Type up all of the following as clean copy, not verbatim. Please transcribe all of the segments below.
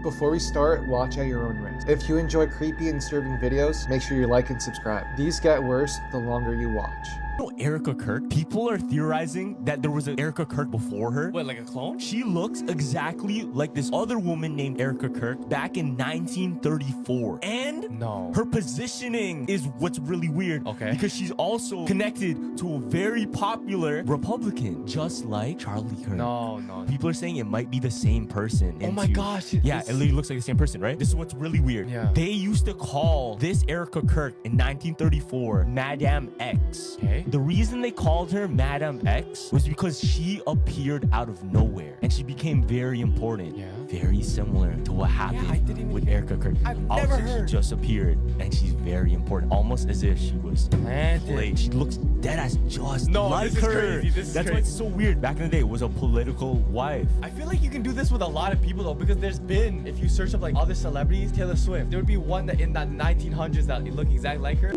Before we start, watch at your own risk. If you enjoy creepy and disturbing videos, make sure you like and subscribe. These get worse the longer you watch. You know Erica Kirk? People are theorizing that there was an Erica Kirk before her. What, like a clone? She looks exactly like this other woman named Erica Kirk back in 1934. And No. her positioning is what's really weird. Okay. Because she's also connected to a very popular Republican, just like Charlie Kirk. No. People are saying it might be the same person. Oh my gosh. Yeah, it literally looks like the same person, right? This is what's really weird. Yeah. They used to call this Erica Kirk in 1934 Madame X. Okay. The reason they called her Madame X was because she appeared out of nowhere and she became very important. Yeah. Very similar to what I happened didn't even with hear- Erica Kirk. I've All of a never sudden, heard. She just appeared and she's very important, almost as if she was Planted. played. She looks dead as just No, like this is her. crazy. This is That's why crazy. it's so weird. Back in the day, it was a political wife. I feel like you can do this with a lot of people though, because there's been, if you search up like other celebrities, Taylor Swift, there would be one that in the 1900s that look exactly like her.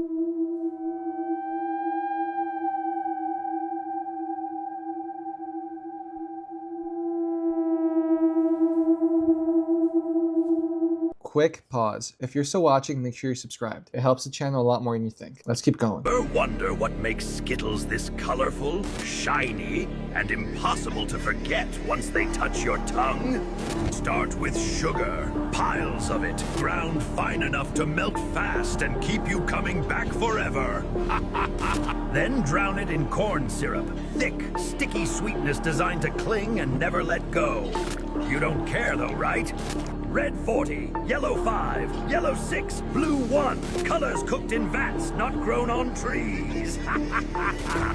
Quick pause. If you're still watching, make sure you're subscribed. It helps the channel a lot more than you think. Let's keep going. Ever wonder what makes Skittles this colorful, shiny, and impossible to forget once they touch your tongue? Start with sugar, piles of it, ground fine enough to melt fast and keep you coming back forever. Then drown it in corn syrup, thick, sticky sweetness designed to cling and never let go. You don't care though, right? Red 40, yellow 5, yellow 6, blue 1. Colors cooked in vats, not grown on trees.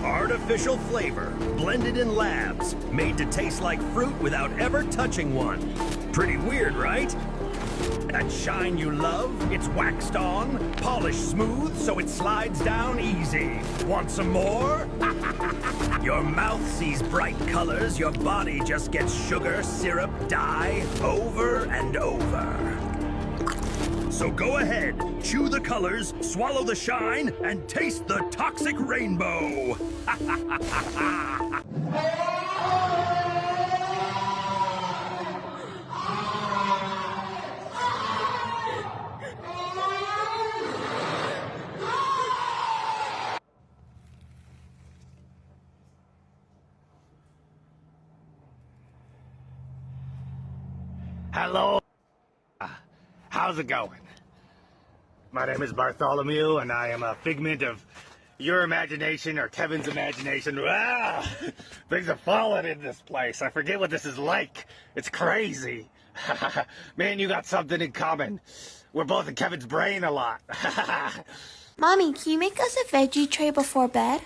Artificial flavor, blended in labs, made to taste like fruit without ever touching one. Pretty weird, right? That shine you love, it's waxed on, polished smooth so it slides down easy. Want some more? Your mouth sees bright colors, your body just gets sugar, syrup, dye, over and over. So go ahead, chew the colors, swallow the shine, and taste the toxic rainbow. Hello. How's it going? My name is Bartholomew, and I am a figment of your imagination or Kevin's imagination. Ah, things are falling in this place. I forget what this is like. It's crazy. Me and you got something in common. We're both in Kevin's brain a lot. Mommy, can you make us a veggie tray before bed?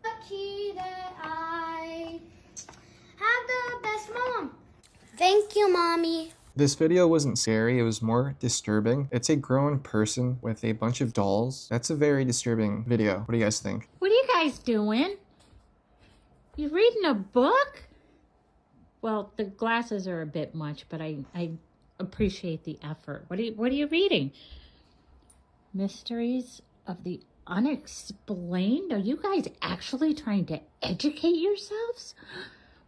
Lucky that I have the best mom. Thank you, Mommy. This video wasn't scary, it was more disturbing. It's a grown person with a bunch of dolls. That's a very disturbing video. What do you guys think? What are you guys doing? You reading a book? Well, the glasses are a bit much, but I appreciate the effort. What are you reading? Mysteries of the Unexplained? Are you guys actually trying to educate yourselves?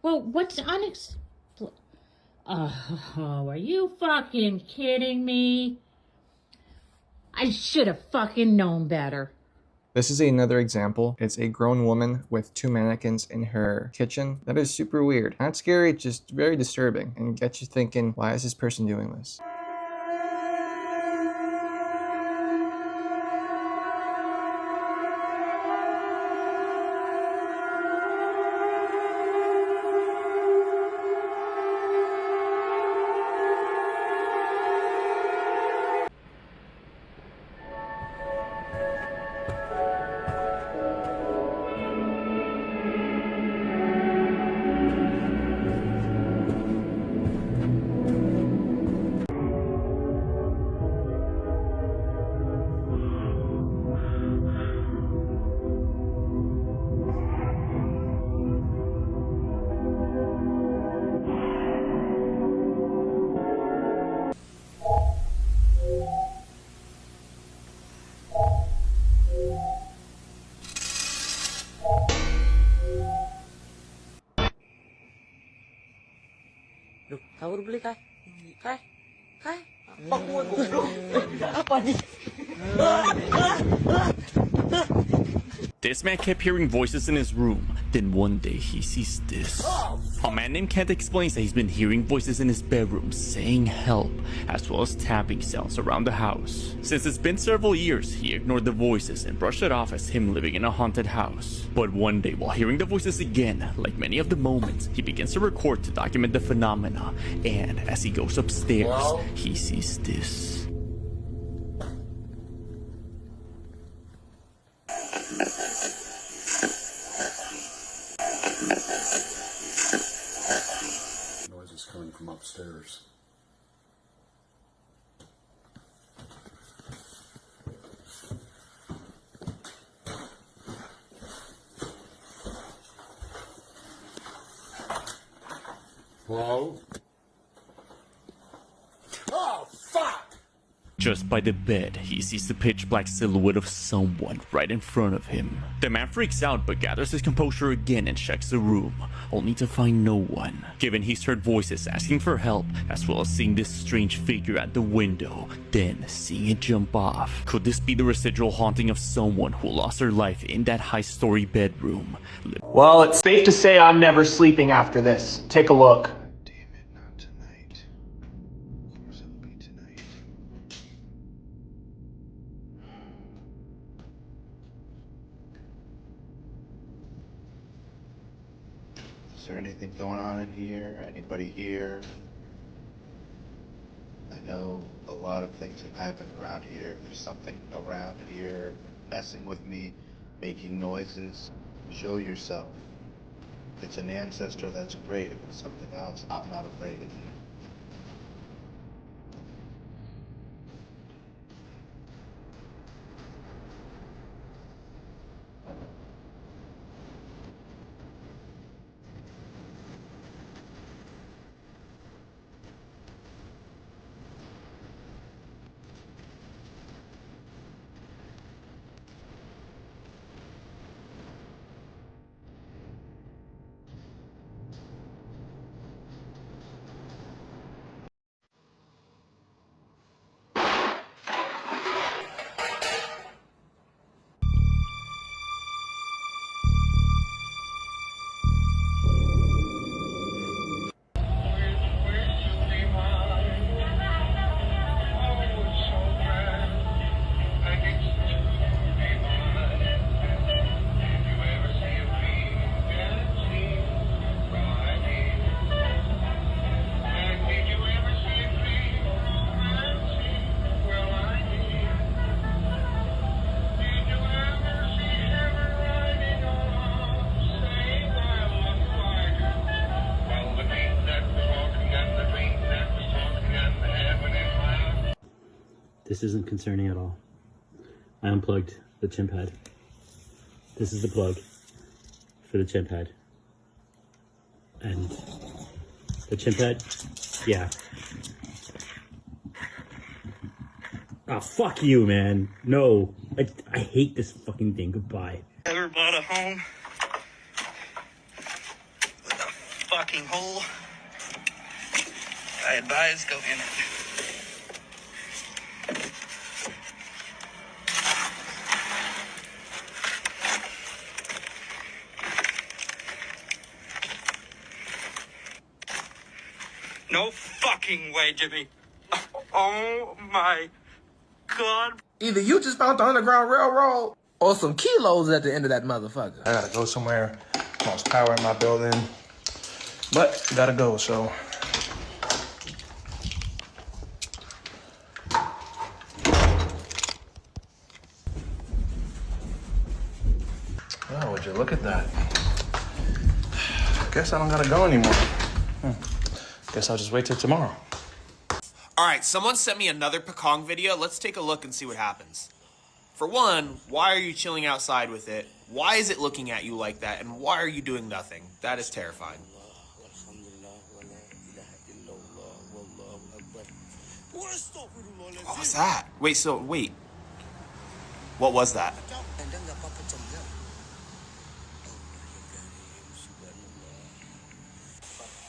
Well, what's unexplained? Oh, are you fucking kidding me? I should have fucking known better. This is another example. It's a grown woman with two mannequins in her kitchen. That is super weird. Not scary, just very disturbing and gets you thinking, why is this person doing this? This man kept hearing voices in his room. Then one day he sees this. A man named Kent explains that he's been hearing voices in his bedroom saying help, as well as tapping sounds around the house. Since it's been several years, he ignored the voices and brushed it off as him living in a haunted house. But one day, while hearing the voices again, like many of the moments, he begins to record to document the phenomena. And as he goes upstairs, he sees this. Noises coming from upstairs. Hello? Oh, fuck! Just by the bed, he sees the pitch black silhouette of someone right in front of him. The man freaks out but gathers his composure again and checks the room, only to find no one. Given he's heard voices asking for help, as well as seeing this strange figure at the window, then seeing it jump off. Could this be the residual haunting of someone who lost their life in that high-story bedroom? Well, it's safe to say I'm never sleeping after this. Take a look. Damn it, not tonight. Of course it'll be tonight. Is there anything going on in here? Anybody here? I know a lot of things have happened around here. There's something around here messing with me, making noises. Show yourself. If it's an ancestor, that's great. If it's something else, I'm not afraid of you. This isn't concerning at all. I unplugged the chin pad. This is the plug for the chin pad. And the chin pad, yeah. Oh, fuck you, man. No, I hate this fucking thing. Goodbye. Ever bought a home with a fucking hole? I advise go in it. No fucking way, Jimmy. Oh my God. Either you just found the Underground Railroad or some kilos at the end of that motherfucker. I gotta go somewhere. Lost power in my building. But gotta go, so. Oh, would you look at that? Guess I don't gotta go anymore. Guess I'll just wait till tomorrow. Alright, someone sent me another Pekong video. Let's take a look and see what happens. For one, why are you chilling outside with it? Why is it looking at you like that? And why are you doing nothing? That is terrifying. What was that? Wait. What was that?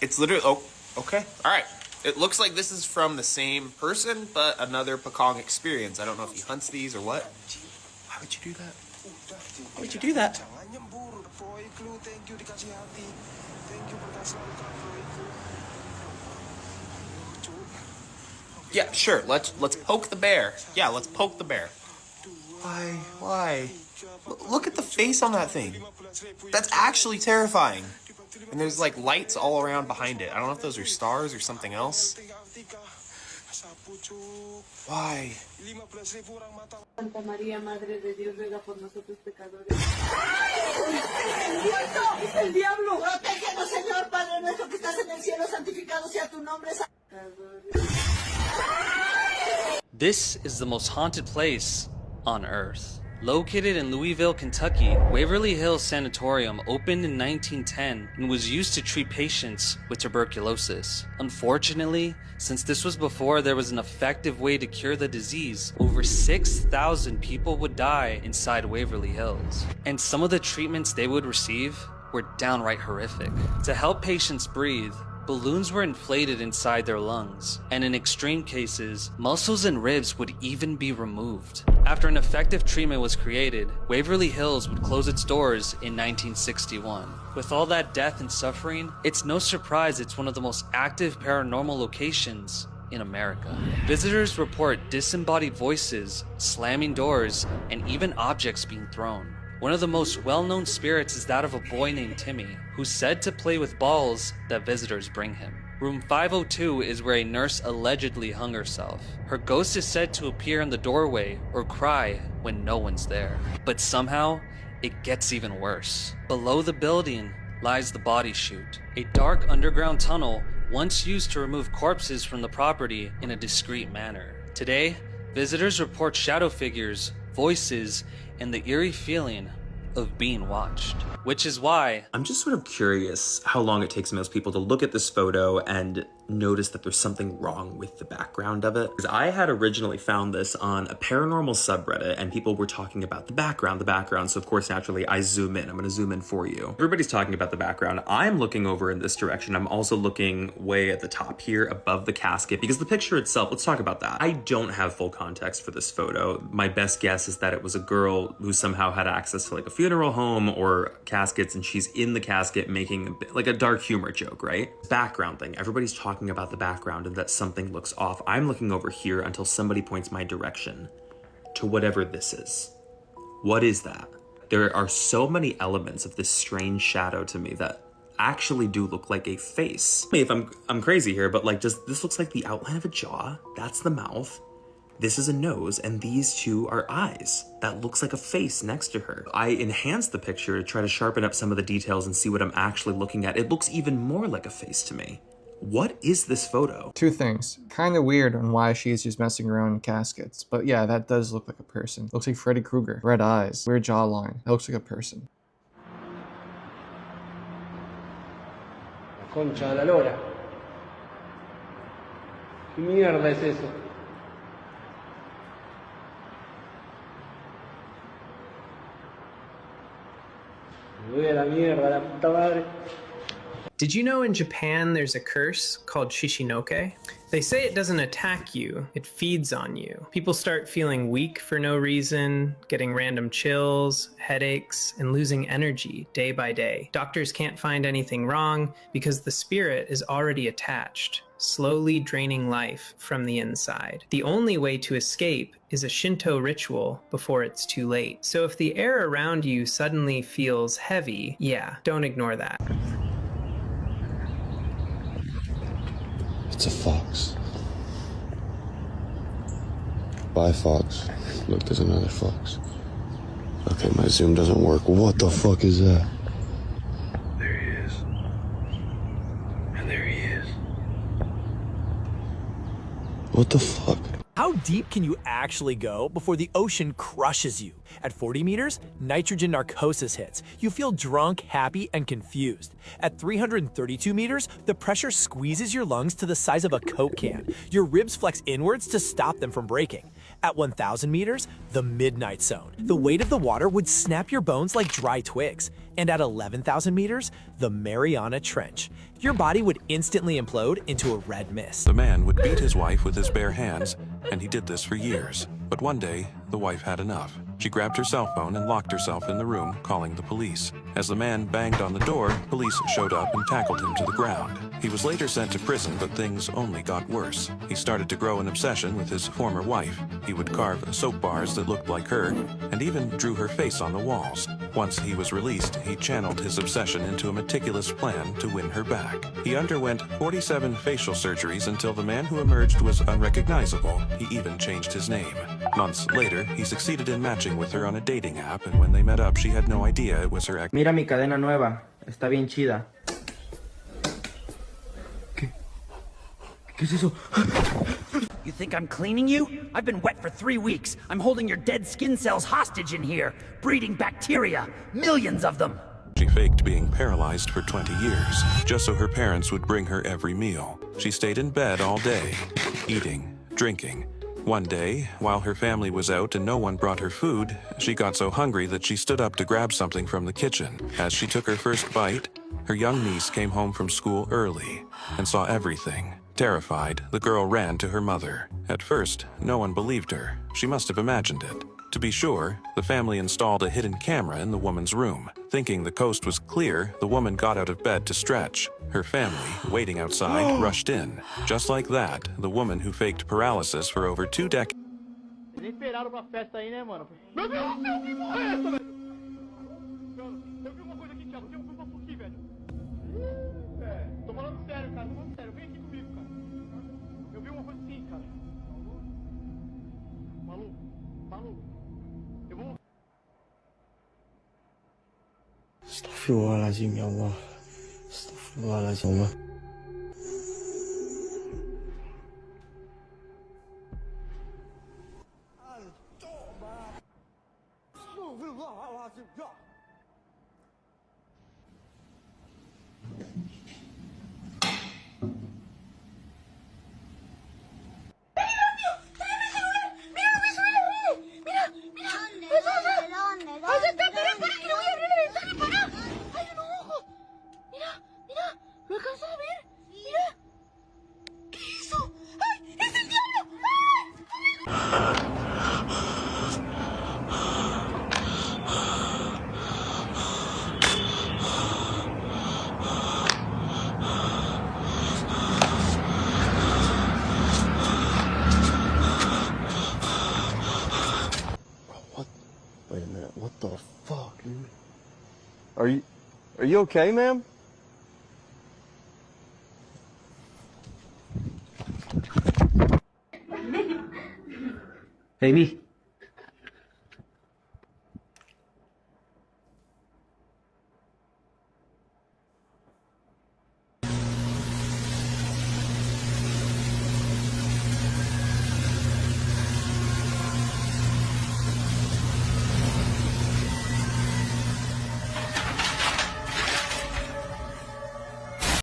It's literally... Oh, okay. Alright. It looks like this is from the same person, but another Pekong experience. I don't know if he hunts these or what. Why would you do that? Why would you do that? Yeah, sure. Let's poke the bear. Yeah, let's poke the bear. Why? Why? Look at the face on that thing. That's actually terrifying. And there's like lights all around behind it. I don't know if those are stars or something else. Why? Santa María, Madre de Dios, ruega por nosotros pecadores. ¡Es el diablo! ¡Protégenos, Señor, Padre nuestro que estás en el cielo! Santificado sea tu nombre. This is the most haunted place on Earth. Located in Louisville, Kentucky, Waverly Hills Sanatorium opened in 1910 and was used to treat patients with tuberculosis. Unfortunately, since this was before there was an effective way to cure the disease, over 6,000 people would die inside Waverly Hills. And some of the treatments they would receive were downright horrific. To help patients breathe, balloons were inflated inside their lungs, and in extreme cases, muscles and ribs would even be removed. After an effective treatment was created, Waverly Hills would close its doors in 1961. With all that death and suffering, it's no surprise it's one of the most active paranormal locations in America. Visitors report disembodied voices, slamming doors, and even objects being thrown. One of the most well-known spirits is that of a boy named Timmy, who's said to play with balls that visitors bring him. Room 502 is where a nurse allegedly hung herself. Her ghost is said to appear in the doorway or cry when no one's there. But somehow, it gets even worse. Below the building lies the body chute, a dark underground tunnel once used to remove corpses from the property in a discreet manner. Today, visitors report shadow figures, voices, and the eerie feeling of being watched. Which is why I'm just sort of curious how long it takes most people to look at this photo and notice that there's something wrong with the background of it. Because I had originally found this on a paranormal subreddit and people were talking about the background. So of course, naturally, I zoom in. I'm gonna zoom in for you. Everybody's talking about the background. I'm looking over in this direction. I'm also looking way at the top here above the casket because the picture itself, let's talk about that. I don't have full context for this photo. My best guess is that it was a girl who somehow had access to like a funeral home or caskets and she's in the casket making like a dark humor joke, right? Background thing. Everybody's talking about the background and that something looks off. I'm looking over here until somebody points my direction to whatever this is. What is that? There are so many elements of this strange shadow to me that actually do look like a face. If I'm crazy here, but like, this looks like the outline of a jaw. That's the mouth. This is a nose, and these two are eyes. That looks like a face next to her. I enhanced the picture to try to sharpen up some of the details and see what I'm actually looking at. It looks even more like a face to me. What is this photo? Two things. Kind of weird on why she's just messing around in caskets. But yeah, that does look like a person. Looks like Freddy Krueger. Red eyes. Weird jawline. That looks like a person. La concha de la lora. ¿Qué mierda es eso? Me voy a la mierda, la puta madre. Did you know in Japan there's a curse called Shishinoke? They say it doesn't attack you, it feeds on you. People start feeling weak for no reason, getting random chills, headaches, and losing energy day by day. Doctors can't find anything wrong because the spirit is already attached, slowly draining life from the inside. The only way to escape is a Shinto ritual before it's too late. So if the air around you suddenly feels heavy, yeah, don't ignore that. It's a fox. Bye, fox. Look, there's another fox. Okay, my zoom doesn't work. What the fuck is that? There he is. And there he is. What the fuck? How deep can you actually go before the ocean crushes you? At 40 meters, nitrogen narcosis hits. You feel drunk, happy, and confused. At 332 meters, the pressure squeezes your lungs to the size of a Coke can. Your ribs flex inwards to stop them from breaking. At 1,000 meters, the midnight zone. The weight of the water would snap your bones like dry twigs. And at 11,000 meters, the Mariana Trench. Your body would instantly implode into a red mist. The man would beat his wife with his bare hands, and he did this for years. But one day, the wife had enough. She grabbed her cell phone and locked herself in the room, calling the police. As the man banged on the door, police showed up and tackled him to the ground. He was later sent to prison, but things only got worse. He started to grow an obsession with his former wife. He would carve soap bars that looked like her, and even drew her face on the walls. Once he was released, he channeled his obsession into a meticulous plan to win her back. He underwent 47 facial surgeries until the man who emerged was unrecognizable. He even changed his name. Months later, he succeeded in matching with her on a dating app, and when they met up, she had no idea it was her ex. Mira mi cadena nueva. Está bien chida. ¿Qué es eso? You think I'm cleaning you? I've been wet for 3 weeks. I'm holding your dead skin cells hostage in here, breeding bacteria, millions of them. She faked being paralyzed for 20 years, just so her parents would bring her every meal. She stayed in bed all day, eating, drinking. One day, while her family was out and no one brought her food, she got so hungry that she stood up to grab something from the kitchen. As she took her first bite, her young niece came home from school early and saw everything. Terrified, the girl ran to her mother. At first, no one believed her. She must have imagined it. To be sure, the family installed a hidden camera in the woman's room. Thinking the coast was clear, the woman got out of bed to stretch. Her family, waiting outside, rushed in. Just like that, the woman who faked paralysis for over 2 decades. Astaghfirullahaladzim, ya Allah. Astaghfirullahaladzim, Allah. Wait a minute, what the fuck, dude? Are you okay, ma'am? Baby.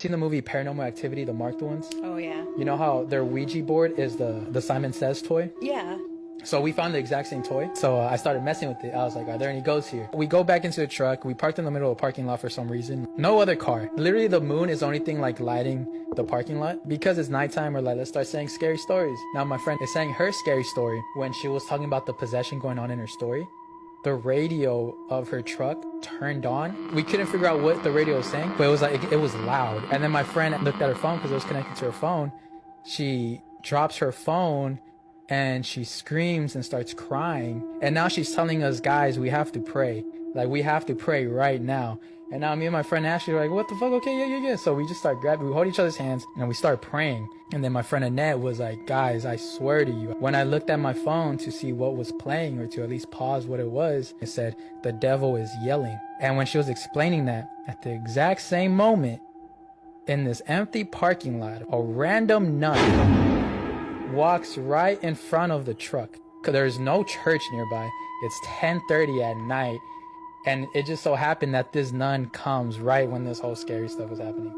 Seen the movie Paranormal Activity, the marked ones? Oh, yeah. You know how their Ouija board is the Simon Says toy? Yeah. So we found the exact same toy. So I started messing with it. I was like, are there any ghosts here? We go back into the truck. We parked in the middle of a parking lot for some reason. No other car. Literally the moon is the only thing like lighting the parking lot. Because it's nighttime, we're like, let's start saying scary stories. Now my friend is saying her scary story when she was talking about the possession going on in her story. The radio of her truck turned on. We couldn't figure out what the radio was saying, but it was like, it was loud. And then my friend looked at her phone because it was connected to her phone. She drops her phone and she screams and starts crying. And now she's telling us, guys, we have to pray. Like, we have to pray right now. And now me and my friend Ashley are like, what the fuck? Okay, yeah. So we just start grabbing, we hold each other's hands and we start praying. And then my friend Annette was like, guys, I swear to you, when I looked at my phone to see what was playing or to at least pause what it was, it said, the devil is yelling. And when she was explaining that, at the exact same moment, in this empty parking lot, a random nun walks right in front of the truck. There's no church nearby. It's 10:30 at night. And it just so happened that this nun comes right when this whole scary stuff was happening.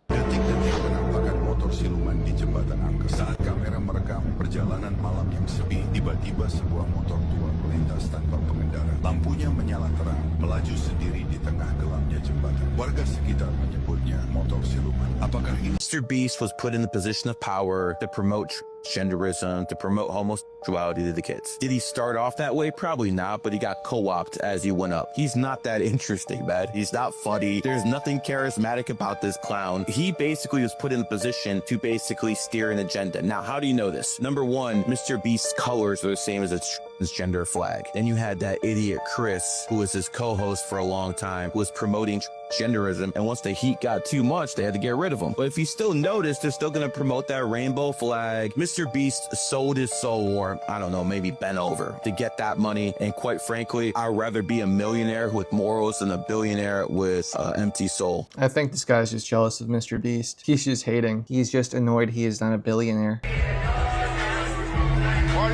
Penampakan motor siluman di jembatan angker saat kamera merekam perjalanan malam yang sepi di Tiba-tiba sebuah motor tua melintas tanpa pengendara. Lampunya menyala terang, melaju sendiri di tengah gelapnya jembatan. Warga sekitar menyebutnya motor siluman. Apakah ini Mr. Beast was put in the position of power to promote transgenderism, to promote homosexuality to the kids. Did he start off that way? Probably not, but he got co-opted as he went up. He's not that interesting, man. He's not funny. There's nothing charismatic about this clown. He basically was put in the position to basically steer an agenda. Now, how do you know this? Number one, Mr. Beast's colors are the same as a transgender flag. Then you had that idiot Chris, who was his co-host for a long time, who was promoting transgenderism, and once the heat got too much, they had to get rid of him. But if you still notice, they're still going to promote that rainbow flag. Mr. Beast sold his soul, or I don't know, maybe bent over to get that money. And quite frankly, I'd rather be a millionaire with morals than a billionaire with an empty soul. I think this guy's just jealous of Mr. Beast. He's just hating. He's just annoyed he is not a billionaire. Party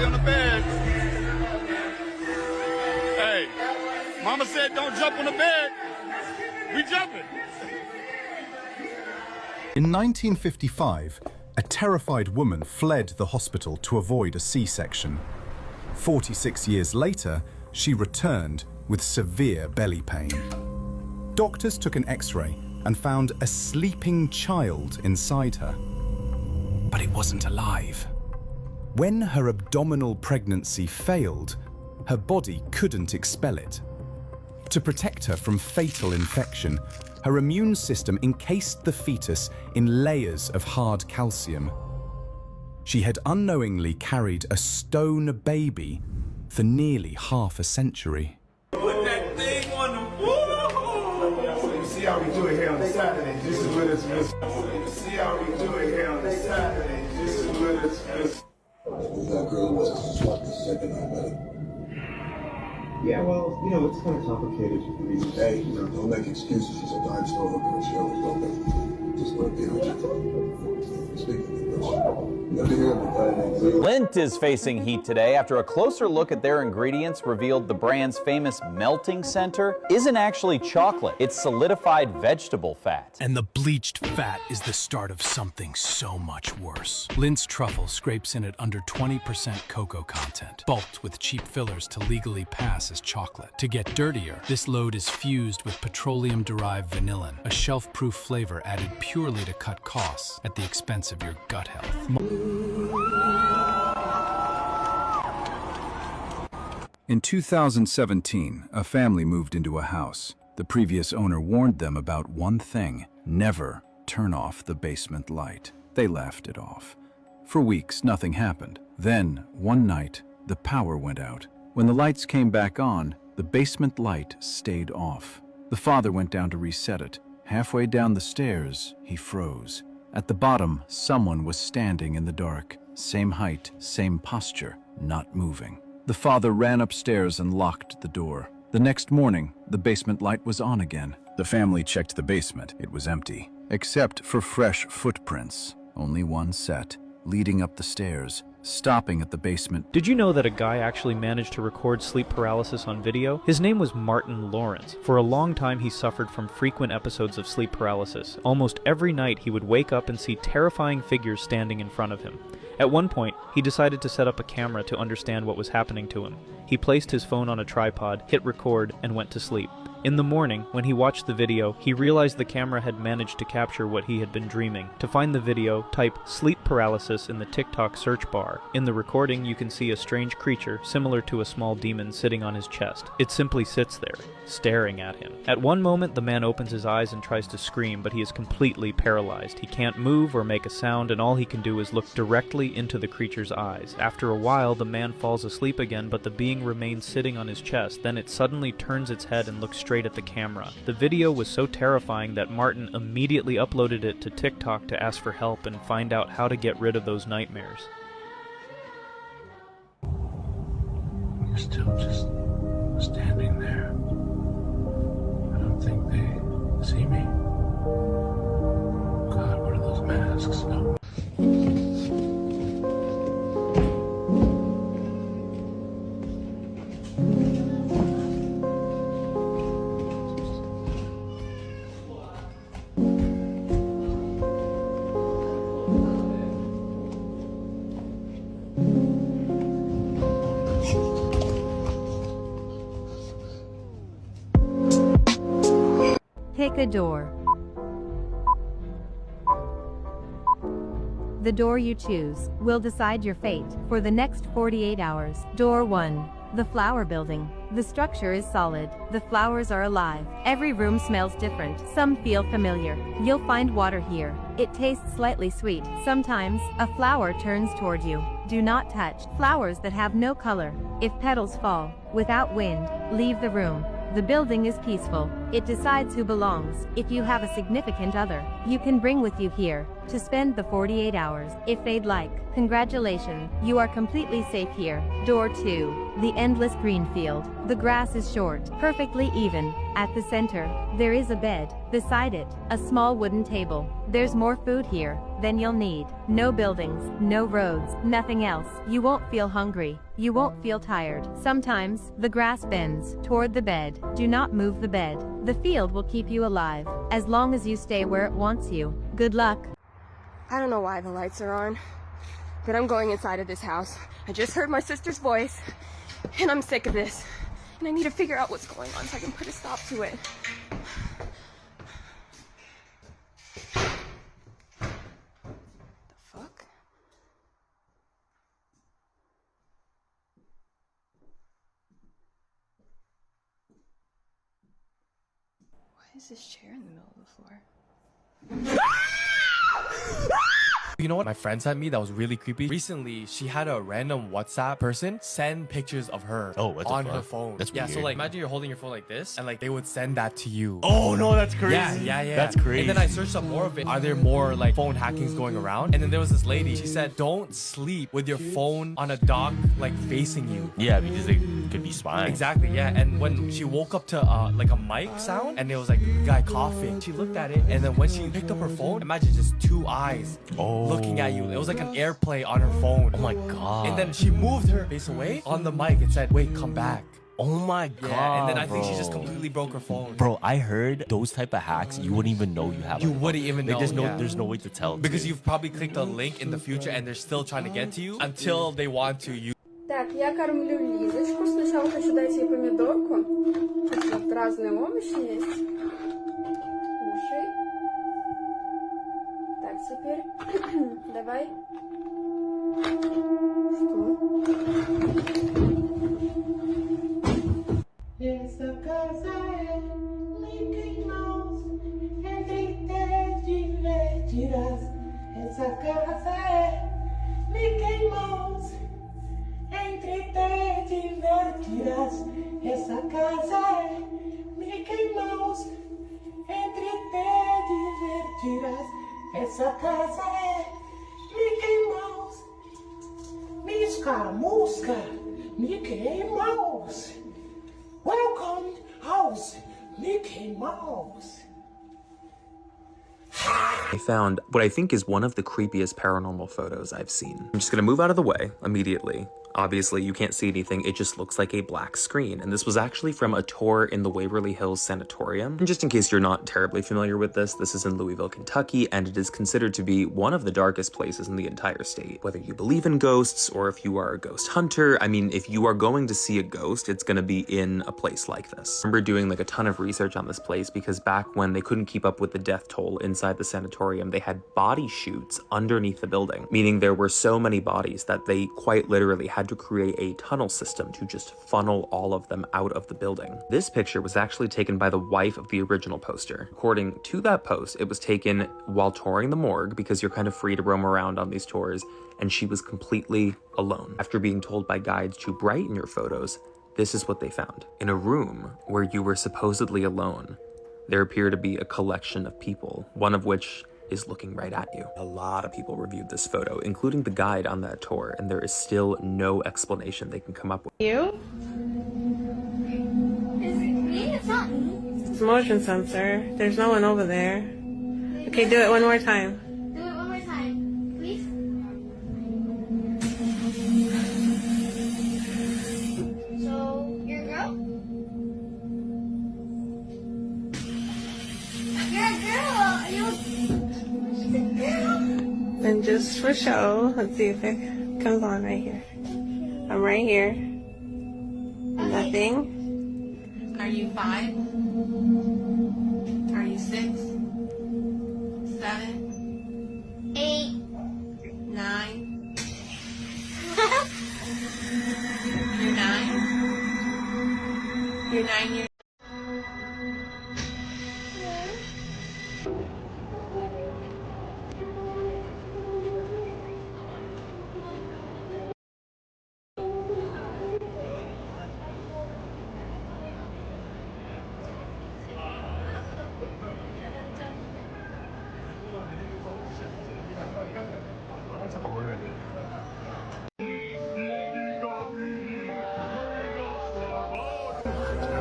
on the bed. Hey, Mama said don't jump on the bed. We jumping. In 1955, a terrified woman fled the hospital to avoid a C-section. 46 years later, she returned with severe belly pain. Doctors took an X-ray and found a sleeping child inside her. But it wasn't alive. When her abdominal pregnancy failed, her body couldn't expel it. To protect her from fatal infection, her immune system encased the fetus in layers of hard calcium. She had unknowingly carried a stone baby for nearly half a century. Put that thing on the wall. You see how we do it here on Saturday. This is what it's missing. You see how we do it here on Saturday. This is what it's missing. that girl wasn't swept the second I met her? Yeah, well, you know, it's kind of complicated. I mean, Hey, you know, don't make excuses. She's a dime store hooker and she always will be. Just want to be honest. Speaking of which, never hear of a guy named Leo. Lindt is facing heat today after a closer look at their ingredients revealed the brand's famous melting center isn't actually chocolate. It's solidified vegetable fat. And the bleached fat is the start of something so much worse. Lindt's truffle scrapes in at under 20% cocoa content, bulked with cheap fillers to legally pass as chocolate. To get dirtier, this load is fused with petroleum-derived vanillin, a shelf-proof flavor added purely to cut costs at the expense of your gut health. In 2017, a family moved into a house. The previous owner warned them about one thing: never turn off the basement light. They laughed it off. For weeks, nothing happened. Then, one night, the power went out. When the lights came back on, the basement light stayed off. The father went down to reset it. Halfway down the stairs, he froze. At the bottom, someone was standing in the dark. Same height, same posture, not moving. The father ran upstairs and locked the door. The next morning, the basement light was on again. The family checked the basement. It was empty, except for fresh footprints. Only one set, leading up the stairs, stopping at the basement. Did you know that a guy actually managed to record sleep paralysis on video? His name was Martin Lawrence. For a long time, he suffered from frequent episodes of sleep paralysis. Almost every night, he would wake up and see terrifying figures standing in front of him. At one point, he decided to set up a camera to understand what was happening to him. He placed his phone on a tripod, hit record, and went to sleep. In the morning, when he watched the video, he realized the camera had managed to capture what he had been dreaming. To find the video, type sleep paralysis in the TikTok search bar. In the recording, you can see a strange creature similar to a small demon sitting on his chest. It simply sits there, staring at him. At one moment, the man opens his eyes and tries to scream, but he is completely paralyzed. He can't move or make a sound, and all he can do is look directly into the creature's eyes. After a while, the man falls asleep again, but the being remains sitting on his chest. Then it suddenly turns its head and looks straight at the camera. The video was so terrifying that Martin immediately uploaded it to TikTok to ask for help and find out how to get rid of those nightmares. You're still just standing there. I don't think they see me. God, what are those masks? No. Pick a door. The door you choose will decide your fate for the next 48 hours. Door 1. The flower building. The structure is solid. The flowers are alive. Every room smells different. Some feel familiar. You'll find water here. It tastes slightly sweet. Sometimes, a flower turns toward you. Do not touch flowers that have no color. If petals fall without wind, leave the room. The building is peaceful. It decides who belongs. If you have a significant other, you can bring with you here to spend the 48 hours if they'd like. Congratulations, you are completely safe here. Door 2. The endless green field. The grass is short, perfectly even. At the center, there is a bed. Beside it, a small wooden table. There's more food here than you'll need. No buildings, no roads, nothing else. You won't feel hungry. You won't feel tired. Sometimes, the grass bends toward the bed. Do not move the bed. The field will keep you alive, as long as you stay where it wants you. Good luck. I don't know why the lights are on, but I'm going inside of this house. I just heard my sister's voice, and I'm sick of this. And I need to figure out what's going on so I can put a stop to it. The fuck? Why is this chair in the middle of the floor? You know what my friend sent me that was really creepy? Recently, she had a random WhatsApp person send pictures of her on her phone. That's yeah, weird. so like imagine you're holding your phone like this and like they would send that to you. Oh no, that's crazy. Yeah. That's crazy. And then I searched up more of it. Are there more like phone hackings going around? And then there was this lady. She said, don't sleep with your phone on a dock like facing you. Yeah, because they could be spying. Exactly, yeah. And when she woke up to like a mic sound and it was like the guy coughing, she looked at it and then when she picked up her phone, imagine just two eyes looking at you. It was like an airplay on her phone. Oh my god. And then she moved her face away on the mic and said, wait, come back. Oh my god. Yeah, and then I think she bro. just completely broke her phone. Bro, I heard those type of hacks, you wouldn't even know you have. You on your wouldn't phone. even Like, know. There's no way to tell. Because you've probably clicked a link in the future and they're still trying to get to you until they want to. You. Так, я кормлю Лизочку. Сначала хочу дать ей помидорку. Тут разные овощи есть. Кушай. Так, теперь давай. Essa casa é Mickey Mouse, entre te divertirás. Essa casa é Mickey Mouse, entre te divertirás. Essa casa é Mickey Mouse, entre te divertirás. Essa casa é Mickey Mouse, Misca, Musca, Mickey Mouse. Welcome, house, Mickey Mouse. I found what I think is one of the creepiest paranormal photos I've seen. I'm just gonna move out of the way immediately. Obviously, you can't see anything, it just looks like a black screen. And this was actually from a tour in the Waverly Hills Sanatorium. And just in case you're not terribly familiar with this is in Louisville, Kentucky, and it is considered to be one of the darkest places in the entire state. Whether you believe in ghosts or if you are a ghost hunter, I mean, if you are going to see a ghost, it's gonna be in a place like this. I remember doing like a ton of research on this place because back when they couldn't keep up with the death toll inside the sanatorium, they had body chutes underneath the building, meaning there were so many bodies that they quite literally had to create a tunnel system to just funnel all of them out of the building. This picture was actually taken by the wife of the original poster. According to that post, it was taken while touring the morgue because you're kind of free to roam around on these tours, and she was completely alone. After being told by guides to brighten your photos, this is what they found. In a room where you were supposedly alone, there appear to be a collection of people, one of which is looking right at you. A lot of people reviewed this photo, including the guide on that tour, and there is still no explanation they can come up with. You? Is it me? It's not me. It's motion sensor. There's no one over there. Okay, do it one more time. Do it one more time, please. So, you're a girl? You're a girl! She's a girl! And just for show, let's see if it comes on right here. I'm right here. Nothing. Are you 5? Are you 6, 7, 8, 9. You're 9. You're 9 years.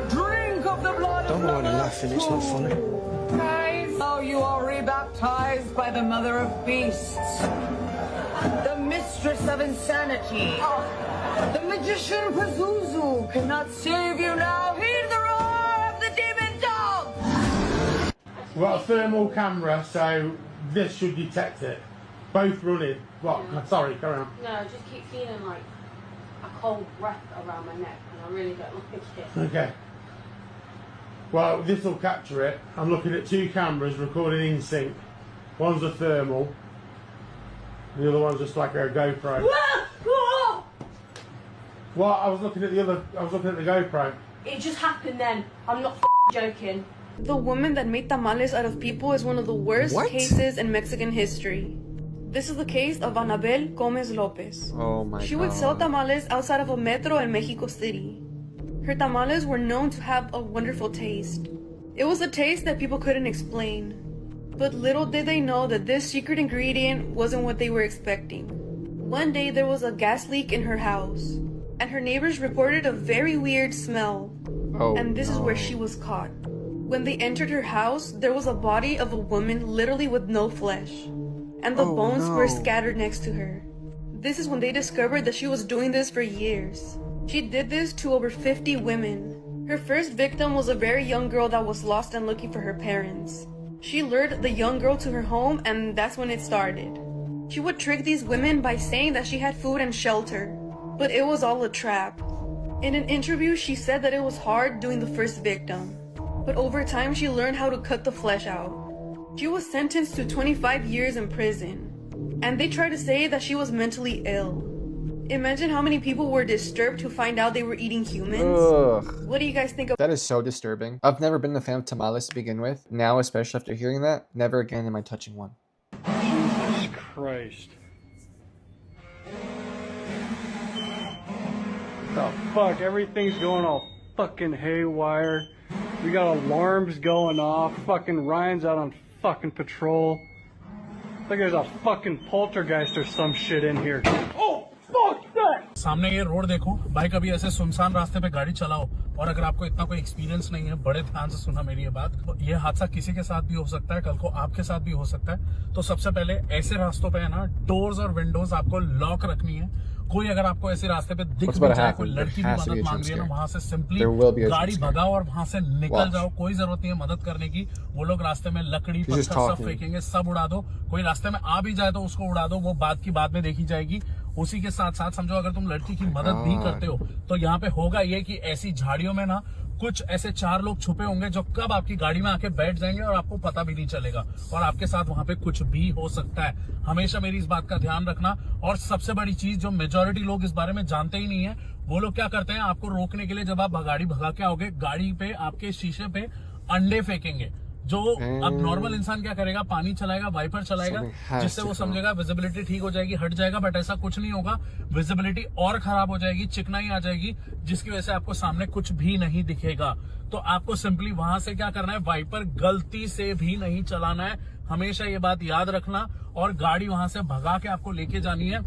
Drink of the blood Don't of mind laughing, it's not funny. Guys, now you are rebaptized by the mother of beasts, the mistress of insanity. The magician Pazuzu cannot save you now. Hear the roar of the demon dog! We've got a thermal camera, so this should detect it. Both running. What? Sorry, carry on. No, I just keep feeling like a cold breath around my neck, and I really don't like it. Okay. Well, this will capture it. I'm looking at 2 cameras recording in sync. One's a thermal, the other one's just like a GoPro. What? I was looking at the GoPro. It just happened then. I'm not joking. The woman that made tamales out of people is one of the worst cases in Mexican history. This is the case of Anabel Gomez Lopez. Oh my god. She would sell tamales outside of a metro in Mexico City. Her tamales were known to have a wonderful taste. It was a taste that people couldn't explain. But little did they know that this secret ingredient wasn't what they were expecting. One day there was a gas leak in her house, and her neighbors reported a very weird smell. And this is where she was caught. When they entered her house, there was a body of a woman literally with no flesh, and the bones were scattered next to her. This is when they discovered that she was doing this for years. She did this to over 50 women. Her first victim was a very young girl that was lost and looking for her parents. She lured the young girl to her home, and that's when it started. She would trick these women by saying that she had food and shelter, but it was all a trap. In an interview, she said that it was hard doing the first victim, but over time she learned how to cut the flesh out. She was sentenced to 25 years in prison, and they tried to say that she was mentally ill. Imagine how many people were disturbed to find out they were eating humans. Ugh. What do you guys think of That is so disturbing. I've never been a fan of tamales to begin with. Now, especially after hearing that, never again am I touching one. Jesus Christ. The fuck, everything's going all fucking haywire. We got alarms going off. Fucking Ryan's out on fucking patrol. Like there's a fucking poltergeist or some shit in here. Oh, fuck that! सामने ये road देखो, भाई कभी ऐसे सुनसान रास्ते पे गाड़ी चलाओ और अगर आपको इतना कोई एक्सपीरियंस नहीं है, बड़े ध्यान से सुना मेरी ये बात, ये हादसा किसी के साथ भी हो सकता है, कल को आपके साथ भी हो सकता है। तो सबसे पहले ऐसे रास्तों पे है ना, डोर्स और विंडोज आपको लॉक रखनी है। कोई अगर आपको ऐसे रास्ते पे दिख भी जाए, कोई लड़की भी मदद मांग रही है ना, वहां से सिंपली गाड़ी भगाओ और वहां से निकल जाओ। कोई जरूरत नहीं है मदद करने की। वो लोग रास्ते में लकड़ी पत्थर सब फेंकेंगे, सब उड़ा दो। कोई रास्ते में आ भी जाए तो उसको उड़ा दो, वो बात की बाद में देखी जाएगी। उसी के साथ साथ समझो अगर तुम लड़की की मदद भी करते हो तो यहाँ पे होगा ये कि ऐसी झाड़ियों में ना कुछ ऐसे 4 लोग छुपे होंगे जो कब आपकी गाड़ी में आके बैठ जाएंगे और आपको पता भी नहीं चलेगा, और आपके साथ वहां पे कुछ भी हो सकता है। हमेशा मेरी इस बात का ध्यान रखना। और सबसे बड़ी चीज जो मेजोरिटी लोग इस बारे में जानते ही नहीं है, वो लोग क्या करते हैं, आपको रोकने के लिए जब आप गाड़ी भगा के आओगे, गाड़ी पे आपके शीशे पे अंडे फेंकेंगे। जो अब नॉर्मल इंसान क्या करेगा, पानी चलाएगा, वाइपर चलाएगा, जिससे वो समझेगा विजिबिलिटी ठीक हो जाएगी, हट जाएगा। बट ऐसा कुछ नहीं होगा, विजिबिलिटी और खराब हो जाएगी, चिकनाई आ जाएगी, जिसकी वजह से आपको सामने कुछ भी नहीं दिखेगा। तो आपको सिंपली वहां से क्या करना है, वाइपर गलती से भी नहीं चलाना है। हमेशा ये बात याद रखना। और गाड़ी वहां से भगा के आपको लेके जानी है।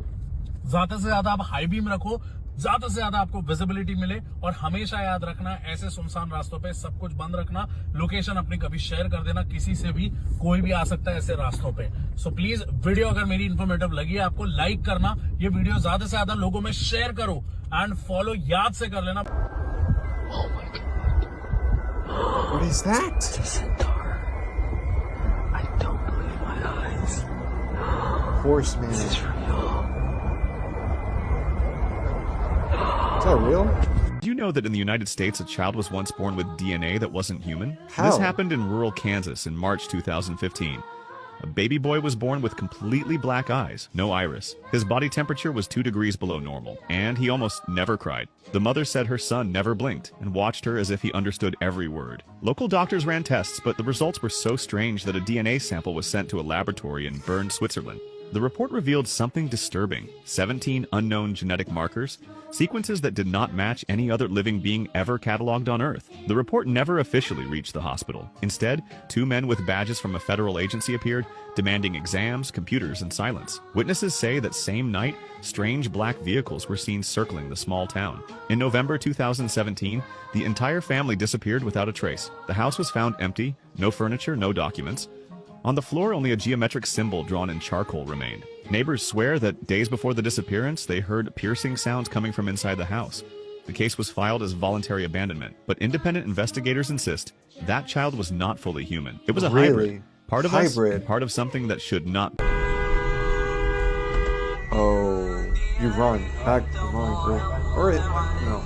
ज्यादा से ज्यादा आप हाई बीम रखो, ज्यादा से ज्यादा आपको विजिबिलिटी मिले। और हमेशा याद रखना, ऐसे सुनसान रास्तों पे सब कुछ बंद रखना। लोकेशन अपनी कभी शेयर कर देना किसी से भी, कोई भी आ सकता है ऐसे रास्तों पे। सो प्लीज वीडियो अगर मेरी इन्फॉर्मेटिव लगी है आपको, लाइक करना, ये वीडियो ज्यादा से ज्यादा लोगों में शेयर करो एंड फॉलो याद से कर लेना। What is that? It's a centaur. I don't believe my eyes. Horseman. This is real. Is that real? Do you know that in the United States a child was once born with DNA that wasn't human? How? This happened in rural Kansas in March 2015. A baby boy was born with completely black eyes, no iris. His body temperature was 2 degrees below normal, and he almost never cried. The mother said her son never blinked and watched her as if he understood every word. Local doctors ran tests, but the results were so strange that a DNA sample was sent to a laboratory in Bern, Switzerland. The report revealed something disturbing: 17 unknown genetic markers, sequences that did not match any other living being ever cataloged on Earth. The report never officially reached the hospital. Instead, 2 men with badges from a federal agency appeared, demanding exams, computers, and silence. Witnesses say that same night, strange black vehicles were seen circling the small town. In November 2017, the entire family disappeared without a trace. The house was found empty, no furniture, no documents. On the floor, only a geometric symbol drawn in charcoal remained. Neighbors swear that days before the disappearance, they heard piercing sounds coming from inside the house. The case was filed as voluntary abandonment, but independent investigators insist that child was not fully human. It was a hybrid. Part of us, and part of something that should not. Oh, you run. Back, run, bro. Or it, no.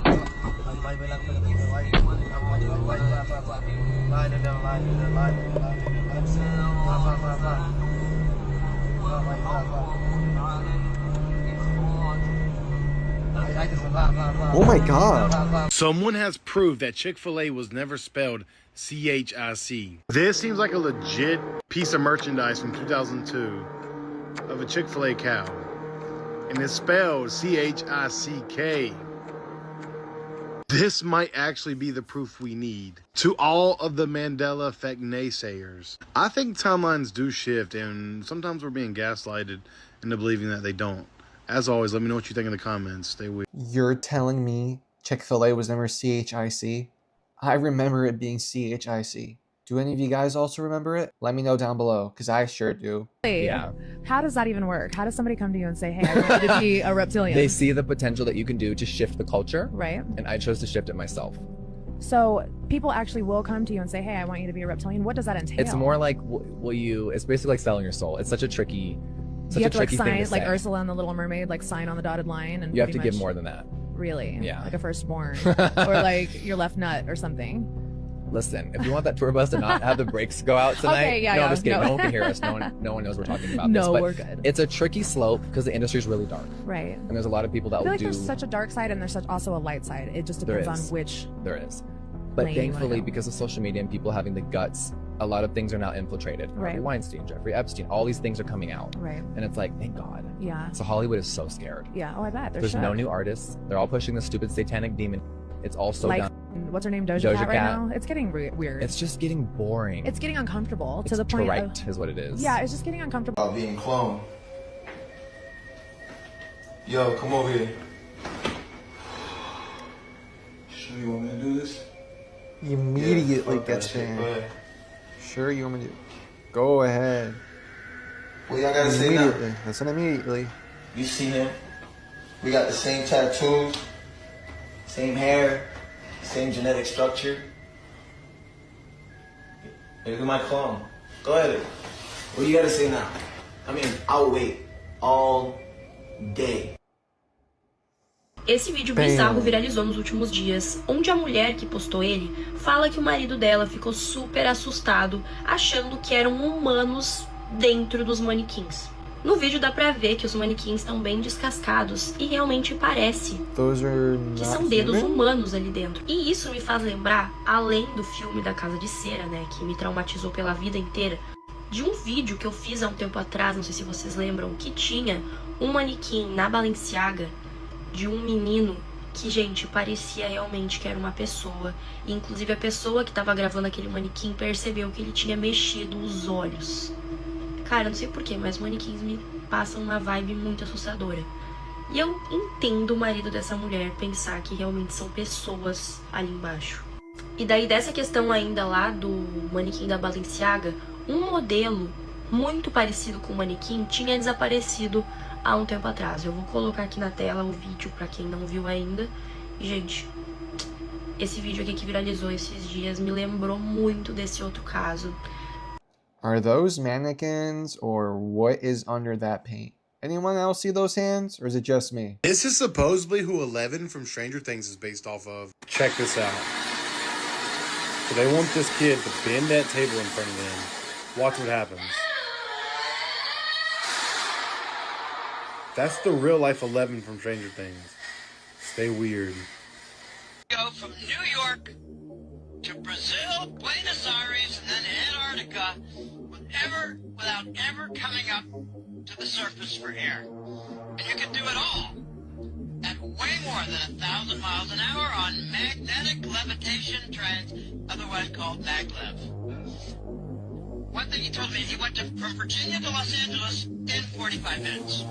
Oh my god. Someone has proved that Chick-fil-A was never spelled C-H-I-C. This seems like a legit piece of merchandise from 2002 of a Chick-fil-A cow. And it's spelled C-H-I-C-K. This might actually be the proof we need. To all of the Mandela effect naysayers, I think timelines do shift, and sometimes we're being gaslighted into believing that they don't. As always, let me know what you think in the comments. Stay weird. You're telling me Chick-fil-A was never C-H-I-C? I remember it being C-H-I-C. Do any of you guys also remember it? Let me know down below, because I sure do. Yeah. How does that even work? How does somebody come to you and say, hey, I want you to be a reptilian? They see the potential that you can do to shift the culture. Right. And I chose to shift it myself. So people actually will come to you and say, hey, I want you to be a reptilian. What does that entail? It's more like, it's basically like selling your soul. It's such a tricky you have to like thing sign, to say. like Ursula and the Little Mermaid, like sign on the dotted line. And you have to give more than that. Really? Yeah. Like a firstborn. Or like your left nut or something. Listen, if you want that tour bus to not have the brakes go out tonight, okay, yeah, no, yeah, I'm just kidding. no. No one can hear us. No one knows we're talking about this. No, But we're good. It's a tricky slope because the industry is really dark. Right. And there's a lot of people that I feel will like do. there's such a dark side and there's also a light side. It just depends on which. There is. But lane you wanna thankfully, go. because of social media and people having the guts, a lot of things are now infiltrated. Right. Harvey Weinstein, Jeffrey Epstein, all these things are coming out. Right. And it's like, thank God. Yeah. So Hollywood is so scared. Yeah. Oh, I bet. There's no new artists. They're all pushing the stupid satanic demon. It's all so like, done. what's her name? Doja Cat right now? It's getting weird. It's just getting boring. It's getting uncomfortable to the point of. Is what it is. Yeah, it's just getting uncomfortable. Being cloned. Yo, come over here. Sure you want me to do this? Immediately fuck gets that shit, banned. go ahead. Sure, you want me to? Go ahead. What y'all gotta say now? Immediately. Listen immediately. You see him? We got the same tattoos, same hair, same genetic structure. Look at my clone. Go ahead. What you gotta say now? I mean, I'll wait all day. Esse vídeo bizarro viralizou nos últimos dias, onde a mulher que postou ele fala que o marido dela ficou super assustado, achando que eram humanos dentro dos manequins. No vídeo dá pra ver que os manequins estão bem descascados e realmente parece que são dedos humanos ali dentro. E isso me faz lembrar, além do filme da Casa de Cera, né, que me traumatizou pela vida inteira, de um vídeo que eu fiz há um tempo atrás, não sei se vocês lembram, que tinha um manequim na Balenciaga de um menino que, gente, parecia realmente que era uma pessoa. E, inclusive, a pessoa que tava gravando aquele manequim percebeu que ele tinha mexido os olhos. Cara, eu não sei porquê, mas manequins me passam uma vibe muito assustadora. E eu entendo o marido dessa mulher pensar que realmente são pessoas ali embaixo. E daí, dessa questão ainda lá do manequim da Balenciaga, um modelo muito parecido com o manequim tinha desaparecido há um tempo atrás. Eu vou colocar aqui na tela o vídeo pra quem não viu ainda. E, gente, esse vídeo aqui que viralizou esses dias me lembrou muito desse outro caso. Are those mannequins or what is under that paint? Anyone else see those hands, or is it just me? This is supposedly who 11 from Stranger Things is based off of. Check this out. So they want this kid to bend that table in front of them. Watch what happens. That's the real life 11 from Stranger Things. Stay weird. Go from New York to Brazil, Buenos Aires, and then Antarctica without ever coming up to the surface for air. And you can do it all at way more than 1,000 miles an hour on magnetic levitation trains, otherwise called maglev. One thing he told me, he went from Virginia to Los Angeles in 45 minutes.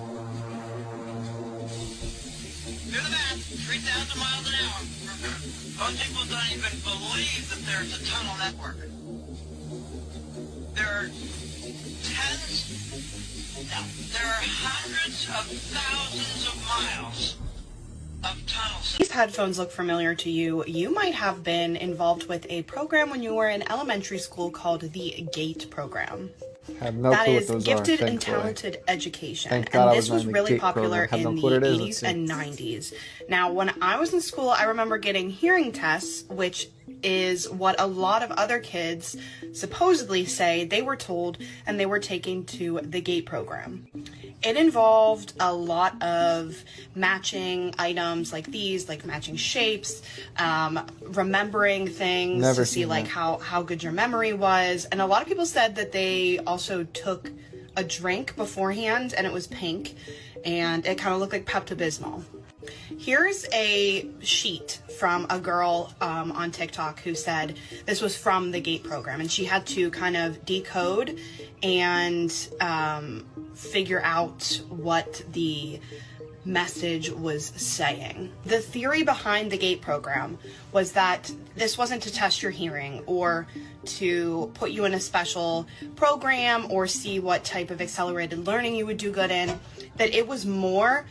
Do the math, 3,000 miles an hour. Most people don't even believe that there's a tunnel network. There are there are hundreds of thousands of miles of tunnels. These headphones look familiar to you. You might have been involved with a program when you were in elementary school called the GATE program. Have no That clue is what those Gifted are, and thankfully. Talented Education. Thank And God I this was was in the really GATE popular program. Have in no the clue what it is, 80s and 90s. Now, when I was in school, I remember getting hearing tests, which is what a lot of other kids supposedly say they were told and they were taken to the GATE program. It involved a lot of matching items like these, like matching shapes, remembering things Never to see seen like that. how good your memory was. And a lot of people said that they also took a drink beforehand and it was pink and it kind of looked like Pepto-Bismol. Here's a sheet from a girl on TikTok who said this was from the GATE program, and she had to kind of decode and figure out what the message was saying. The theory behind the GATE program was that this wasn't to test your hearing or to put you in a special program or see what type of accelerated learning you would do good in, that it was more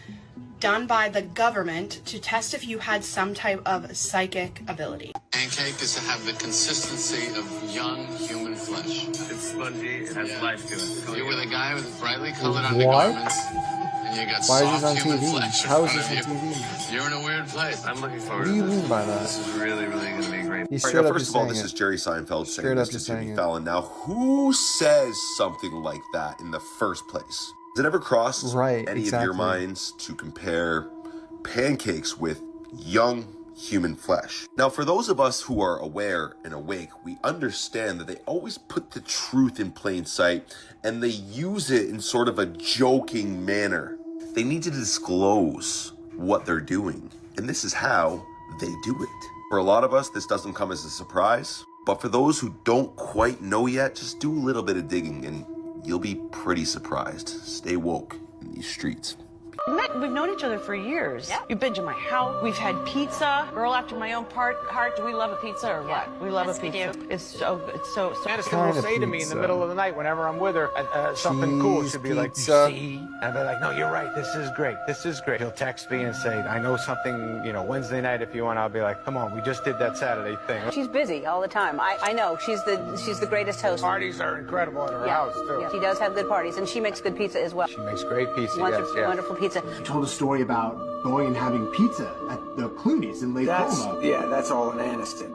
done by the government to test if you had some type of psychic ability. Pancake is to have the consistency of young human flesh. It's spongy, it has life to it. You're with a guy with brightly colored undergarments, and you got Why is soft this on human TV? flesh in How is front this of on you. TV? You're in a weird place. I'm looking forward What do to you this. mean by that? This is really going to be great. He's All straight right, now, up first just of all, saying this it. is Jerry Seinfeld Straight saying up this to just Jimmy saying it. Fallon. Now, who says something like that in the first place? Has it ever crossed any of your exactly. minds to compare pancakes with young human flesh? Now, for those of us who are aware and awake, we understand that they always put the truth in plain sight and they use it in sort of a joking manner. They need to disclose what they're doing, and this is how they do it. For a lot of us, this doesn't come as a surprise, but for those who don't quite know yet, just do a little bit of digging and you'll be pretty surprised. Stay woke in these streets. We've known each other for years. Yeah. You've been to my house. We've had pizza. Girl after my own heart. Do we love a pizza or what? We love a pizza. It's so. Madison will say to me in the middle of the night whenever I'm with her, something cool. She'll be like, "You see?" And I'll be like, "No, you're right. This is great. This is great." He'll text me and say, "I know something. Wednesday night if you want." I'll be like, "Come on, we just did that Saturday thing." She's busy all the time. I know. She's the greatest host. Parties are incredible at her house too. Yeah, she does have good parties, and she makes good pizza as well. She makes great pizza. Wonderful pizza. You told a story about going and having pizza at the Clooney's in Lake Como. Yeah, that's all in Anniston.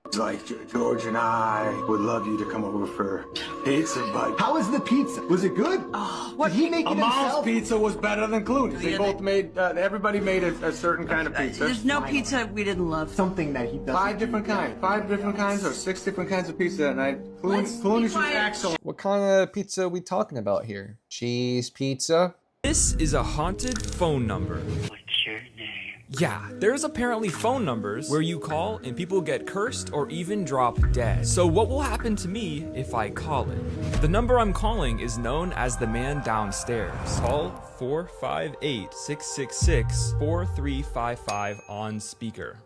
It's like George and I would love you to come over for pizza, but How was the pizza? Was it good? Did he make it Amal's himself? pizza was better than Clooney's. They both made. Everybody made a certain kind of pizza. There's no pizza we didn't love. Something that he does. 5 different kinds or 6 different kinds of pizza that night. Clooney's was excellent. What kind of pizza are we talking about here? Cheese pizza? This is a haunted phone number. What's your name? Yeah, there's apparently phone numbers where you call and people get cursed or even drop dead. So what will happen to me if I call it? The number I'm calling is known as the man downstairs. Call 458-666-4355 on speaker.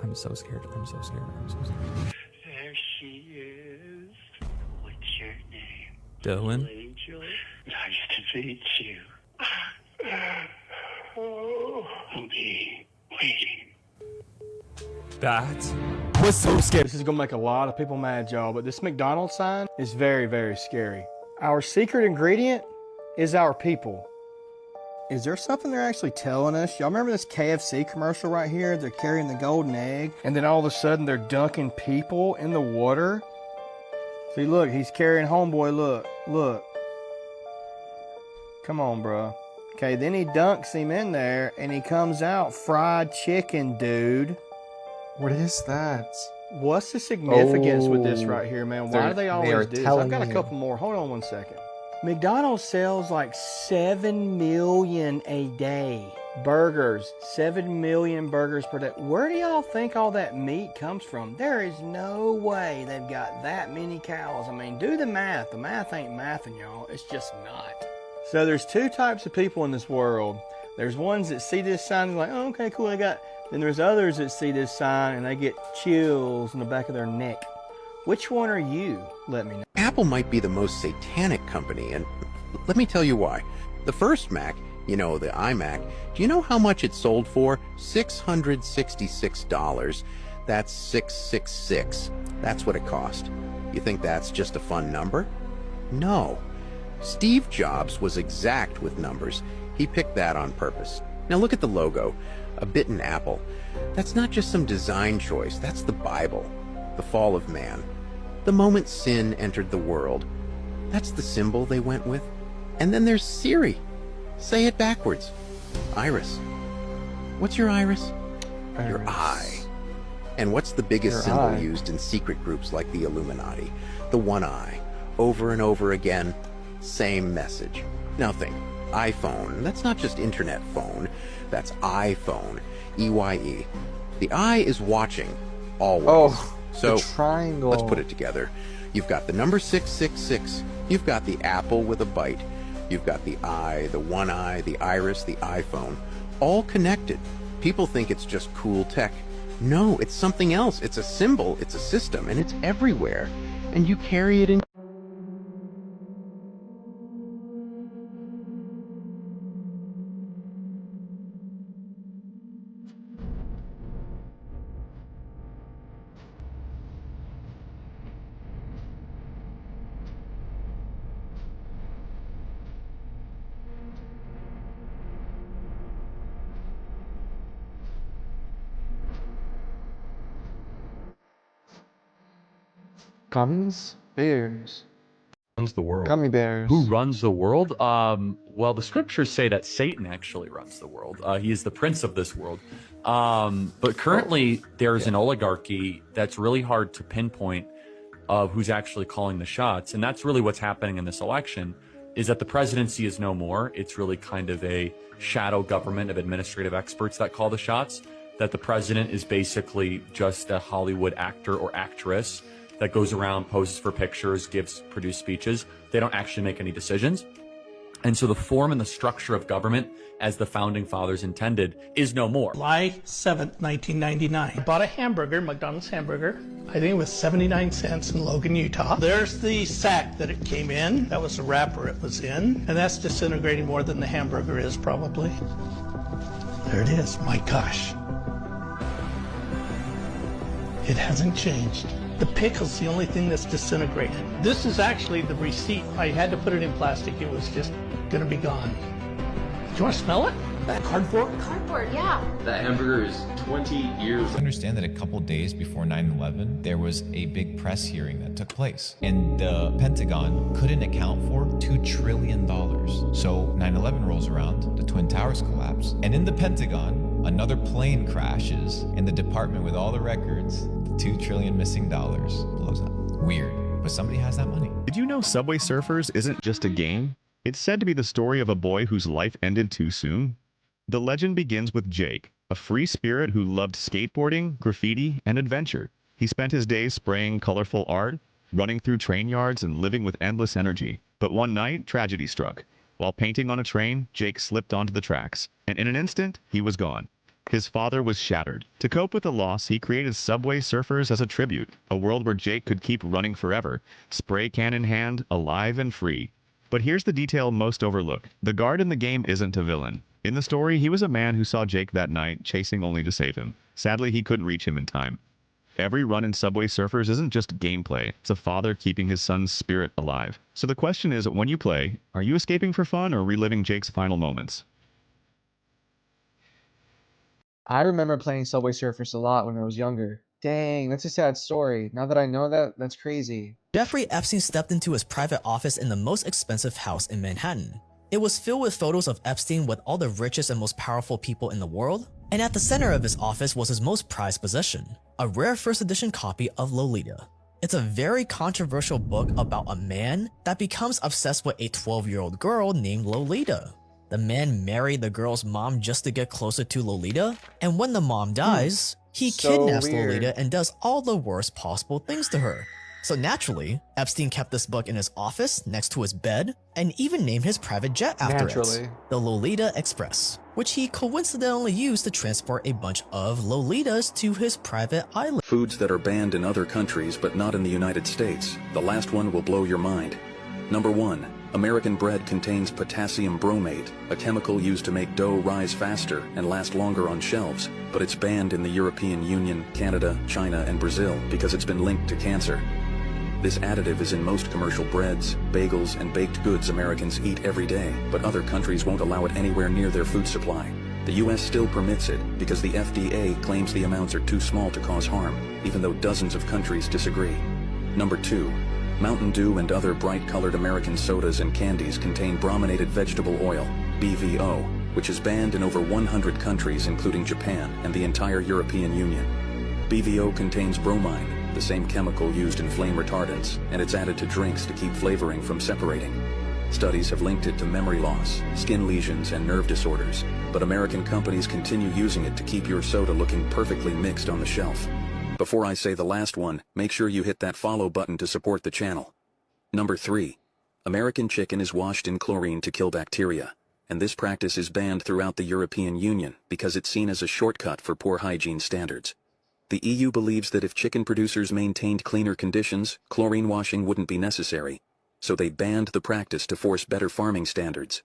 I'm so scared. There she is. What's your name? Dylan? Angel. Nice to meet you. I'll be waiting. That was so scary. This is gonna make a lot of people mad, y'all, but this McDonald's sign is very, very scary. Our secret ingredient is our people. Is there something they're actually telling us? Y'all remember this KFC commercial right here? They're carrying the golden egg, and then all of a sudden they're dunking people in the water. See, look, he's carrying homeboy, look. Come on, bro. Okay, then he dunks him in there, and he comes out fried chicken, dude. What is that? What's the significance with this right here, man? Why do they always do this? I've got a couple more. Hold on one second. McDonald's sells like 7 million a day. Burgers, 7 million burgers per day. Where do y'all think all that meat comes from? There is no way they've got that many cows. I mean, do the math. The math ain't mathing, y'all. It's just not. So there's two types of people in this world. There's ones that see this sign and like, oh, okay, cool, I got. Then there's others that see this sign and they get chills in the back of their neck. Which one are you? Let me know. Apple might be the most satanic company, and let me tell you why. The first Mac, you know, the iMac, do you know how much it sold for? $666. That's 666. That's what it cost. You think that's just a fun number? No. Steve Jobs was exact with numbers. He picked that on purpose. Now look at the logo, a bitten apple. That's not just some design choice, that's the Bible. The fall of man. The moment sin entered the world. That's the symbol they went with. And then there's Siri. Say it backwards. Iris. What's your iris? Your eye. And what's the biggest symbol used in secret groups like the Illuminati? The one eye. Over and over again, same message. Now think, iPhone, that's not just internet phone, that's iPhone, E-Y-E. The eye is watching, always. Oh, so, the triangle. Let's put it together. You've got the number 666, you've got the apple with a bite, you've got the eye, the one eye, the iris, the iPhone, all connected. People think it's just cool tech. No, it's something else. It's a symbol, it's a system, and it's everywhere. And you carry it in. Gummies? Bears. Runs the world. Gummy bears. Who runs the world? Well, the scriptures say that Satan actually runs the world. He is the prince of this world. But currently, there's an oligarchy that's really hard to pinpoint of who's actually calling the shots. And that's really what's happening in this election, is that the presidency is no more. It's really kind of a shadow government of administrative experts that call the shots, that the president is basically just a Hollywood actor or actress that goes around, poses for pictures, produce speeches. They don't actually make any decisions. And so the form and the structure of government, as the founding fathers intended, is no more. July 7th, 1999. I bought a hamburger, McDonald's hamburger. I think it was 79 cents in Logan, Utah. There's the sack that it came in. That was the wrapper it was in. And that's disintegrating more than the hamburger is, probably. There it is. My gosh. It hasn't changed. The pickle's the only thing that's disintegrated. This is actually the receipt. I had to put it in plastic. It was just gonna be gone. Do you want to smell it? That cardboard? Cardboard, yeah. That hamburger is 20 years. I understand that a couple days before 9/11, there was a big press hearing that took place, and the Pentagon couldn't account for $2 trillion. So 9/11 rolls around, the Twin Towers collapse, and in the Pentagon, another plane crashes, and the department with all the records, the $2 trillion missing dollars, blows up. Weird, but somebody has that money. Did you know Subway Surfers isn't just a game? It's said to be the story of a boy whose life ended too soon. The legend begins with Jake, a free spirit who loved skateboarding, graffiti, and adventure. He spent his days spraying colorful art, running through train yards, and living with endless energy. But one night, tragedy struck. While painting on a train, Jake slipped onto the tracks, and in an instant, he was gone. His father was shattered. To cope with the loss, he created Subway Surfers as a tribute, a world where Jake could keep running forever, spray can in hand, alive and free. But here's the detail most overlooked. The guard in the game isn't a villain. In the story, he was a man who saw Jake that night, chasing only to save him. Sadly, he couldn't reach him in time. every run in Subway Surfers isn't just gameplay. It's a father keeping his son's spirit alive. So the question is, when you play, are you escaping for fun or reliving Jake's final moments? I remember playing Subway Surfers a lot when I was younger. Dang, that's a sad story. Now that I know that, that's crazy. Jeffrey Epstein stepped into his private office in the most expensive house in Manhattan. It was filled with photos of Epstein with all the richest and most powerful people in the world, and at the center of his office was his most prized possession, a rare first edition copy of Lolita. It's a very controversial book about a man that becomes obsessed with a 12-year-old girl named Lolita. The man married the girl's mom just to get closer to Lolita, and when the mom dies, he kidnaps Lolita and does all the worst possible things to her. So naturally, Epstein kept this book in his office next to his bed and even named his private jet after it, the Lolita Express, which he coincidentally used to transport a bunch of Lolitas to his private island. Foods that are banned in other countries but not in the United States. The last one will blow your mind. Number 1. American bread contains potassium bromate, a chemical used to make dough rise faster and last longer on shelves, but it's banned in the European Union, Canada, China, and Brazil because it's been linked to cancer. This additive is in most commercial breads, bagels, and baked goods Americans eat every day, but other countries won't allow it anywhere near their food supply. The US still permits it because the FDA claims the amounts are too small to cause harm, even though dozens of countries disagree. Number 2. Mountain Dew and other bright-colored American sodas and candies contain brominated vegetable oil, BVO, which is banned in over 100 countries including Japan and the entire European Union. BVO contains bromine, the same chemical used in flame retardants, and it's added to drinks to keep flavoring from separating. Studies have linked it to memory loss, skin lesions, and nerve disorders, but American companies continue using it to keep your soda looking perfectly mixed on the shelf. Before I say the last one, make sure you hit that follow button to support the channel. Number 3. American chicken is washed in chlorine to kill bacteria, and this practice is banned throughout the European Union because it's seen as a shortcut for poor hygiene standards. The EU believes that if chicken producers maintained cleaner conditions, chlorine washing wouldn't be necessary, so they banned the practice to force better farming standards.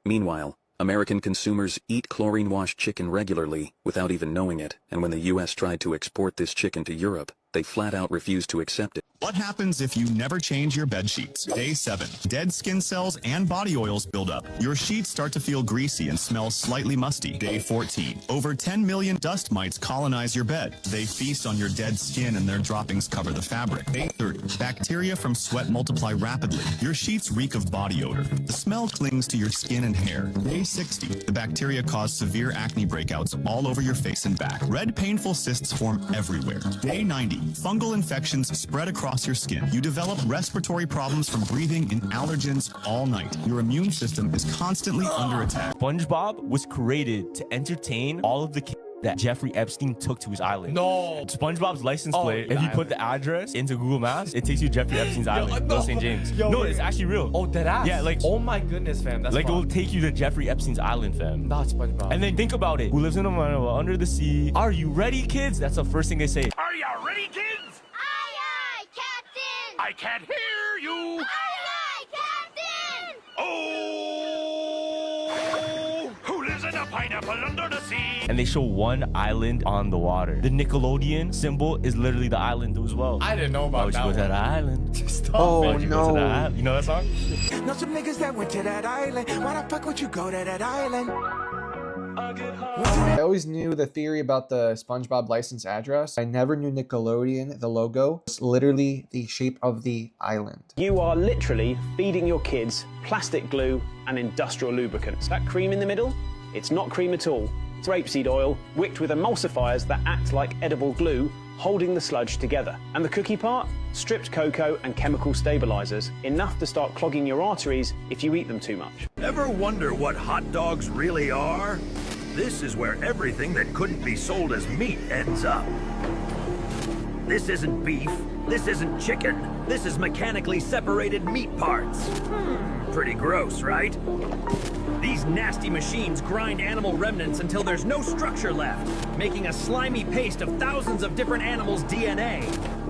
Meanwhile, American consumers eat chlorine-washed chicken regularly without even knowing it, and when the US tried to export this chicken to Europe, they flat out refused to accept it. What happens if you never change your bed sheets? Day 7. Dead skin cells and body oils build up. Your sheets start to feel greasy and smell slightly musty. Day 14. Over 10 million dust mites colonize your bed. They feast on your dead skin and their droppings cover the fabric. Day 30. Bacteria from sweat multiply rapidly. Your sheets reek of body odor. The smell clings to your skin and hair. Day 60. The bacteria cause severe acne breakouts all over your face and back. Red painful cysts form everywhere. Day 90. Fungal infections spread across your skin. You develop respiratory problems from breathing in allergens all night. Your immune system is constantly under attack. SpongeBob was created to entertain all of the kids that Jeffrey Epstein took to his island. No. SpongeBob's license plate, if you put the address into Google Maps, it takes you to Jeffrey Epstein's island, Little St. James. No, it's actually real. Oh, dead ass? Yeah, like, oh my goodness, fam. That's like, fun. it will take you to Jeffrey Epstein's island, fam. Not SpongeBob. And then think about it. Who lives in a under the sea? Are you ready, kids? That's the first thing they say. Are you ready, kids? Aye, aye, Captain! I can't hear you! Aye, aye, Captain! Oh! Who lives in a pineapple under the sea? And they show one island on the water. The Nickelodeon symbol is literally the island as well. I didn't know about that. Why would you go to that island? Stop. Oh, You no. go to that island? You know that song? Know some niggas that went to that island. Why the fuck would you go to that island? I always knew the theory about the SpongeBob license address. I never knew Nickelodeon, the logo, was literally the shape of the island. You are literally feeding your kids plastic glue and industrial lubricants. That cream in the middle, it's not cream at all. It's rapeseed oil, wicked with emulsifiers that act like edible glue, holding the sludge together. And the cookie part? Stripped cocoa and chemical stabilizers, enough to start clogging your arteries if you eat them too much. Ever wonder what hot dogs really are? This is where everything that couldn't be sold as meat ends up. This isn't beef. This isn't chicken. This is mechanically separated meat parts. Pretty gross, right? These nasty machines grind animal remnants until there's no structure left, making a slimy paste of thousands of different animals' DNA.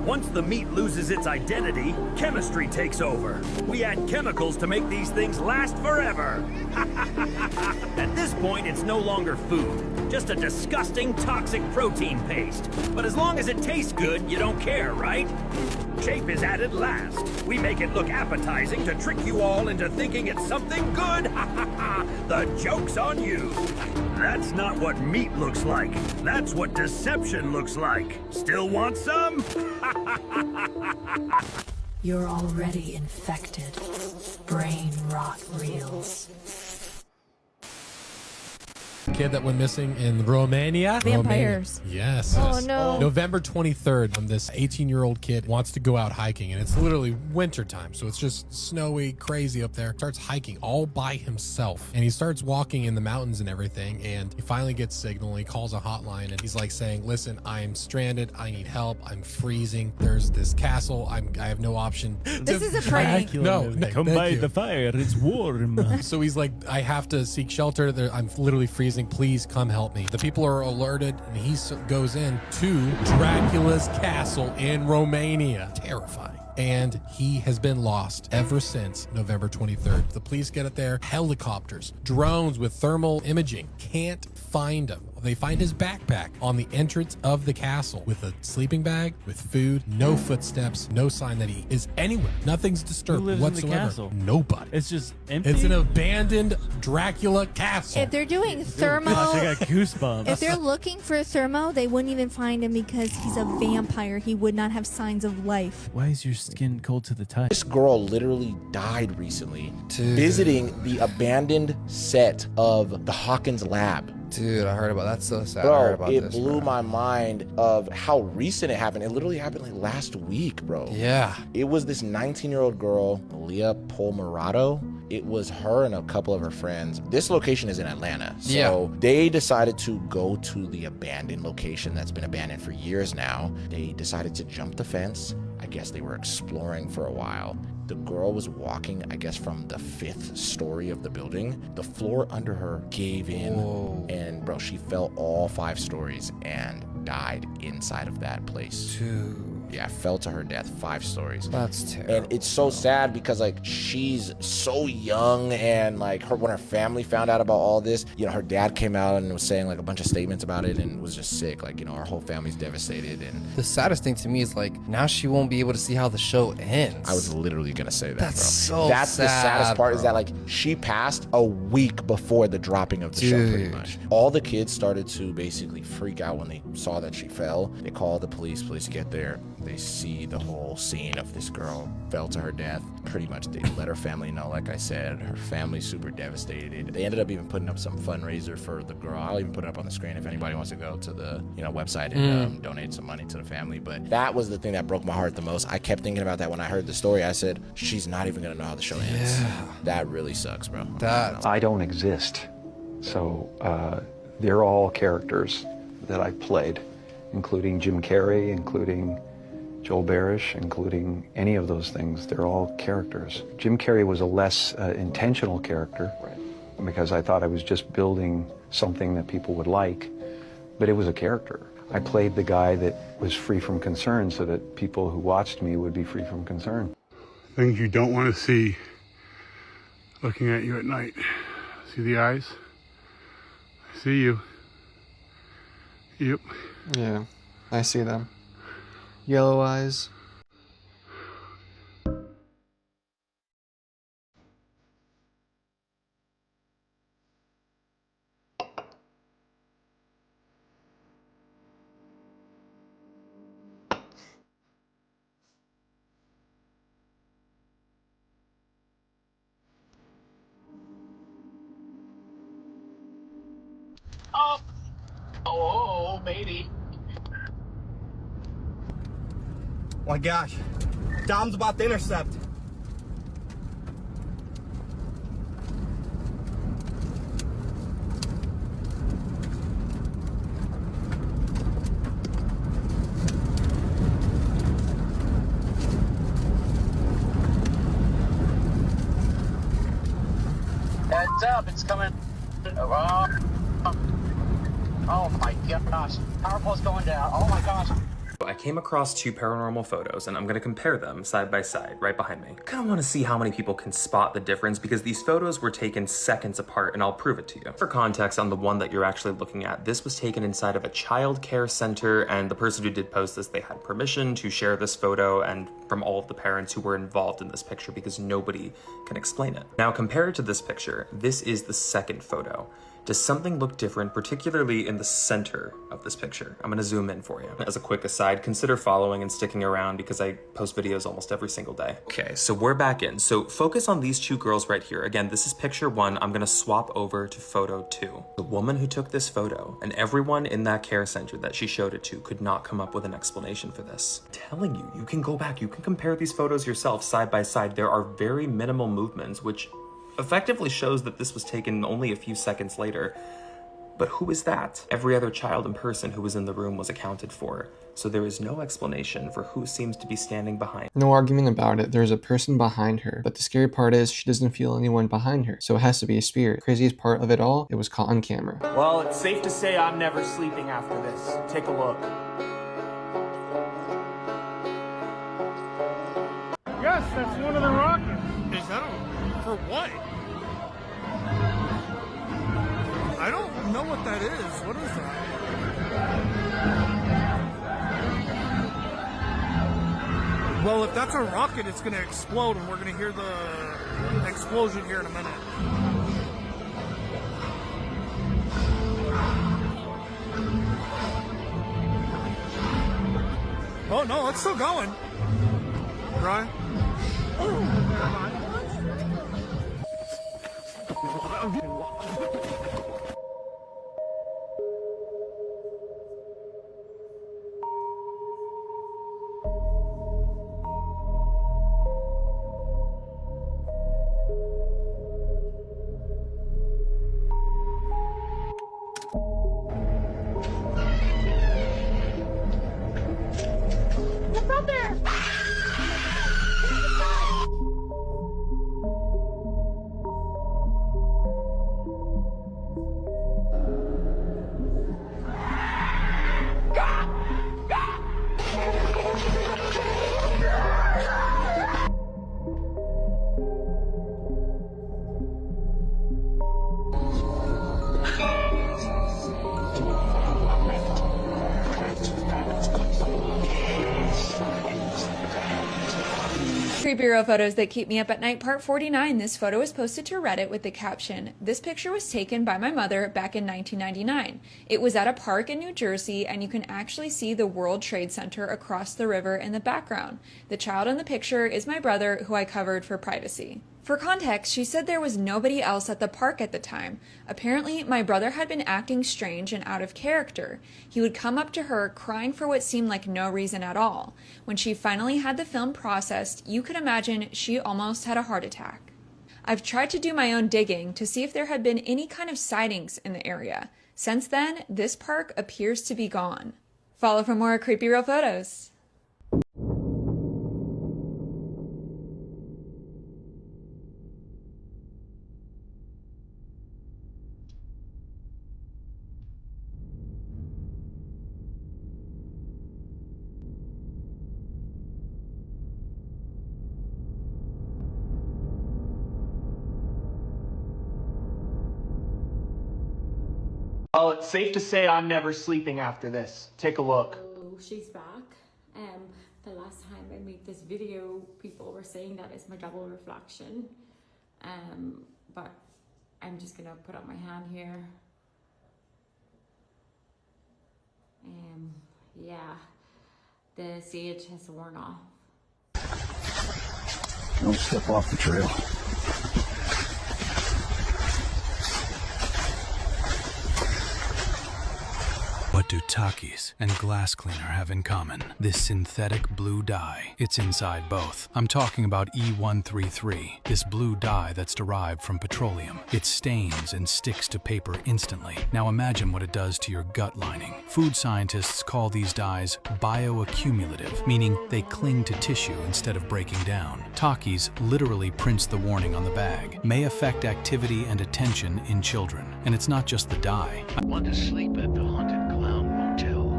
Once the meat loses its identity, chemistry takes over. We add chemicals to make these things last forever. At this point, it's no longer food. Just a disgusting, toxic protein paste. But as long as it tastes good, you don't care, right? Shape is added last. We make it look appetizing to trick you all into thinking it's something good. Ha ha ha! The joke's on you. That's not what meat looks like. That's what deception looks like. Still want some? You're already infected. Brain rot reels. Kid that went missing in Romania. Vampires. Yes. Oh, no. November 23rd, this 18-year-old kid wants to go out hiking, and it's literally winter time, so it's just snowy, crazy up there. Starts hiking all by himself, and he starts walking in the mountains and everything, and he finally gets signal. He calls a hotline, and he's like saying, listen, I'm stranded. I need help. I'm freezing. There's this castle. I have no option. This is a prank. No, come by the fire. It's warm. So he's like, I have to seek shelter. I'm literally freezing. Please come help me. The people are alerted, and he goes in to Dracula's castle in Romania. Terrifying. And he has been lost ever since November 23rd. The police get it there. Helicopters, drones with thermal imaging. Can't find him. They find his backpack on the entrance of the castle with a sleeping bag, with food, no footsteps, no sign that he is anywhere. Nothing's disturbed Who lives whatsoever. in the castle? Nobody. It's just empty. It's an abandoned Dracula castle. If they're doing thermo, Gosh, I got goosebumps. if they're looking for thermo, they wouldn't even find him because he's a vampire. He would not have signs of life. Why is your skin cold to the touch? This girl literally died recently visiting the abandoned set of the Hawkins lab. Dude, I heard about that. That's so sad. Bro, I heard about it this, blew bro. my mind of how recent it happened. It literally happened like last week, bro. Yeah. It was this 19-year-old girl, Leah Polmerato. It was her and a couple of her friends. This location is in Atlanta. So they decided to go to the abandoned location that's been abandoned for years now. They decided to jump the fence. I guess they were exploring for a while. The girl was walking, I guess, from the 5th story of the building. The floor under her gave in. Whoa. And bro, she fell all 5 stories and died inside of that place. Dude. Yeah, fell to her death 5 stories. That's terrible. And it's so sad because like she's so young, and like when her family found out about all this, you know, her dad came out and was saying like a bunch of statements about it and was just sick. Like, you know, our whole family's devastated. And the saddest thing to me is like now she won't be able to see how the show ends. I was literally gonna say that, That's bro. so That's the sad, saddest part, is bro. that like she passed a week before the dropping of the show, pretty much. All the kids started to basically freak out when they saw that she fell. They called the police. Police get there. They see the whole scene of this girl fell to her death. Pretty much they let her family know. Like I said, her family's super devastated. They ended up even putting up some fundraiser for the girl. I'll even put it up on the screen if anybody wants to go to the website and donate some money to the family. But that was the thing that broke my heart the most. I kept thinking about that when I heard the story. I said, she's not even gonna know how the show ends. That really sucks, bro. I don't exist. So they're all characters that I played, including Jim Carrey, including Joel Barish, including any of those things. They're all characters. Jim Carrey was a less intentional character, because I thought I was just building something that people would like, but it was a character. I played the guy that was free from concern so that people who watched me would be free from concern. Things you don't want to see looking at you at night. See the eyes? I see you. Yep. Yeah, I see them. Yellow eyes. Oh, baby. Oh my gosh. Dom's about to intercept. Heads up, it's coming. Oh my gosh. Power pole's going down. Oh my gosh. I came across 2 paranormal photos and I'm gonna compare them side by side right behind me. I kinda wanna see how many people can spot the difference because these photos were taken seconds apart and I'll prove it to you. For context on the one that you're actually looking at, this was taken inside of a child care center and the person who did post this, they had permission to share this photo and from all of the parents who were involved in this picture because nobody can explain it. Now compared to this picture, this is the second photo. Does something look different, particularly in the center of this picture? I'm gonna zoom in for you. As a quick aside, consider following and sticking around because I post videos almost every single day. Okay, so we're back in. So focus on these 2 girls right here. Again, this is picture 1. I'm gonna swap over to photo 2. The woman who took this photo and everyone in that care center that she showed it to could not come up with an explanation for this. I'm telling you, you can go back, you can compare these photos yourself side by side. There are very minimal movements, which effectively shows that this was taken only a few seconds later. But who is that? Every other child and person who was in the room was accounted for, so there is no explanation for who seems to be standing behind. No argument about it, there's a person behind her, but the scary part is she doesn't feel anyone behind her, so it has to be a spirit. Craziest part of it all, it was caught on camera. Well, it's safe to say I'm never sleeping after this. Take a look. Yes, that's one of the rockets. Is that for what? I don't know what that is. What is that? Well, if that's a rocket, it's going to explode, and we're going to hear the explosion here in a minute. Oh, no, it's still going. Right? Creepy real photos that keep me up at night, part 49. This photo was posted to Reddit with the caption, "This picture was taken by my mother back in 1999. It was at a park in New Jersey and you can actually see the World Trade Center across the river in the background. The child in the picture is my brother, who I covered for privacy." For context, she said there was nobody else at the park at the time. Apparently, my brother had been acting strange and out of character. He would come up to her crying for what seemed like no reason at all. When she finally had the film processed, you could imagine she almost had a heart attack. I've tried to do my own digging to see if there had been any kind of sightings in the area. Since then, this park appears to be gone. Follow for more creepy real photos. Well, it's safe to say I'm never sleeping after this. Take a look. Oh, she's back. The last time I made this video, people were saying that it's my double reflection. But I'm just gonna put up my hand here. Yeah, the sage has worn off. Don't step off the trail. What do Takis and Glass Cleaner have in common? This synthetic blue dye. It's inside both. I'm talking about E133, this blue dye that's derived from petroleum. It stains and sticks to paper instantly. Now imagine what it does to your gut lining. Food scientists call these dyes bioaccumulative, meaning they cling to tissue instead of breaking down. Takis literally prints the warning on the bag. May affect activity and attention in children. And it's not just the dye. I want to sleep at the Haunted Clown Motel.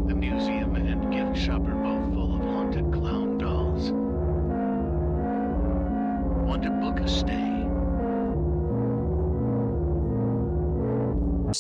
The museum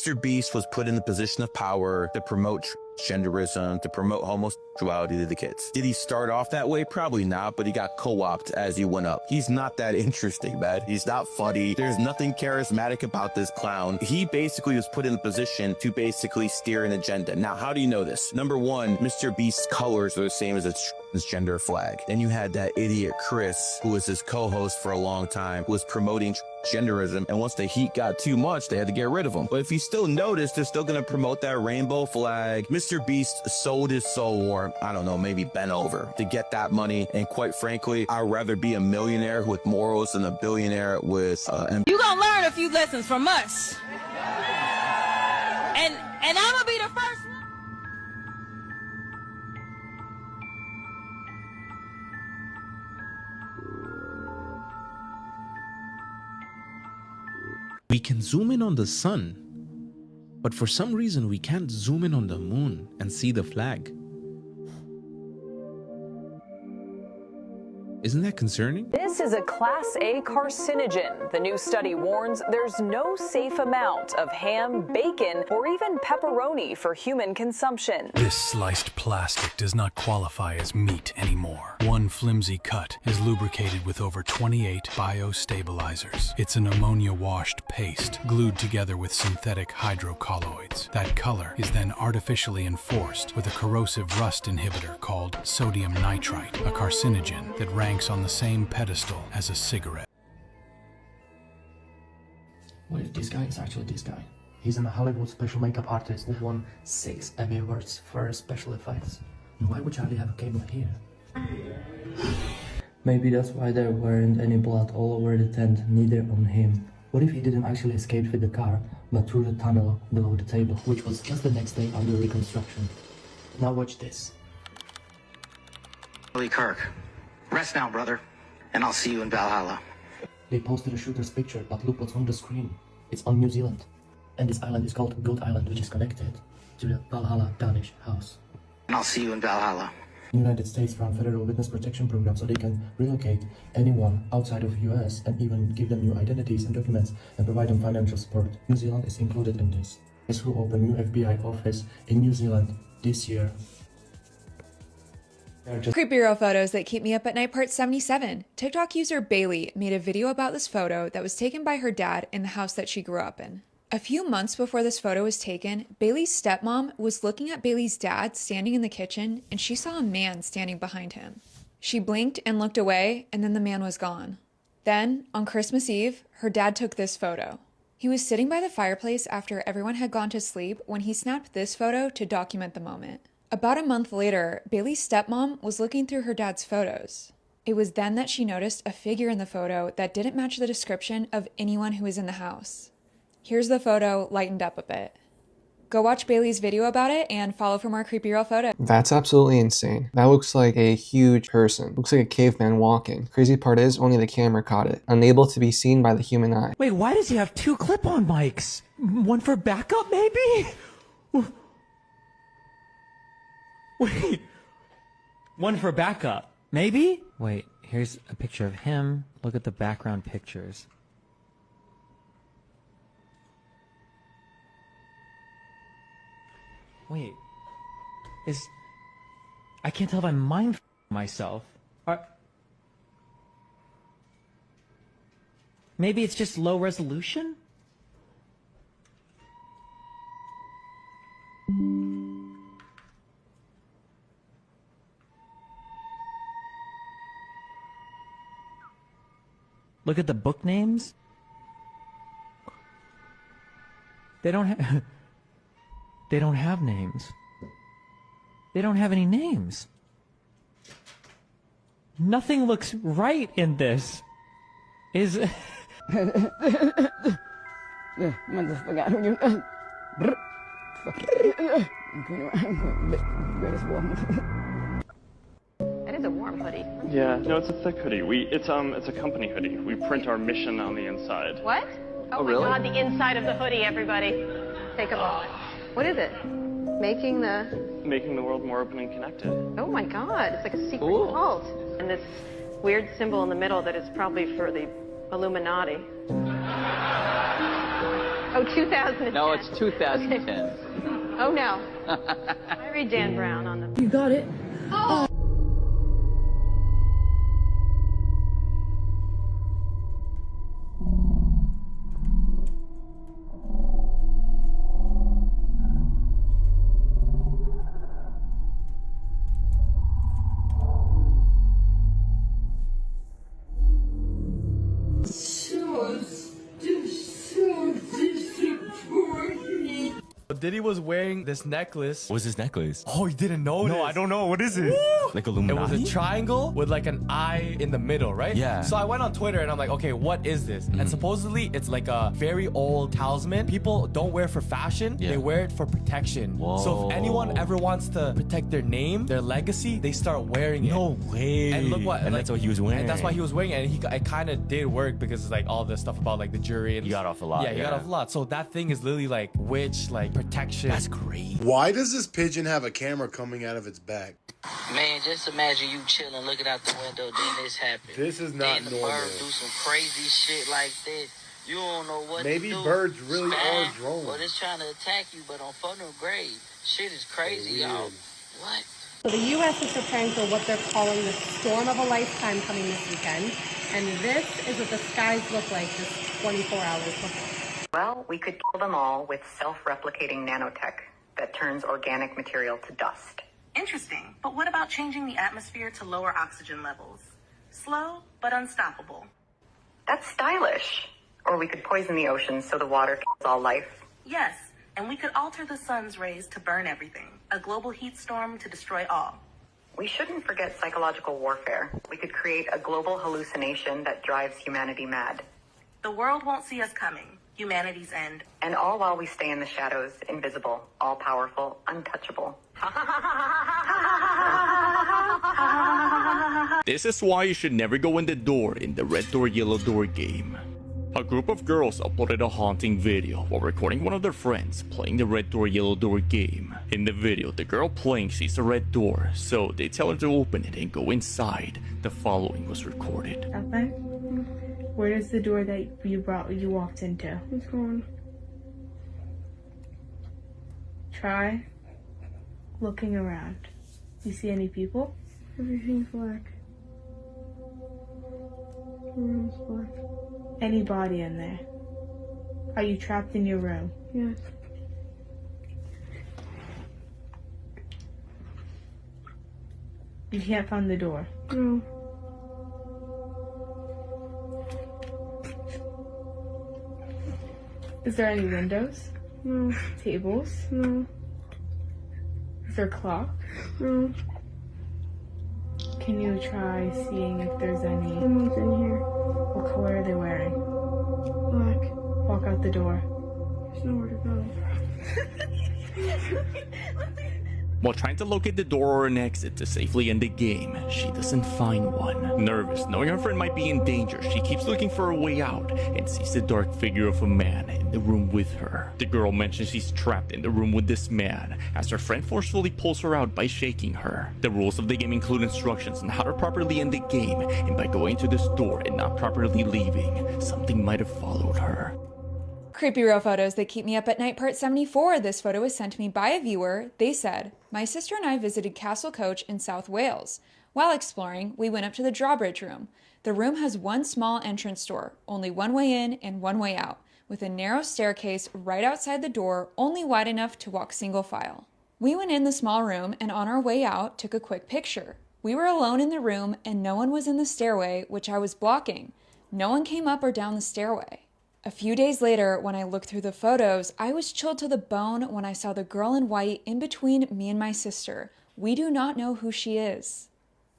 Mr. Beast was put in the position of power to promote transgenderism, to promote homosexuality to the kids. Did he start off that way? Probably not, but he got co-opted as he went up. He's not that interesting, man. He's not funny. There's nothing charismatic about this clown. He basically was put in a position to basically steer an agenda. Now, how do you know this? Number one, Mr. Beast's colors are the same as a transgender flag. Then you had that idiot Chris, who was his co-host for a long time, who was promoting transgenderism, and once the heat got too much, they had to get rid of him. But if you still notice, they're still gonna promote that rainbow flag. Mr. Beast sold his soul, or I don't know, maybe bent over to get that money. And quite frankly, I'd rather be a millionaire with morals than a billionaire with You gonna learn a few lessons from us. And I'm gonna be the first. We can zoom in on the sun, but for some reason we can't zoom in on the moon and see the flag. Isn't that concerning? This is a Class A carcinogen. The new study warns there's no safe amount of ham, bacon, or even pepperoni for human consumption. This sliced plastic does not qualify as meat anymore. One flimsy cut is lubricated with over 28 biostabilizers. It's an ammonia-washed paste glued together with synthetic hydrocolloids. That color is then artificially enforced with a corrosive rust inhibitor called sodium nitrite, a carcinogen that ranks on the same pedestal as a cigarette. What if this guy is actually this guy? He's a Hollywood special makeup artist who won 6 Emmy Awards for special effects. And why would Charlie have a cable here? Maybe that's why there weren't any blood all over the tent, neither on him. What if he didn't actually escape with the car, but through the tunnel below the table, which was just the next day under reconstruction? Now watch this. Charlie Kirk. Rest now, brother, and I'll see you in Valhalla. They posted a shooter's picture, but look what's on the screen. It's on New Zealand. And this island is called Good Island, which is connected to the Valhalla Danish house. And I'll see you in Valhalla. The United States run federal witness protection program so they can relocate anyone outside of US and even give them new identities and documents and provide them financial support. New Zealand is included in this. Guess who opened new FBI office in New Zealand this year? Creepy Girl Photos That Keep Me Up at Night Part 77. TikTok user Bailey made a video about this photo that was taken by her dad in the house that she grew up in. A few months before this photo was taken, Bailey's stepmom was looking at Bailey's dad standing in the kitchen and she saw a man standing behind him. She blinked and looked away and then the man was gone. Then, on Christmas Eve, her dad took this photo. He was sitting by the fireplace after everyone had gone to sleep when he snapped this photo to document the moment. About a month later, Bailey's stepmom was looking through her dad's photos. It was then that she noticed a figure in the photo that didn't match the description of anyone who was in the house. Here's the photo lightened up a bit. Go watch Bailey's video about it and follow for more Creepy Girl photos. That's absolutely insane. That looks like a huge person. Looks like a caveman walking. Crazy part is only the camera caught it, unable to be seen by the human eye. Wait, why does he have 2 clip-on mics? One for backup, maybe? Wait, one for backup, maybe? Wait, here's a picture of him. Look at the background pictures. Wait, I can't tell if I'm mind myself. Maybe it's just low resolution? Look at the book names. They don't have names. They don't have any names. Nothing looks right in this. That is a warm hoodie. Yeah, no, it's a thick hoodie. It's a company hoodie. We print our mission on the inside. What? Oh my really? God, the inside of the hoodie, everybody. Take a look. What is it? Making the world more open and connected. Oh my God, it's like a secret cult. And this weird symbol in the middle that is probably for the Illuminati. Oh, 2010. No, it's 2010. Oh, no. I read Dan Brown on the... You got it. Oh. Diddy was wearing this necklace. What's this necklace? Oh, you didn't know? No, I don't know. What is it? Woo! Like It Illuminati? was a triangle with like an eye in the middle, right? Yeah. So I went on Twitter and I'm like, okay, what is this? And supposedly it's like a very old talisman. People don't wear it for fashion. Yeah. They wear it for protection. Whoa. So if anyone ever wants to protect their name, their legacy, they start wearing it. No way. And look what, And like, that's what he was wearing. And that's why he was wearing it. And it kind of did work because it's like all the stuff about like the jury. And He got off a lot, Yeah, he got yeah. off a lot. So that thing is literally like witch, like protection. That's crazy. Why does this pigeon have a camera coming out of its back? Man, just imagine you chilling, looking out the window, then this happens. This is not then the normal. bird do some crazy shit like that. You don't know what Maybe to do. birds really Spam, are drones. Or just trying to attack you, but on funnel grade. Shit is crazy, y'all. What? So the U.S. is preparing for what they're calling the storm of a lifetime coming this weekend. And this is what the skies look like just 24 hours before. Well, we could kill them all with self-replicating nanotech that turns organic material to dust. Interesting, but what about changing the atmosphere to lower oxygen levels? Slow, but unstoppable. That's stylish. Or we could poison the oceans so the water kills all life. Yes, and we could alter the sun's rays to burn everything. A global heat storm to destroy all. We shouldn't forget psychological warfare. We could create a global hallucination that drives humanity mad. The world won't see us coming. Humanity's end. And all while we stay in the shadows, invisible, all-powerful, untouchable. This is why you should never go in the door in the red door, yellow door game. A group of girls uploaded a haunting video while recording one of their friends playing the red door, yellow door game. In the video, the girl playing sees a red door, so they tell her to open it and go inside. The following was recorded. Okay. Where is the door that you walked into? It's gone. Try looking around. You see any people? Everything's black. Everything's black. Any body in there? Are you trapped in your room? Yes. You can't find the door? No. Is there any windows? No. Tables? No. Is there a clock? No. Can you try seeing if there's any... Someone's in here. What color are they wearing? Black. Walk out the door. There's nowhere to go. While trying to locate the door or an exit to safely end the game, she doesn't find one. Nervous, knowing her friend might be in danger, she keeps looking for a way out and sees the dark figure of a man in the room with her. The girl mentions she's trapped in the room with this man, as her friend forcefully pulls her out by shaking her. The rules of the game include instructions on how to properly end the game, and by going to this door and not properly leaving, something might have followed her. Creepy Real Photos That Keep Me Up at Night Part 74. This photo was sent to me by a viewer. They said, my sister and I visited Castle Coach in South Wales. While exploring, we went up to the drawbridge room. The room has one small entrance door, only one way in and one way out, with a narrow staircase right outside the door, only wide enough to walk single file. We went in the small room and on our way out took a quick picture. We were alone in the room and no one was in the stairway, which I was blocking. No one came up or down the stairway. A few days later, when I looked through the photos, I was chilled to the bone when I saw the girl in white in between me and my sister. We do not know who she is.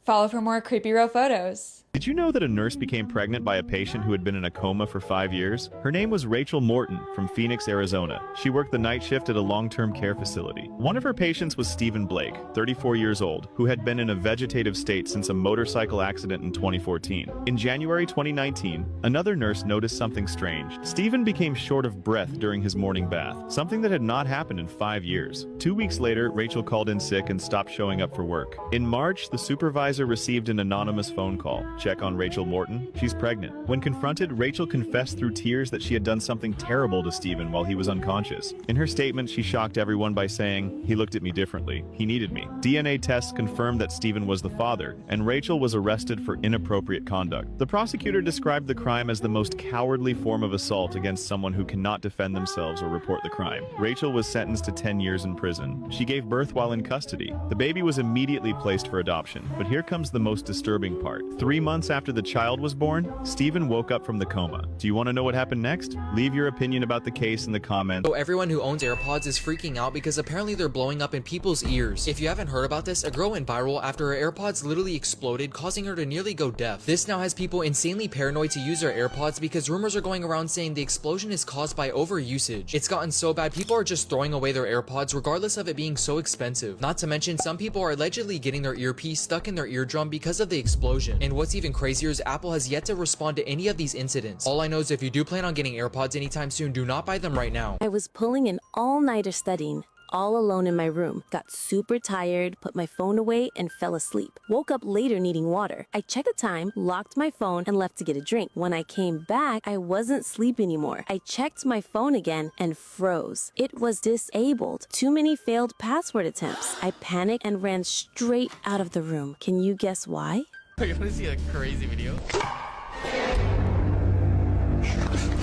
Follow for more creepy real photos. Did you know that a nurse became pregnant by a patient who had been in a coma for 5 years? Her name was Rachel Morton from Phoenix, Arizona. She worked the night shift at a long-term care facility. One of her patients was Stephen Blake, 34 years old, who had been in a vegetative state since a motorcycle accident in 2014. In January 2019, another nurse noticed something strange. Stephen became short of breath during his morning bath, something that had not happened in 5 years. 2 weeks later, Rachel called in sick and stopped showing up for work. In March, the supervisor received an anonymous phone call, check on Rachel Morton. She's pregnant. When confronted, Rachel confessed through tears that she had done something terrible to Stephen while he was unconscious. In her statement, she shocked everyone by saying, "He looked at me differently. He needed me." DNA tests confirmed that Stephen was the father, and Rachel was arrested for inappropriate conduct. The prosecutor described the crime as the most cowardly form of assault against someone who cannot defend themselves or report the crime. Rachel was sentenced to 10 years in prison. She gave birth while in custody. The baby was immediately placed for adoption. But here comes the most disturbing part. 3 months after the child was born, Stephen woke up from the coma. Do you want to know what happened next? Leave your opinion about the case in the comments. So everyone who owns AirPods is freaking out because apparently they're blowing up in people's ears. If you haven't heard about this, a girl went viral after her AirPods literally exploded, causing her to nearly go deaf. This now has people insanely paranoid to use their AirPods because rumors are going around saying the explosion is caused by overusage. It's gotten so bad people are just throwing away their AirPods regardless of it being so expensive. Not to mention some people are allegedly getting their earpiece stuck in their eardrum because of the explosion. And what's even crazier is Apple has yet to respond to any of these incidents. All I know is if you do plan on getting AirPods anytime soon, do not buy them right now. I was pulling an all-nighter studying, all alone in my room. Got super tired, put my phone away, and fell asleep. Woke up later needing water. I checked the time, locked my phone, and left to get a drink. When I came back, I wasn't asleep anymore. I checked my phone again and froze. It was disabled. Too many failed password attempts. I panicked and ran straight out of the room. Can you guess why? You want to see a crazy video?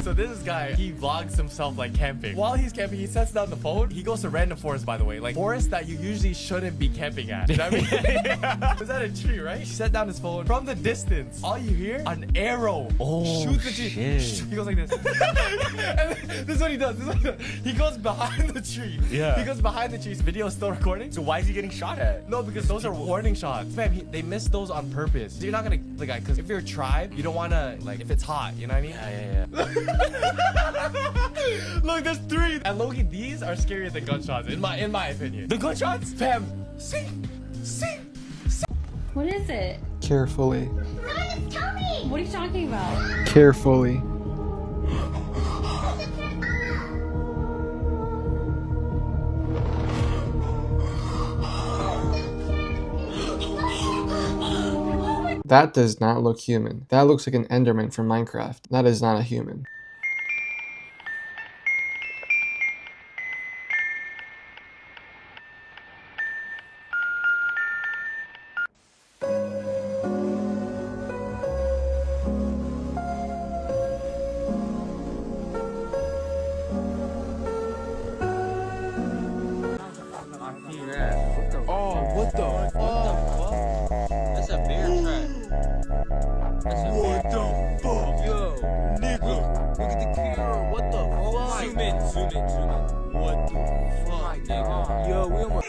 So this guy, he vlogs himself like camping. While he's camping, he sets down the phone. He goes to random forests, by the way. Like forests that you usually shouldn't be camping at. You know what I mean? Was that a tree, right? He set down his phone. From the distance, all you hear, an arrow. Oh, shoots the tree. shit. He goes like this. And this is what he does. He goes behind the tree. Yeah. He goes behind the tree. His video is still recording. So why is he getting shot at? No, because those are warning shots. Fam, they miss those on purpose. You're not gonna, like, because if you're a tribe, you don't wanna, like, if it's hot, you know what I mean? Yeah. Look, there's 3. And Loki, these are scarier than gunshots, in my opinion. The gunshots? Fam, see. What is it? Carefully. Tell me! What are you talking about? Carefully. That does not look human. That looks like an Enderman from Minecraft. That is not a human. Oh, what the fuck? That's a bear trap. What the fuck? Yo, nigga, look at the camera. What the fuck? Zoom in. What the fuck, nigga? Yo, we almost.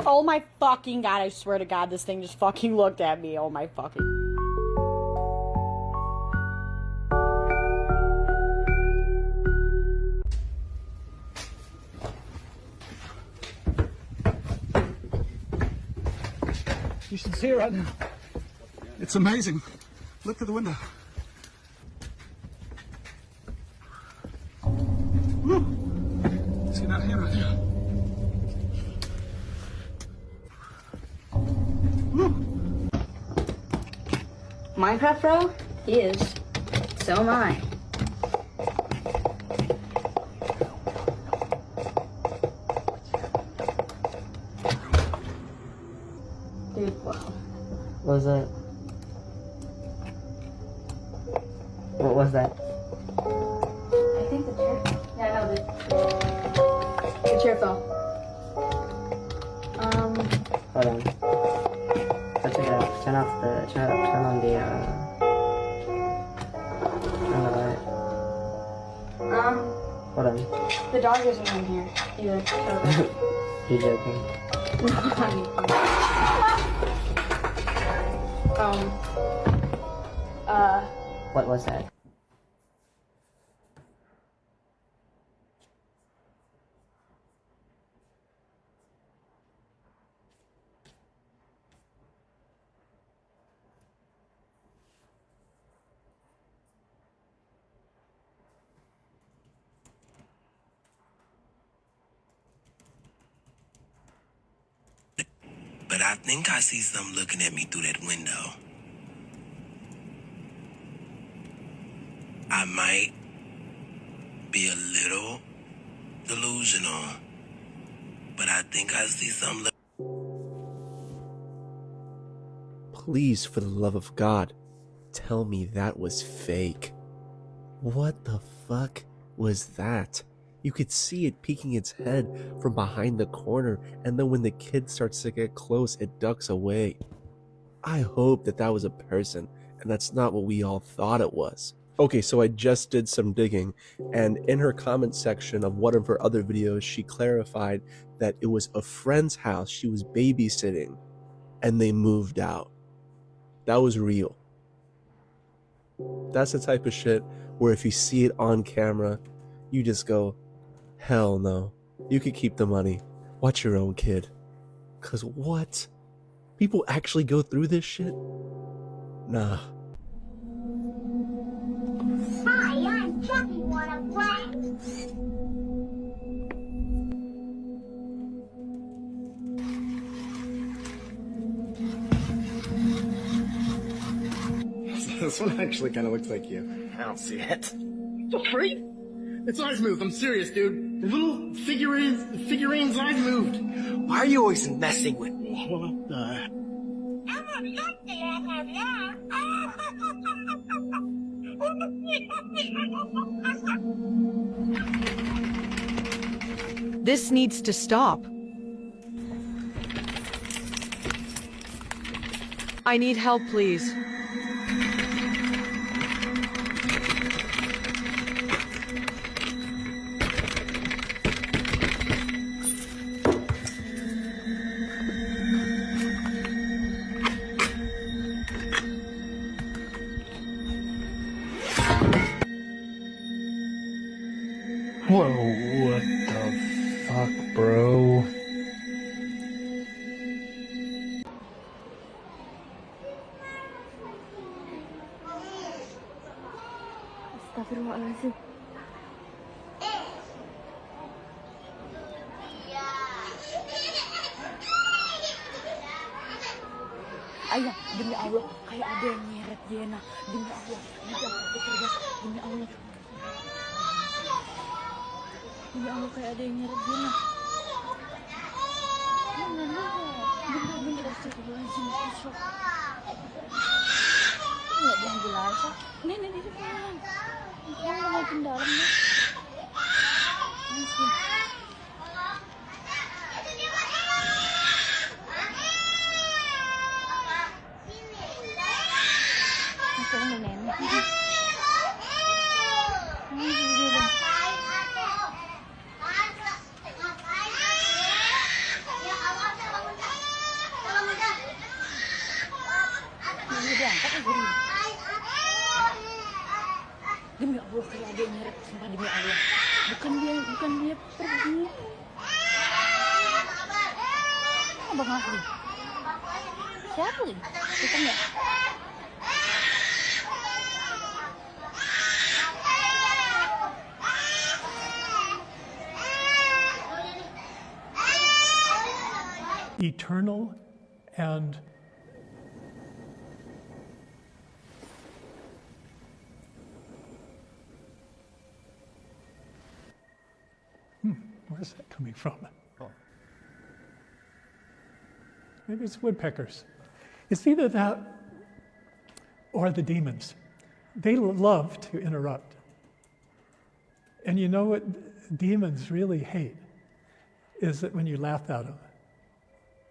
Oh my fucking god, I swear to god, this thing just fucking looked at me. Oh my fucking... You should see it right now. It's amazing. Look through the window. Woo. See that hand right there? Woo. Minecraft Pro? He is. So am I. Dude, wow. What was that? What was that? I think the chair. Yeah, no, the chair fell. Hold on. Let's check it out. Turn on the light. Hold on. The dog isn't in here either. So. You're joking. What was that? But I think I see something looking at me through that window. I might be a little delusional, but I think I see something. Please, for the love of God, tell me that was fake. What the fuck was that? You could see it peeking its head from behind the corner, and then when the kid starts to get close, it ducks away. I hope that was a person, and that's not what we all thought it was. Okay, so I just did some digging, and in her comment section of one of her other videos, she clarified that it was a friend's house she was babysitting, and they moved out. That was real. That's the type of shit where if you see it on camera, you just go, hell no. You could keep the money. Watch your own kid. 'Cause what? People actually go through this shit? Nah. Hi, I'm Chucky. Wanna play? This one actually kind of looks like you. I don't see it. It's a freak. Its eyes moved. I'm serious, dude. The little figurine's eyes moved. Why are you always messing with me? What the? This needs to stop. I need help, please. Whoa, what the fuck, bro? Astagfirullahaladzim. Ayah, demi Allah, kayak ada yang nyeret Jena. Demi Allah, nanti aku bekerja. Demi Allah. Demi Allah, kayak ada yang nyeret Jena. Bener-bener, astagfirullahaladzim, shock. Nggak bilang jelas, nenek di depan. Kamu udah makin dalam nih. Masih. Masih ada nenek. Demi Allah, kayak ada yang nyeret, sumpah demi Allah. Bukan dia pergi. Abang Asli. Siapa lagi? Kita nggak? Eternal and where's that coming from? Maybe it's woodpeckers. It's either that or the demons. They love to interrupt. And you know what demons really hate is that when you laugh at them,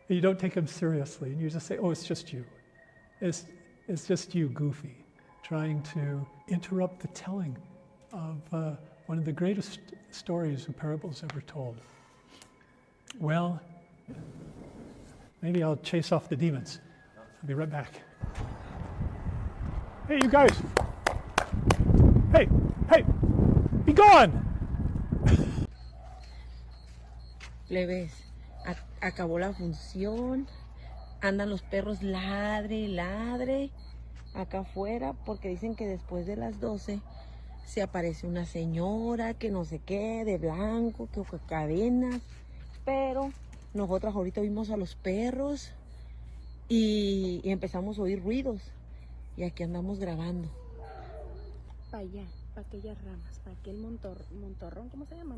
and you don't take them seriously, and you just say, oh, it's just you. It's just you, goofy, trying to interrupt the telling of one of the greatest stories and parables ever told. Well, maybe I'll chase off the demons. I'll be right back. Hey, you guys. Hey, be gone. Plebes, acabó la función. Andan los perros ladre, ladre acá afuera porque dicen que después de las 12 se aparece una señora que no sé qué, de blanco, que cadenas. Pero nosotras ahorita vimos a los perros Y empezamos a oír ruidos. Y aquí andamos grabando. Para allá, para aquellas ramas, para aquel montorrón, ¿cómo se llama?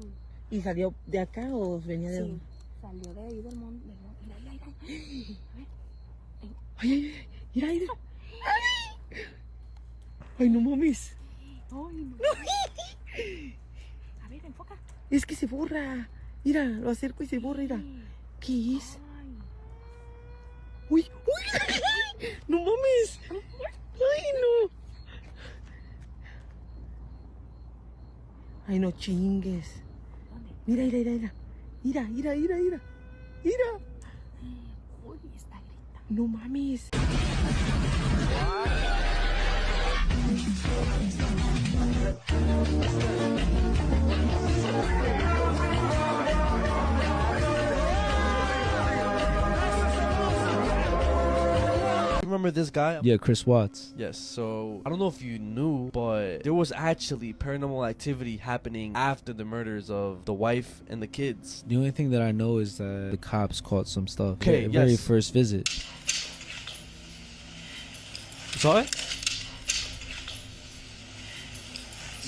¿Y salió de acá o venía de Sí, dónde? salió de ahí del monte. Mira, mira, mira. Ay, mira, mira. Ay, no mames. Ay, no. A ver, enfoca. Es que se borra. Mira, lo acerco y se borra, mira. ¿Qué es? Uy, uy. No mames. Ay, no. Ay, no chingues. Mira, mira, mira, mira. Mira, mira, mira, mira. Mira. Uy, está gritando. No mames. Remember this guy? Yeah, Chris Watts. Yes, so I don't know if you knew, but there was actually paranormal activity happening after the murders of the wife and the kids. The only thing that I know is that the cops caught some stuff. Okay, The very yes. first visit. You saw it?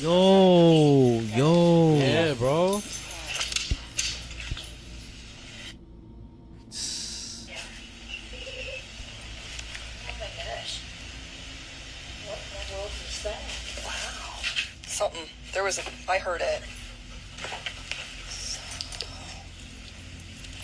Yo. Yeah, bro. Something. There was I heard it.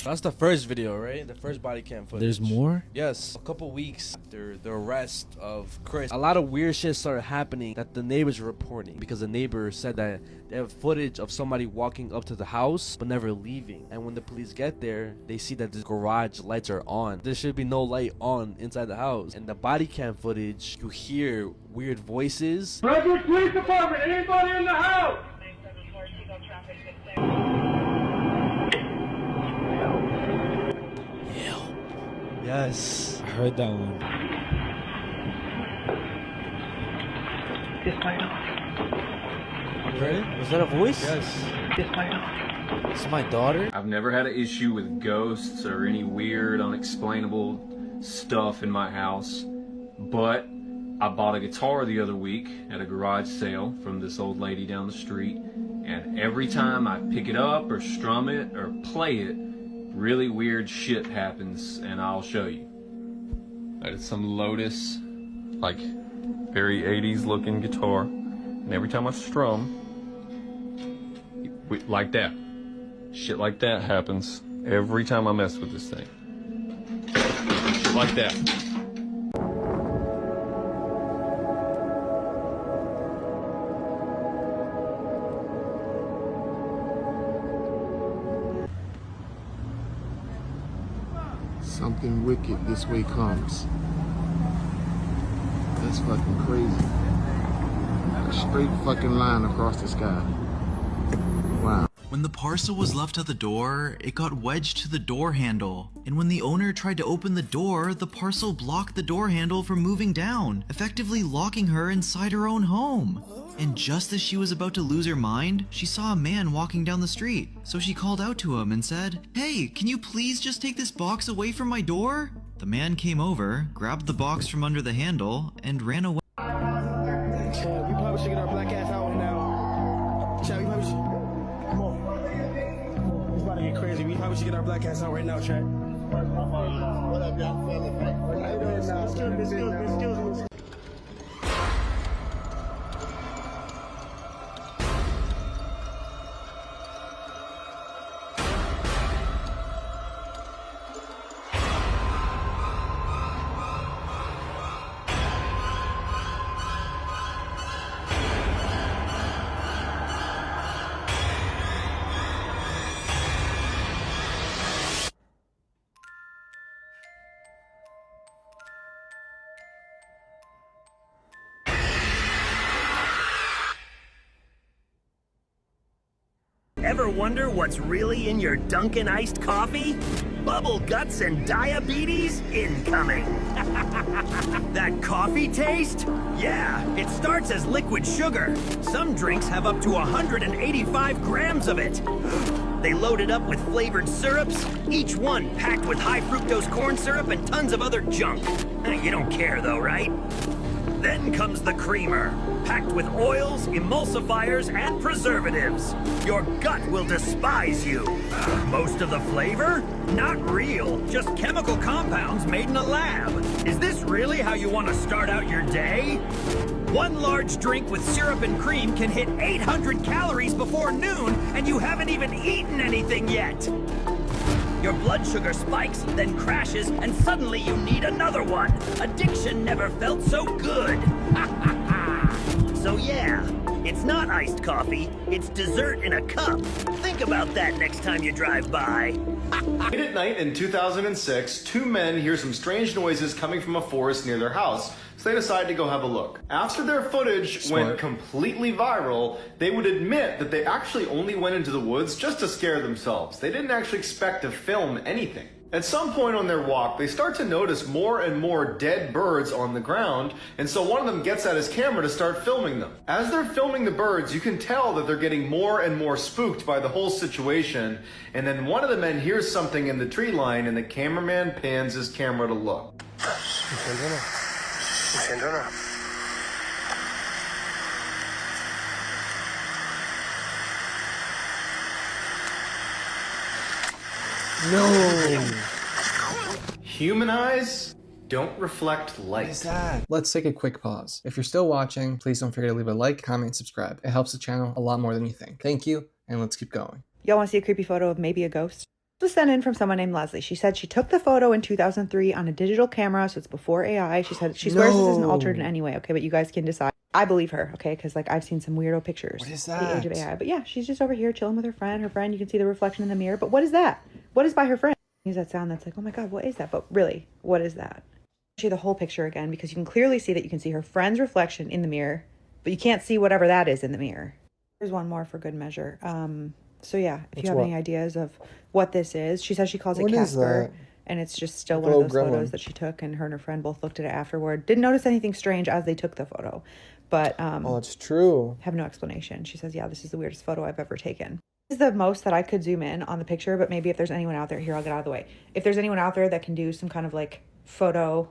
That's the first video, right? The first body cam footage. There's more? Yes. A couple weeks after the arrest of Chris, a lot of weird shit started happening that the neighbors were reporting because the neighbor said that they have footage of somebody walking up to the house but never leaving. And when the police get there, they see that the garage lights are on. There should be no light on inside the house. And the body cam footage, you hear weird voices. Brunswick Police Department, anybody in the house? Yes. I heard that one. It's my dog. You heard it? Was that a voice? Yes. It's my dog. It's my daughter? I've never had an issue with ghosts or any weird, unexplainable stuff in my house, but I bought a guitar the other week at a garage sale from this old lady down the street, and every time I pick it up or strum it or play it, really weird shit happens, and I'll show you. It's some Lotus, like very 80s looking guitar, and every time I strum, like that, shit like that happens every time I mess with this thing. Shit like that. Something wicked this way comes. That's fucking crazy. A straight fucking line across the sky. Wow. When the parcel was left at the door, it got wedged to the door handle. And when the owner tried to open the door, the parcel blocked the door handle from moving down, effectively locking her inside her own home. And just as she was about to lose her mind, she saw a man walking down the street. So she called out to him and said, "Hey, can you please just take this box away from my door?" The man came over, grabbed the box from under the handle, and ran away. We probably should get our black ass out now. Chad, we probably should. Come on. It's about to get crazy. We probably should get our black ass out right now, Chad. What up, y'all? How you doing? Excuse me. Ever wonder what's really in your Dunkin' iced coffee? Bubble guts and diabetes incoming! That coffee taste? Yeah, it starts as liquid sugar. Some drinks have up to 185 grams of it. They load it up with flavored syrups, each one packed with high fructose corn syrup and tons of other junk. You don't care though, right? Then comes the creamer, packed with oils, emulsifiers, and preservatives. Your gut will despise you. Most of the flavor? Not real, just chemical compounds made in a lab. Is this really how you want to start out your day? One large drink with syrup and cream can hit 800 calories before noon, and you haven't even eaten anything yet. Your blood sugar spikes, then crashes, and suddenly you need another one. Addiction never felt so good. So yeah, it's not iced coffee, it's dessert in a cup. Think about that next time you drive by. Late at night in 2006, two men hear some strange noises coming from a forest near their house, so they decide to go have a look. After their footage went completely viral, they would admit that they actually only went into the woods just to scare themselves. They didn't actually expect to film anything. At some point on their walk, they start to notice more and more dead birds on the ground, and so one of them gets out his camera to start filming them. As they're filming the birds, you can tell that they're getting more and more spooked by the whole situation, and then one of the men hears something in the tree line, and the cameraman pans his camera to look. No. Human eyes don't reflect light. What is that? Let's take a quick pause. If you're still watching, please don't forget to leave a like, comment, and subscribe. It helps the channel a lot more than you think. Thank you, and let's keep going. Y'all want to see a creepy photo of maybe a ghost? This was sent in from someone named Leslie. She said she took the photo in 2003 on a digital camera, so it's before AI. She said she swears this isn't altered in any way, okay? But you guys can decide. I believe her, okay? Because like I've seen some weirdo pictures. What is The age of that? AI. But yeah, she's just over here chilling with her friend. Her friend, you can see the reflection in the mirror. But what is that? What is by her friend? Use that sound that's like, oh my god, what is that? But really, what is that? Show you the whole picture again because you can clearly see that you can see her friend's reflection in the mirror, but you can't see whatever that is in the mirror. Here's one more for good measure. So yeah, if you have any ideas of what this is, she says she calls it What is Casper, that? and it's just still Like one a of little those photos gremlin. that she took, and her and her friend both looked at it afterward. Didn't notice anything strange as they took the photo, but Oh, it's true. have no explanation. She says, yeah, this is the weirdest photo I've ever taken. This is the most that I could zoom in on the picture, but maybe if there's anyone out there, here, I'll get out of the way. If there's anyone out there that can do some kind of like photo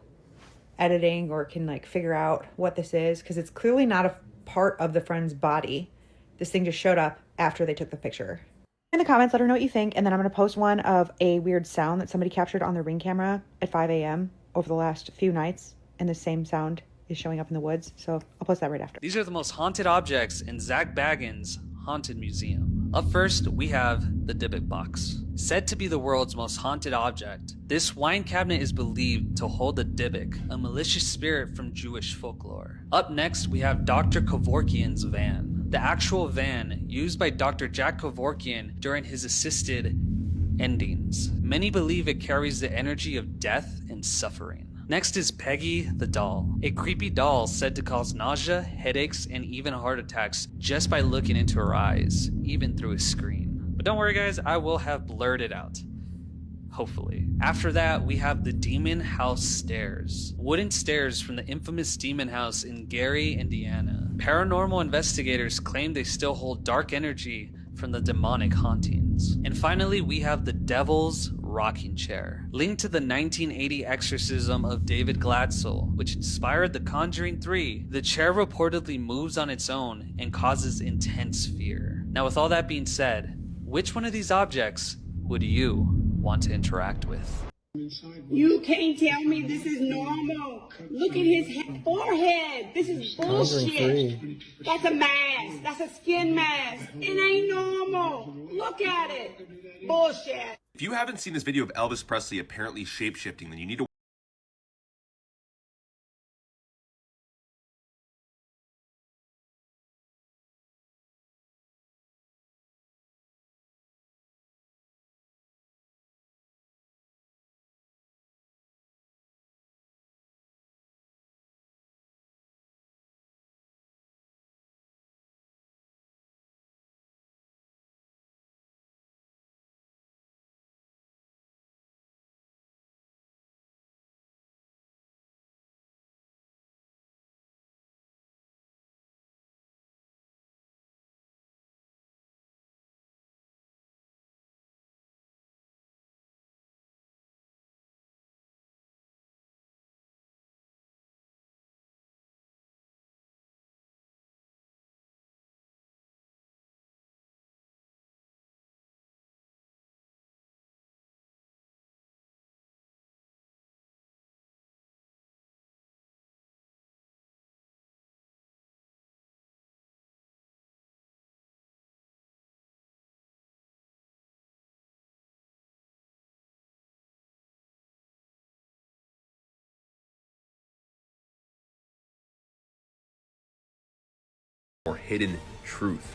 editing or can like figure out what this is, because it's clearly not a part of the friend's body. This thing just showed up after they took the picture. In the comments, let her know what you think, and then I'm going to post one of a weird sound that somebody captured on their Ring camera at 5 a.m. over the last few nights, and the same sound is showing up in the woods, so I'll post that right after. These are the most haunted objects in Zach Baggins' Haunted Museum. Up first, we have the Dybbuk box. Said to be the world's most haunted object, this wine cabinet is believed to hold the Dybbuk, a malicious spirit from Jewish folklore. Up next, we have Dr. Kevorkian's van. The actual van used by Dr. Jack Kevorkian during his assisted endings. Many believe it carries the energy of death and suffering. Next is Peggy the doll, a creepy doll said to cause nausea, headaches, and even heart attacks just by looking into her eyes, even through a screen. But don't worry guys, I will have blurred it out. Hopefully. After that, we have the Demon House Stairs. Wooden stairs from the infamous Demon House in Gary, Indiana. Paranormal investigators claim they still hold dark energy from the demonic hauntings. And finally, we have the Devil's Rocking Chair. Linked to the 1980 exorcism of David Gladsoe, which inspired The Conjuring 3, the chair reportedly moves on its own and causes intense fear. Now with all that being said, which one of these objects would you want to interact with? You can't tell me this is normal. Look at his forehead. This is bullshit. That's a mask. That's a skin mask. It ain't normal. Look at it. Bullshit. If you haven't seen this video of Elvis Presley apparently shape-shifting, then you need to or hidden truth.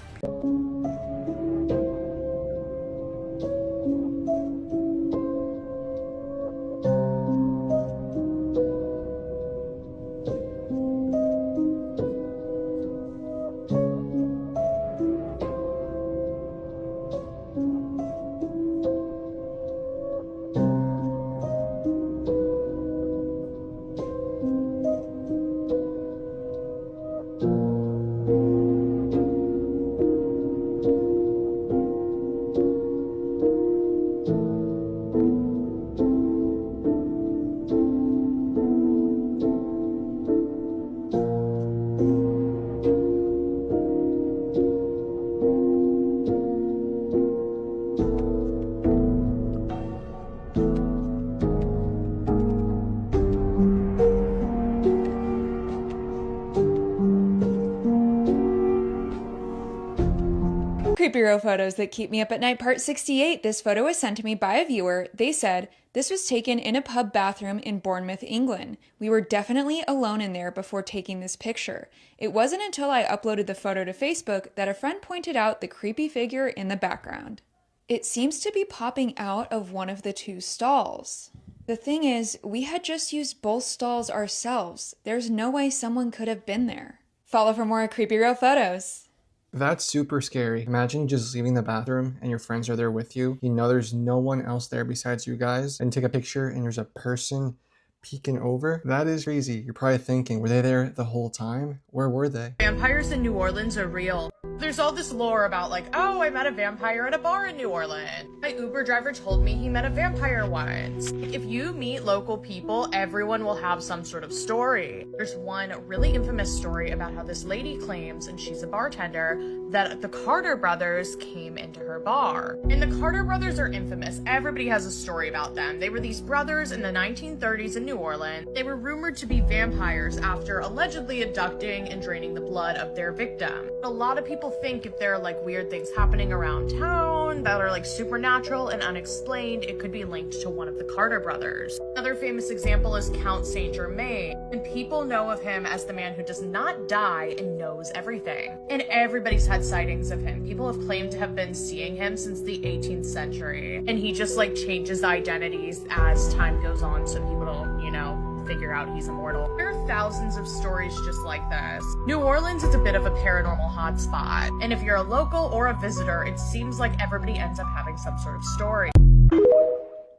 Creepy Row Photos That Keep Me Up at Night, Part 68. This photo was sent to me by a viewer. They said, this was taken in a pub bathroom in Bournemouth, England. We were definitely alone in there before taking this picture. It wasn't until I uploaded the photo to Facebook that a friend pointed out the creepy figure in the background. It seems to be popping out of one of the two stalls. The thing is, we had just used both stalls ourselves. There's no way someone could have been there. Follow for more Creepy Row photos. That's super scary. Imagine just leaving the bathroom and your friends are there with you. You know there's no one else there besides you guys, and take a picture and there's a person peeking over. That is crazy. You're probably thinking, were they there the whole time? Where were they? Vampires in New Orleans are real. There's all this lore about like, oh, I met a vampire at a bar in New Orleans. My Uber driver told me he met a vampire once. If you meet local people, everyone will have some sort of story. There's one really infamous story about how this lady claims, and she's a bartender, that the Carter brothers came into her bar. And the Carter brothers are infamous. Everybody has a story about them. They were these brothers in the 1930s in New Orleans. They were rumored to be vampires after allegedly abducting and draining the blood of their victim. A lot of people think if there are like weird things happening around town that are like supernatural and unexplained, it could be linked to one of the Carter brothers. Another famous example is Count Saint Germain, and people know of him as the man who does not die and knows everything. And everybody's had sightings of him. People have claimed to have been seeing him since the 18th century, and he just like changes identities as time goes on so people don't, you know, figure out he's immortal. There are thousands of stories just like this. New Orleans is a bit of a paranormal hotspot, and if you're a local or a visitor, it seems like everybody ends up having some sort of story.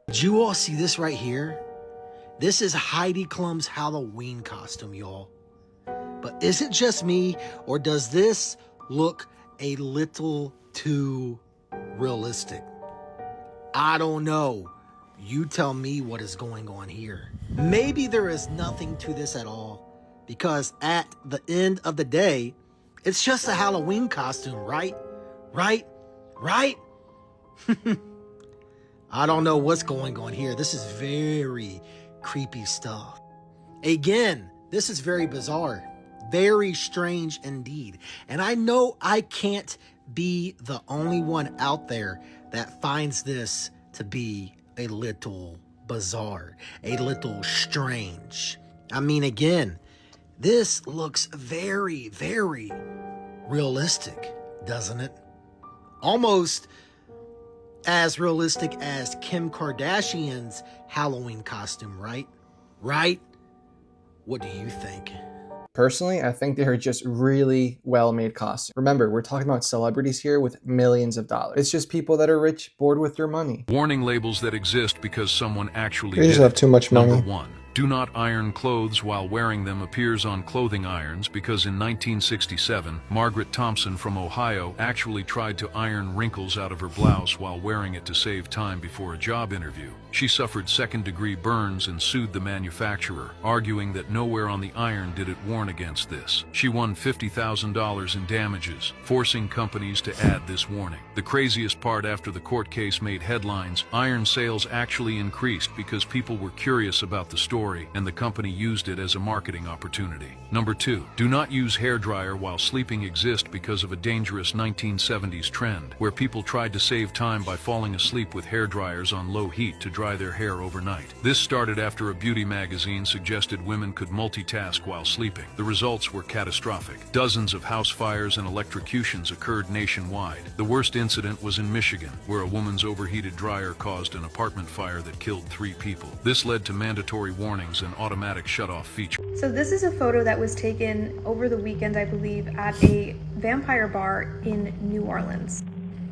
Did you all see this right here? This is Heidi Klum's Halloween costume, y'all. But is it just me, or does this look a little too realistic? I don't know. You tell me what is going on here. Maybe there is nothing to this at all, because at the end of the day, it's just a Halloween costume, right? Right? I don't know what's going on here. This is very creepy stuff. Again, this is very bizarre. Very strange indeed. And I know I can't be the only one out there that finds this to be a little bizarre, a little strange. I mean, again, this looks very, very realistic, doesn't it? Almost as realistic as Kim Kardashian's Halloween costume, right? Right? What do you think? Personally, I think they are just really well-made costumes. Remember, we're talking about celebrities here with millions of dollars. It's just people that are rich, bored with their money. Warning labels that exist because someone actually They just have too much money. Number 1. Do not iron clothes while wearing them appears on clothing irons because in 1967, Margaret Thompson from Ohio actually tried to iron wrinkles out of her blouse while wearing it to save time before a job interview. She suffered second-degree burns and sued the manufacturer, arguing that nowhere on the iron did it warn against this. She won $50,000 in damages, forcing companies to add this warning. The craziest part after the court case made headlines, iron sales actually increased because people were curious about the story story, and the company used it as a marketing opportunity. Number 2. Do not use hairdryer while sleeping exist because of a dangerous 1970s trend, where people tried to save time by falling asleep with hairdryers on low heat to dry their hair overnight. This started after a beauty magazine suggested women could multitask while sleeping. The results were catastrophic. Dozens of house fires and electrocutions occurred nationwide. The worst incident was in Michigan, where a woman's overheated dryer caused an apartment fire that killed 3 people. This led to mandatory warnings and automatic shutoff features. So this is a photo that was taken over the weekend, I believe, at a vampire bar in New Orleans.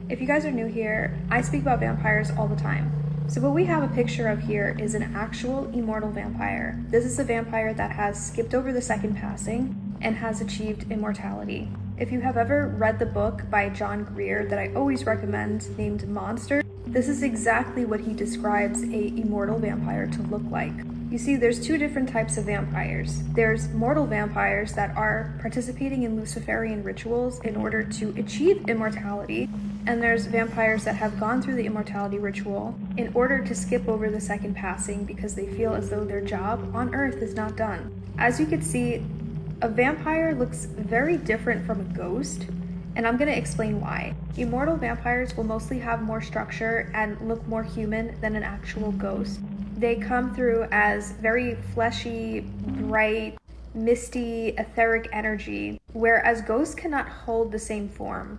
If you guys are new here, I speak about vampires all the time. So what we have a picture of here is an actual immortal vampire. This is a vampire that has skipped over the second passing and has achieved immortality. If you have ever read the book by John Greer that I always recommend named Monster, this is exactly what he describes a immortal vampire to look like. You see, there's 2 different types of vampires. There's mortal vampires that are participating in Luciferian rituals in order to achieve immortality, and there's vampires that have gone through the immortality ritual in order to skip over the second passing because they feel as though their job on Earth is not done. As you can see, a vampire looks very different from a ghost, and I'm going to explain why. Immortal vampires will mostly have more structure and look more human than an actual ghost. They come through as very fleshy, bright, misty, etheric energy, whereas ghosts cannot hold the same form.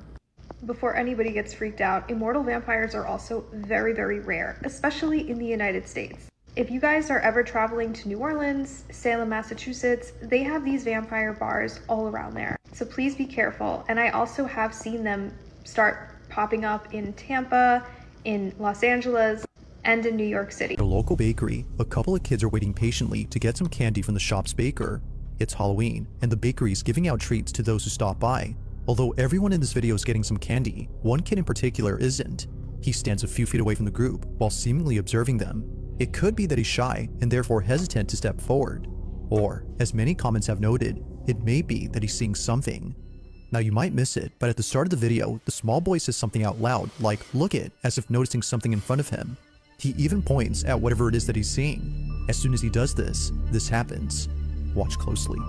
Before anybody gets freaked out, immortal vampires are also very, very rare, especially in the United States. If you guys are ever traveling to New Orleans, Salem, Massachusetts, they have these vampire bars all around there. So please be careful. And I also have seen them start popping up in Tampa, in Los Angeles, and in New York City. At a local bakery, a couple of kids are waiting patiently to get some candy from the shop's baker. It's Halloween, and the bakery is giving out treats to those who stop by. Although everyone in this video is getting some candy, one kid in particular isn't. He stands a few feet away from the group while seemingly observing them. It could be that he's shy and therefore hesitant to step forward. Or, as many comments have noted, it may be that he's seeing something. Now you might miss it, but at the start of the video, the small boy says something out loud, like "look it," as if noticing something in front of him. He even points at whatever it is that he's seeing. As soon as he does this, this happens. Watch closely.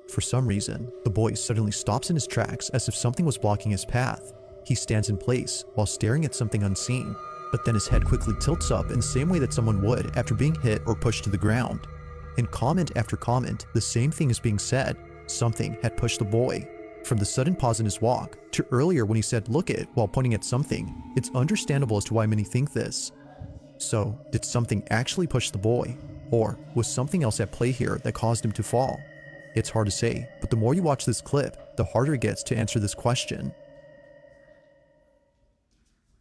For some reason, the boy suddenly stops in his tracks as if something was blocking his path. He stands in place while staring at something unseen, but then his head quickly tilts up in the same way that someone would after being hit or pushed to the ground. In comment after comment, the same thing is being said. Something had pushed the boy. From the sudden pause in his walk, to earlier when he said "look it" while pointing at something, it's understandable as to why many think this. So, did something actually push the boy? Or was something else at play here that caused him to fall? It's hard to say, but the more you watch this clip, the harder it gets to answer this question.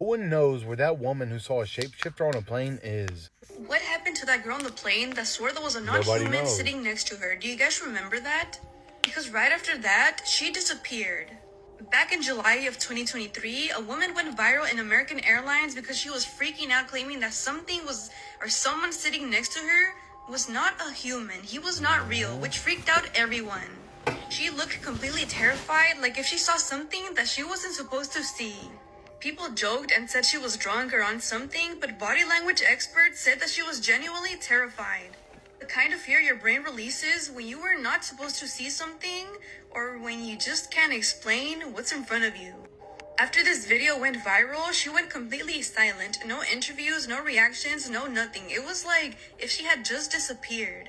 No one knows where that woman who saw a shapeshifter on a plane is. What happened to that girl on the plane that swore there was a Nobody non-human knows. sitting next to her? Do you guys remember that? Because right after that, she disappeared. Back in July of 2023, a woman went viral in American Airlines because she was freaking out, claiming that someone sitting next to her was not a human. He was not real, which freaked out everyone. She looked completely terrified, like if she saw something that she wasn't supposed to see. People joked and said she was drunk or on something, but body language experts said that she was genuinely terrified. The kind of fear your brain releases when you are not supposed to see something, or when you just can't explain what's in front of you. After this video went viral, she went completely silent. No interviews, no reactions, no nothing. It was like if she had just disappeared.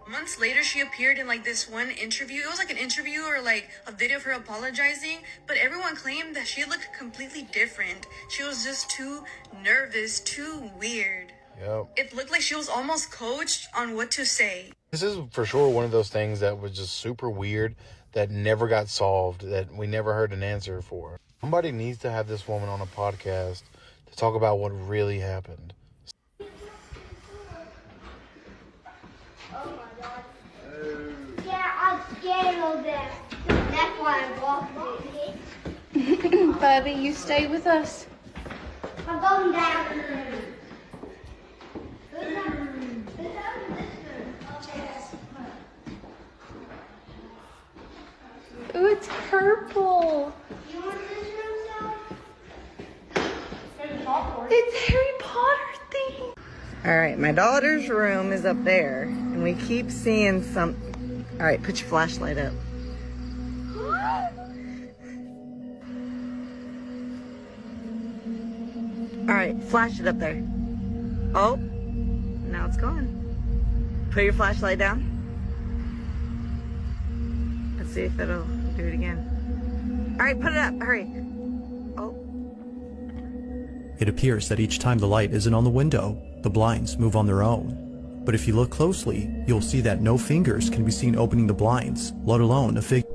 Months later, she appeared in like this one interview. It was like an interview or like a video of her apologizing, but everyone claimed that she looked completely different. She was just too nervous, too weird. Yep. It looked like she was almost coached on what to say. This is for sure one of those things that was just super weird, that never got solved, that we never heard an answer for. Somebody needs to have this woman on a podcast to talk about what really happened. Yeah, I'm scared of them. That's why I walked it. Bubby, you stay with us. I'm going down. All right, my daughter's room is up there, and we keep seeing some. All right, put your flashlight up. All right, flash it up there. Oh, now it's gone. Put your flashlight down. Let's see if it'll do it again. All right, put it up, hurry. It appears that each time the light isn't on the window, the blinds move on their own. But if you look closely, you'll see that no fingers can be seen opening the blinds, let alone a figure.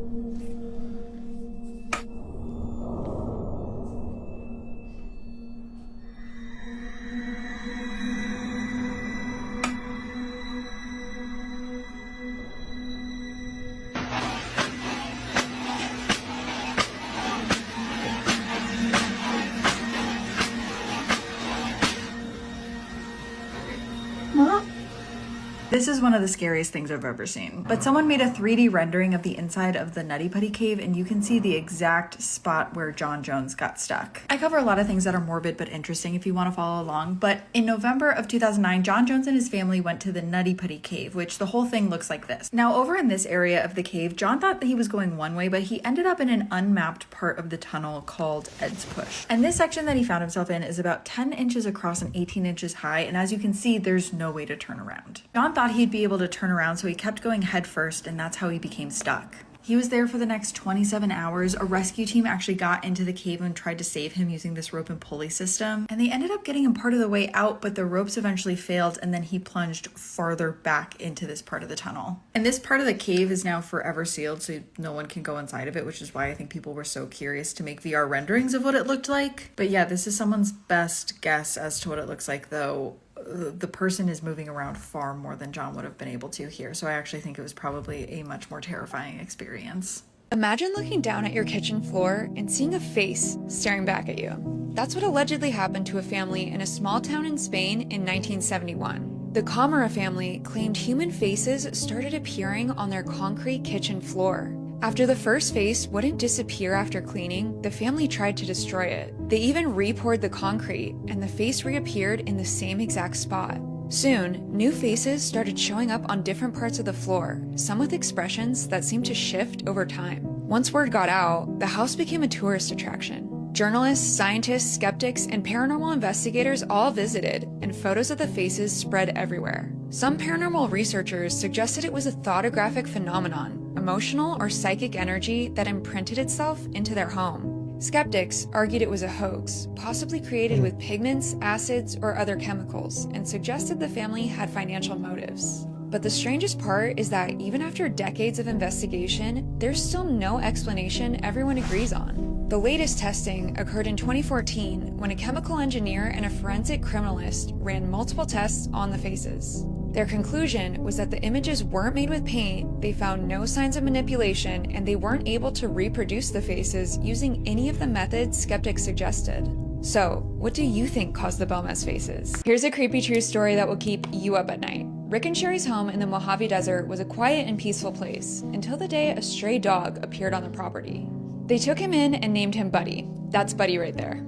This is one of the scariest things I've ever seen. But someone made a 3D rendering of the inside of the Nutty Putty Cave, and you can see the exact spot where John Jones got stuck. I cover a lot of things that are morbid but interesting if you want to follow along, but in November of 2009, John Jones and his family went to the Nutty Putty Cave, which the whole thing looks like this. Now, over in this area of the cave, John thought that he was going one way, but he ended up in an unmapped part of the tunnel called Ed's Push. And this section that he found himself in is about 10 inches across and 18 inches high, and as you can see, there's no way to turn around. John thought he'd be able to turn around, so he kept going head first, and that's how he became stuck. He was there for the next 27 hours. A rescue team actually got into the cave and tried to save him using this rope and pulley system, and they ended up getting him part of the way out, but the ropes eventually failed, and then he plunged farther back into this part of the tunnel. And this part of the cave is now forever sealed, so no one can go inside of it, which is why I think people were so curious to make VR renderings of what it looked like. But yeah, this is someone's best guess as to what it looks like, though the person is moving around far more than John would have been able to here, so I actually think it was probably a much more terrifying experience. Imagine looking down at your kitchen floor and seeing a face staring back at you. That's what allegedly happened to a family in a small town in Spain in 1971. The Camara family claimed human faces started appearing on their concrete kitchen floor. After the first face wouldn't disappear after cleaning, the family tried to destroy it. They even re-poured the concrete, and the face reappeared in the same exact spot. Soon, new faces started showing up on different parts of the floor, some with expressions that seemed to shift over time. Once word got out, the house became a tourist attraction. Journalists, scientists, skeptics, and paranormal investigators all visited, and photos of the faces spread everywhere. Some paranormal researchers suggested it was a thoughtographic phenomenon, emotional or psychic energy that imprinted itself into their home. Skeptics argued it was a hoax, possibly created with pigments, acids, or other chemicals, and suggested the family had financial motives. But the strangest part is that even after decades of investigation, there's still no explanation everyone agrees on. The latest testing occurred in 2014 when a chemical engineer and a forensic criminalist ran multiple tests on the faces. Their conclusion was that the images weren't made with paint, they found no signs of manipulation, and they weren't able to reproduce the faces using any of the methods skeptics suggested. So, what do you think caused the Belmez faces? Here's a creepy true story that will keep you up at night. Rick and Sherry's home in the Mojave Desert was a quiet and peaceful place until the day a stray dog appeared on the property. They took him in and named him Buddy. That's Buddy right there.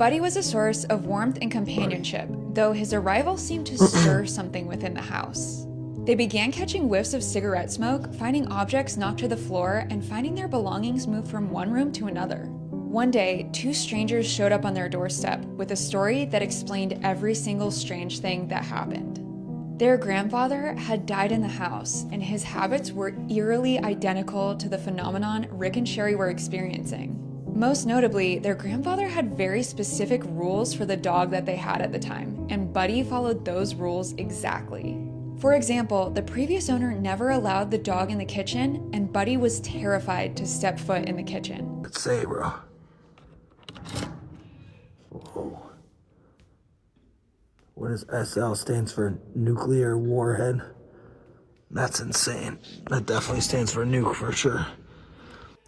Buddy was a source of warmth and companionship, though his arrival seemed to stir something within the house. They began catching whiffs of cigarette smoke, finding objects knocked to the floor, and finding their belongings moved from one room to another. One day, two strangers showed up on their doorstep with a story that explained every single strange thing that happened. Their grandfather had died in the house, and his habits were eerily identical to the phenomenon Rick and Sherry were experiencing. Most notably, their grandfather had very specific rules for the dog that they had at the time, and Buddy followed those rules exactly. For example, the previous owner never allowed the dog in the kitchen, and Buddy was terrified to step foot in the kitchen. Let's say, bro. Whoa. What does SL stands for? Nuclear warhead? That's insane. That definitely stands for nuke for sure.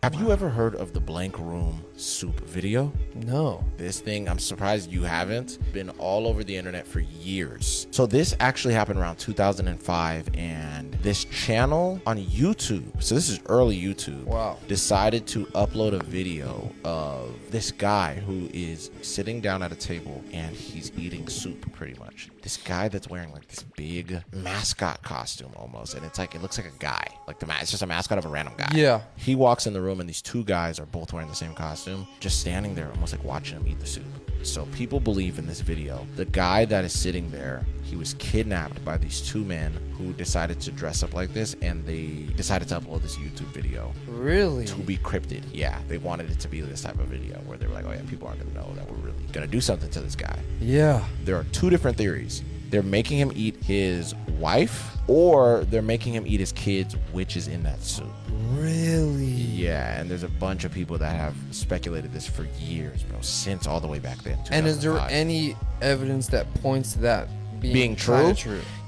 Have you ever heard of the blank room soup video? No. This thing, I'm surprised you haven't. Been all over the internet for years. So this actually happened around 2005, and this channel on YouTube, so this is early YouTube, wow, decided to upload a video of this guy who is sitting down at a table and he's eating soup pretty much. This guy that's wearing like this big mascot costume almost, and it's like, it looks like a guy. Like it's just a mascot of a random guy. Yeah. He walks in the room and these two guys are both wearing the same costume, just standing there almost like watching him eat the soup. So people believe in this video, the guy that is sitting there, he was kidnapped by these two men who decided to dress up like this, and they decided to upload this YouTube video. Really? To be cryptid. Yeah, they wanted it to be this type of video where they were like, oh yeah, people aren't gonna know that we're really gonna do something to this guy. Yeah. There are two different theories. They're making him eat his wife, or they're making him eat his kids, which is in that soup. Really? Yeah, and there's a bunch of people that have speculated this for years, bro, since all the way back then. And is there any evidence that points to that being true?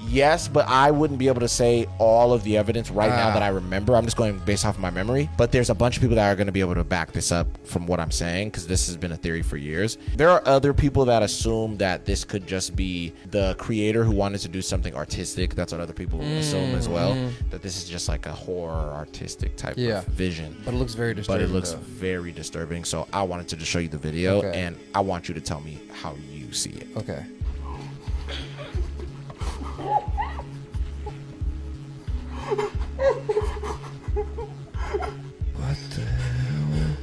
Yes, but I wouldn't be able to say all of the evidence right now that I remember. I'm just going based off of my memory. But there's a bunch of people that are going to be able to back this up from what I'm saying, because this has been a theory for years. There are other people that assume that this could just be the creator who wanted to do something artistic. That's what other people assume as well. That this is just like a horror artistic type of vision. But it looks very disturbing. But it looks very disturbing. So I wanted to just show you the video, and I want you to tell me how you see it. Okay. What the hell?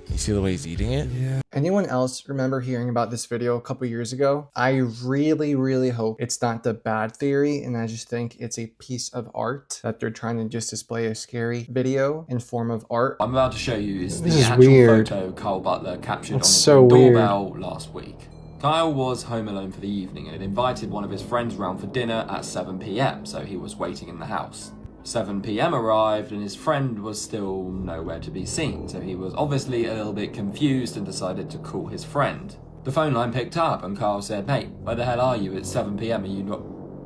You see the way he's eating it? Yeah. Anyone else remember hearing about this video a couple years ago? I really hope it's not the bad theory, and I just think it's a piece of art that they're trying to just display a scary video in form of art. I'm about to show you is This the is actual weird. photo Kyle Butler captured on That's his so weird. doorbell last week. Kyle was home alone for the evening and had invited one of his friends round for dinner at 7 p.m, so he was waiting in the house. 7 p.m. arrived and his friend was still nowhere to be seen, so he was obviously a little bit confused and decided to call his friend. The phone line picked up and Kyle said, "Mate, where the hell are you? It's 7 p.m, are you not?"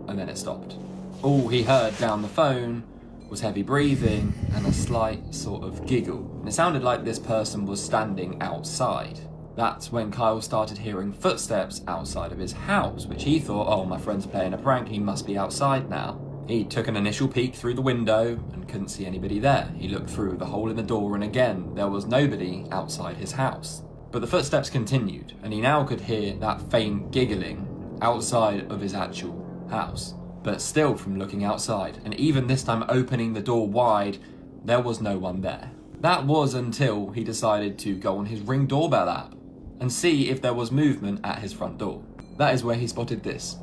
And then it stopped. All he heard down the phone was heavy breathing and a slight sort of giggle, and it sounded like this person was standing outside. That's when Kyle started hearing footsteps outside of his house, which he thought, oh, my friend's playing a prank, he must be outside now. He took an initial peek through the window and couldn't see anybody there. He looked through the hole in the door and again, there was nobody outside his house. But the footsteps continued, and he now could hear that faint giggling outside of his actual house. But still, from looking outside, and even this time opening the door wide, there was no one there. That was until he decided to go on his Ring doorbell app and see if there was movement at his front door. That is where he spotted this,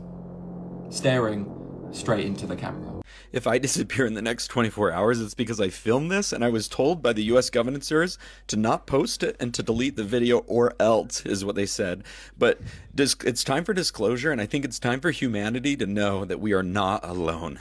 staring straight into the camera. If I disappear in the next 24 hours, it's because I filmed this and I was told by the US government service to not post it and to delete the video or else, is what they said. But it's time for disclosure, and I think it's time for humanity to know that we are not alone.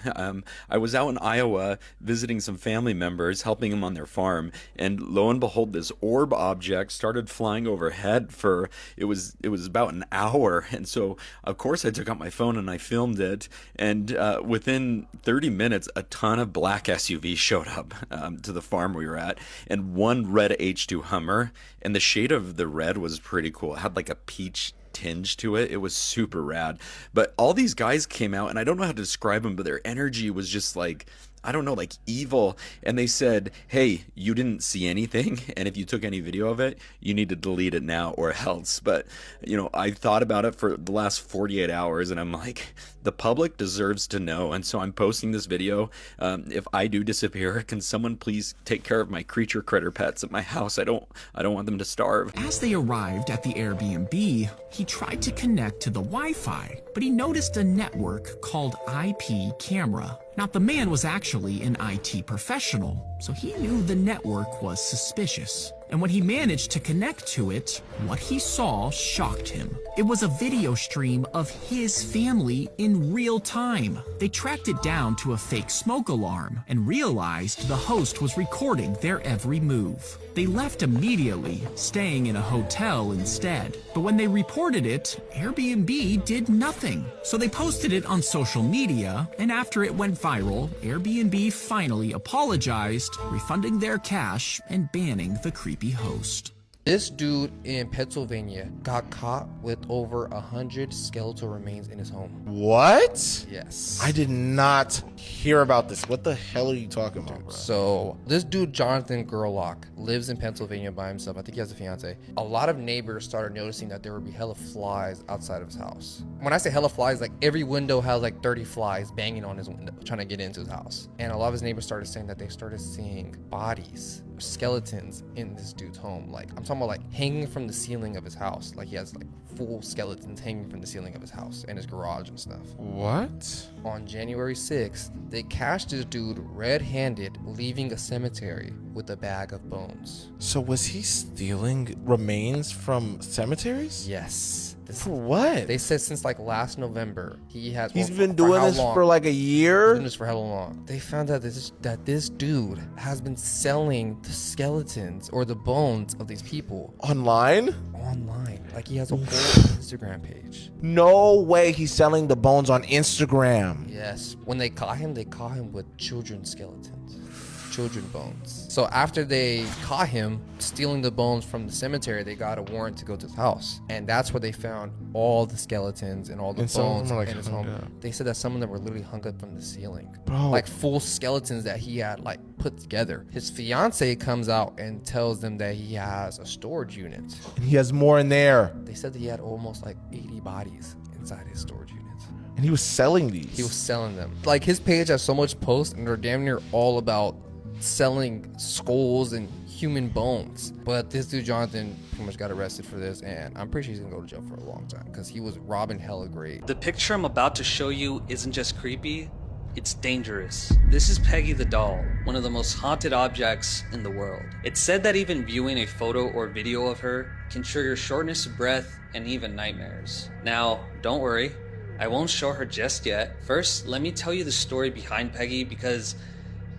I was out in Iowa visiting some family members, helping them on their farm, and lo and behold, this orb object started flying overhead for, it was about an hour. And so, of course, I took out my phone and I filmed it, and within 30 minutes, a ton of black SUVs showed up to the farm we were at, and one red H2 Hummer, and the shade of the red was pretty cool. It had like a peach tinge to it. It was super rad. But all these guys came out, and I don't know how to describe them, but their energy was just like, I don't know, like evil. And they said, hey, you didn't see anything, and if you took any video of it, you need to delete it now or else. But, you know, I thought about it for the last 48 hours, and I'm like, the public deserves to know. And so I'm posting this video. If I do disappear, can someone please take care of my creature critter pets at my house? I don't want them to starve. As they arrived at the Airbnb, he tried to connect to the Wi-Fi, but he noticed a network called IP camera. Now, the man was actually an IT professional, so he knew the network was suspicious. And when he managed to connect to it, what he saw shocked him. It was a video stream of his family in real time. They tracked it down to a fake smoke alarm and realized the host was recording their every move. They left immediately, staying in a hotel instead. But when they reported it, Airbnb did nothing. So they posted it on social media, and after it went viral, Airbnb finally apologized, refunding their cash and banning the creepy host. This dude in Pennsylvania got caught with over 100 skeletal remains in his home. What? Yes. I did not hear about this. What the hell are you talking about, bro? So this dude, Jonathan Gerlach, lives in Pennsylvania by himself. I think he has a fiance. A lot of neighbors started noticing that there would be hella flies outside of his house. When I say hella flies, like every window has like 30 flies banging on his window, trying to get into his house. And a lot of his neighbors started saying that they started seeing bodies, skeletons in this dude's home. Like I'm talking about like hanging from the ceiling of his house. Like he has like full skeletons hanging from the ceiling of his house and his garage and stuff. What? On January 6th, they catched this dude red-handed leaving a cemetery with a bag of bones. So was he stealing remains from cemeteries? Yes. For what? They said since like last November He's been doing this for like a year? He's been doing this for hella long. They found out that this dude has been selling the skeletons or the bones of these people. Online? Online. Like he has a whole Instagram page. No way he's selling the bones on Instagram. Yes. When they caught him with children's skeletons. Children bones. So after they caught him stealing the bones from the cemetery, they got a warrant to go to his house, and that's where they found all the skeletons and all the bones in his home. They said that some of them were literally hung up from the ceiling, bro, like full skeletons that he had like put together. His fiance comes out and tells them that he has a storage unit, and he has more in there. They said that he had almost like 80 bodies inside his storage unit. And he was selling these. He was selling them. Like his page has so much posts, and they're damn near all about selling skulls and human bones. But this dude Jonathan pretty much got arrested for this, and I'm pretty sure he's gonna go to jail for a long time because he was robbing hella great. The picture I'm about to show you isn't just creepy, it's dangerous. This is Peggy the doll, one of the most haunted objects in the world. It's said that even viewing a photo or video of her can trigger shortness of breath and even nightmares. Now, don't worry, I won't show her just yet. First, let me tell you the story behind Peggy because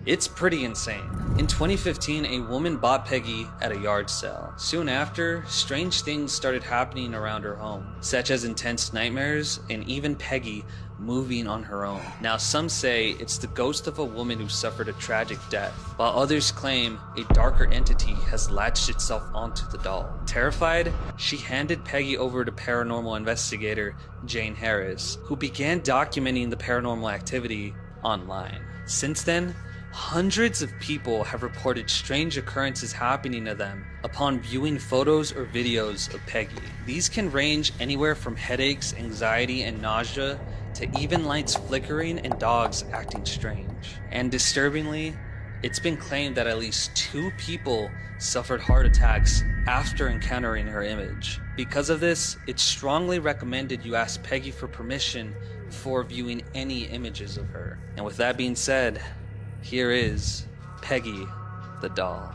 it's pretty insane. In 2015, a woman bought Peggy at a yard sale. Soon after, strange things started happening around her home, such as intense nightmares and even Peggy moving on her own. Now, some say it's the ghost of a woman who suffered a tragic death, while others claim a darker entity has latched itself onto the doll. Terrified, she handed Peggy over to paranormal investigator Jane Harris, who began documenting the paranormal activity online. Since then, hundreds of people have reported strange occurrences happening to them upon viewing photos or videos of Peggy. These can range anywhere from headaches, anxiety, and nausea to even lights flickering and dogs acting strange. And disturbingly, it's been claimed that at least 2 people suffered heart attacks after encountering her image. Because of this, it's strongly recommended you ask Peggy for permission before viewing any images of her. And with that being said, here is Peggy the doll.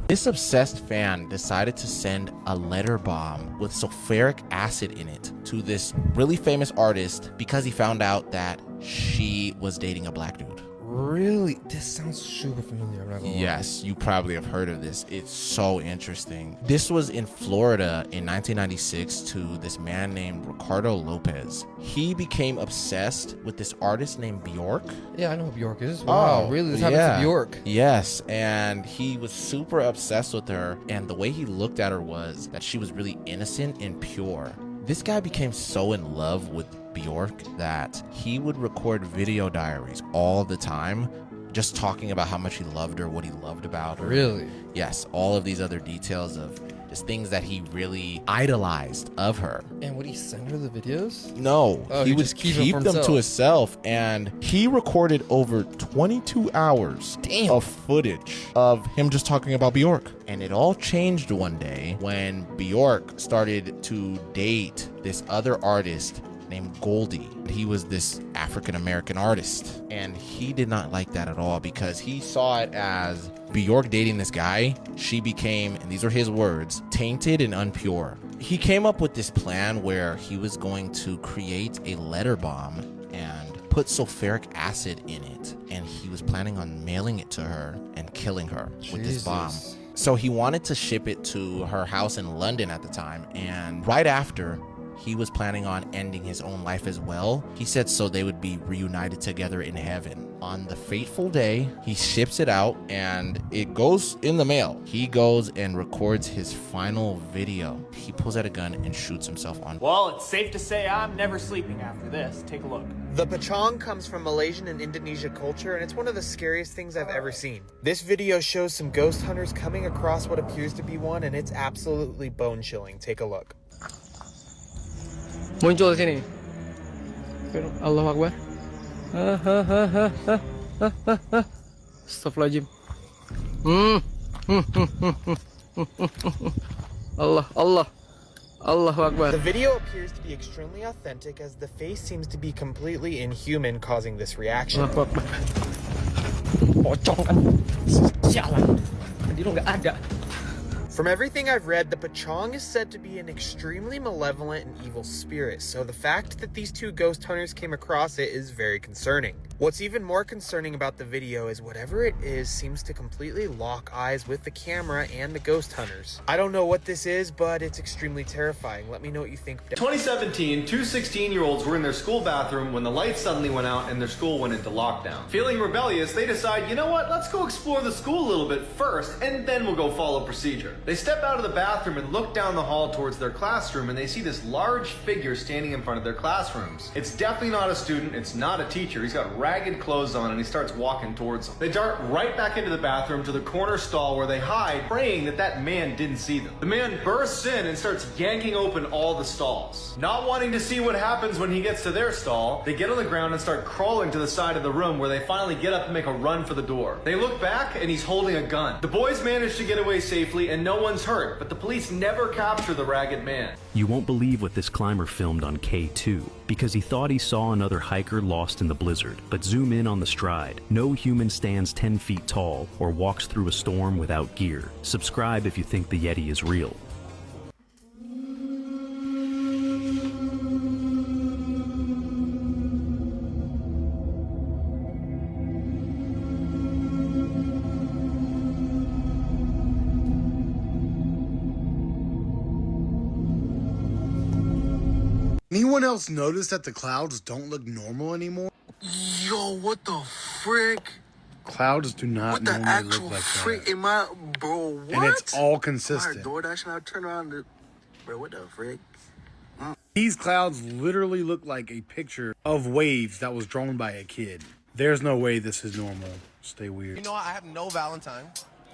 This obsessed fan decided to send a letter bomb with sulfuric acid in it to this really famous artist because he found out that she was dating a black dude. Really? This sounds super familiar. I'm not gonna lie. Yes, you probably have heard of this. It's so interesting. This was in Florida in 1996 to this man named Ricardo Lopez. He became obsessed with this artist named Bjork. Yeah, I know who Bjork is. Wow, really? This happened to Bjork? Yes, and he was super obsessed with her, and the way he looked at her was that she was really innocent and pure. This guy became so in love with Bjork that he would record video diaries all the time, just talking about how much he loved her, what he loved about her. Really? Yes, all of these other details of just things that he really idolized of her. And would he send her the videos? No, Oh, he would just keep keep them them for to himself, and he recorded over 22 hours of footage of him just talking about Bjork. And it all changed one day when Bjork started to date this other artist named Goldie. He was this African American artist, and he did not like that at all because he saw it as Bjork dating this guy. She became, and these are his words, tainted and unpure. He came up with this plan where he was going to create a letter bomb and put sulfuric acid in it, and he was planning on mailing it to her and killing her with this bomb. So he wanted to ship it to her house in London at the time, and right after, he was planning on ending his own life as well. He said so they would be reunited together in heaven. On the fateful day, he ships it out and it goes in the mail. He goes and records his final video. He pulls out a gun and shoots himself on. Well, it's safe to say I'm never sleeping after this. Take a look. The pocong comes from Malaysian and Indonesia culture, and it's one of the scariest things I've ever seen. This video shows some ghost hunters coming across what appears to be one, and it's absolutely bone-chilling. Take a look. Muncul sini. Allah Akbar. Astagfirullahaladzim. Allah Akbar. The video appears to be extremely authentic as the face seems to be completely inhuman, causing this reaction. Allah Akbar. Pocong kan. Sialan. Tadi lo nggak ada. From everything I've read, the pocong is said to be an extremely malevolent and evil spirit, so the fact that these two ghost hunters came across it is very concerning. What's even more concerning about the video is whatever it is seems to completely lock eyes with the camera and the ghost hunters. I don't know what this is, but it's extremely terrifying. Let me know what you think. 2017, two 16-year-olds were in their school bathroom when the lights suddenly went out and their school went into lockdown. Feeling rebellious, they decide, you know what, let's go explore the school a little bit first, and then we'll go follow procedure. They step out of the bathroom and look down the hall towards their classroom, and they see this large figure standing in front of their classrooms. It's definitely not a student, it's not a teacher. He's got ragged clothes on and he starts walking towards them. They dart right back into the bathroom to the corner stall where they hide, praying that that man didn't see them. The man bursts in and starts yanking open all the stalls. Not wanting to see what happens when he gets to their stall, they get on the ground and start crawling to the side of the room where they finally get up and make a run for the door. They look back and he's holding a gun. The boys manage to get away safely and no one's hurt, but the police never capture the ragged man. You won't believe what this climber filmed on K2 because he thought he saw another hiker lost in the blizzard. But zoom in on the stride. No human stands 10 feet tall or walks through a storm without gear. Subscribe if you think the Yeti is real. Anyone else notice that the clouds don't look normal anymore? Yo, what the frick? Clouds do not What the normally actual look like frick that. am I, bro? What? And it's all consistent. Alright, DoorDash, and I turn around and, bro, what the frick? These clouds literally look like a picture of waves that was drawn by a kid. There's no way this is normal. Stay weird. You know what? I have no Valentine.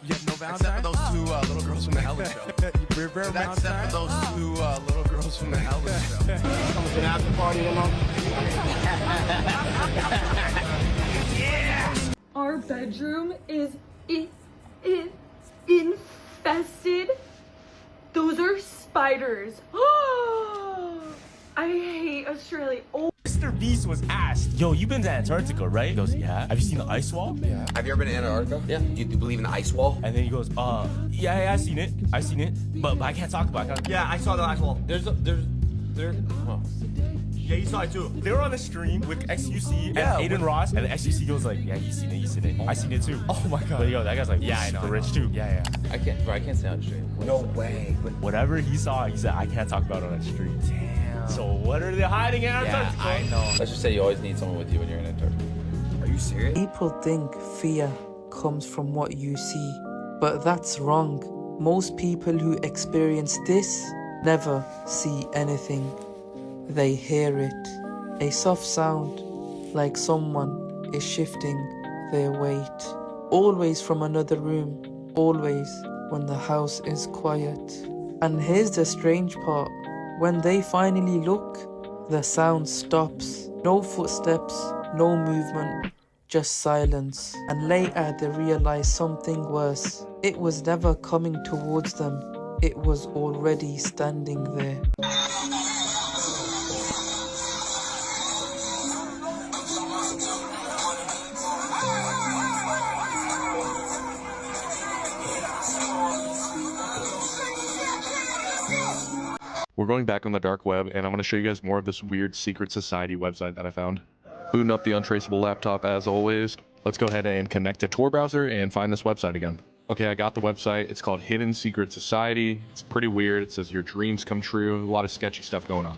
You have no Valentine? Except for those two little girls from the Helen Show. You prefer That's except for those two little girls from the Helen Show. Coming to the after party tomorrow? Our bedroom is infested. Those are spiders. I hate Australia. Oh. Mr. Beast was asked, yo, you been to Antarctica, right? He goes, yeah. Have you seen the ice wall? Yeah. Have you ever been to Antarctica? Yeah. Do you believe in the ice wall? And then he goes, yeah, I seen it. I seen it. But I can't talk about it. Yeah, I saw the ice wall. Oh. Yeah, you saw it too. They were on a stream with XUC and Aiden Ross, and the XUC goes like, yeah, you seen it. I seen it too. Oh my god. But yo, that guy's like, yeah, I know. The rich too. Yeah. I can't say on the street. No way. Whatever he saw, he said, I can't talk about it on the street. Damn. So what are they hiding in Antarctica? I know. Let's just say you always need someone with you when you're in Antarctica. Are you serious? People think fear comes from what you see, but that's wrong. Most people who experience this never see anything. They hear it. A soft sound, like someone is shifting their weight. Always from another room, always when the house is quiet. And here's the strange part. When they finally look, the sound stops. No footsteps, no movement, just silence. And later they realize something worse. It was never coming towards them. It was already standing there. We're going back on the dark web, and I'm going to show you guys more of this weird secret society website that I found. Booting up the untraceable laptop as always. Let's go ahead and connect to Tor browser and find this website again. Okay, I got the website. It's called Hidden Secret Society. It's pretty weird. It says your dreams come true. A lot of sketchy stuff going on.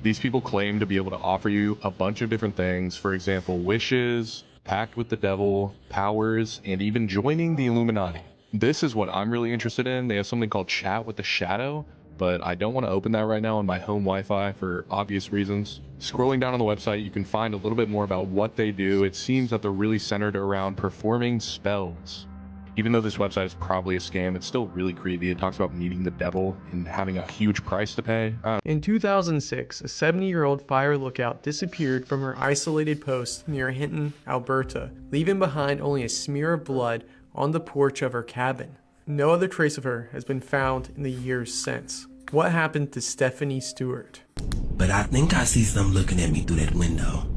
These people claim to be able to offer you a bunch of different things. For example, wishes, pact with the devil, powers, and even joining the Illuminati. This is what I'm really interested in. They have something called Chat with the Shadow, but I don't want to open that right now on my home Wi-Fi for obvious reasons. Scrolling down on the website, you can find a little bit more about what they do. It seems that they're really centered around performing spells. Even though this website is probably a scam, it's still really creepy. It talks about meeting the devil and having a huge price to pay. In 2006, a 70-year-old fire lookout disappeared from her isolated post near Hinton, Alberta, leaving behind only a smear of blood on the porch of her cabin. No other trace of her has been found in the years since. What happened to Stephanie Stewart? But I think I see some looking at me through that window.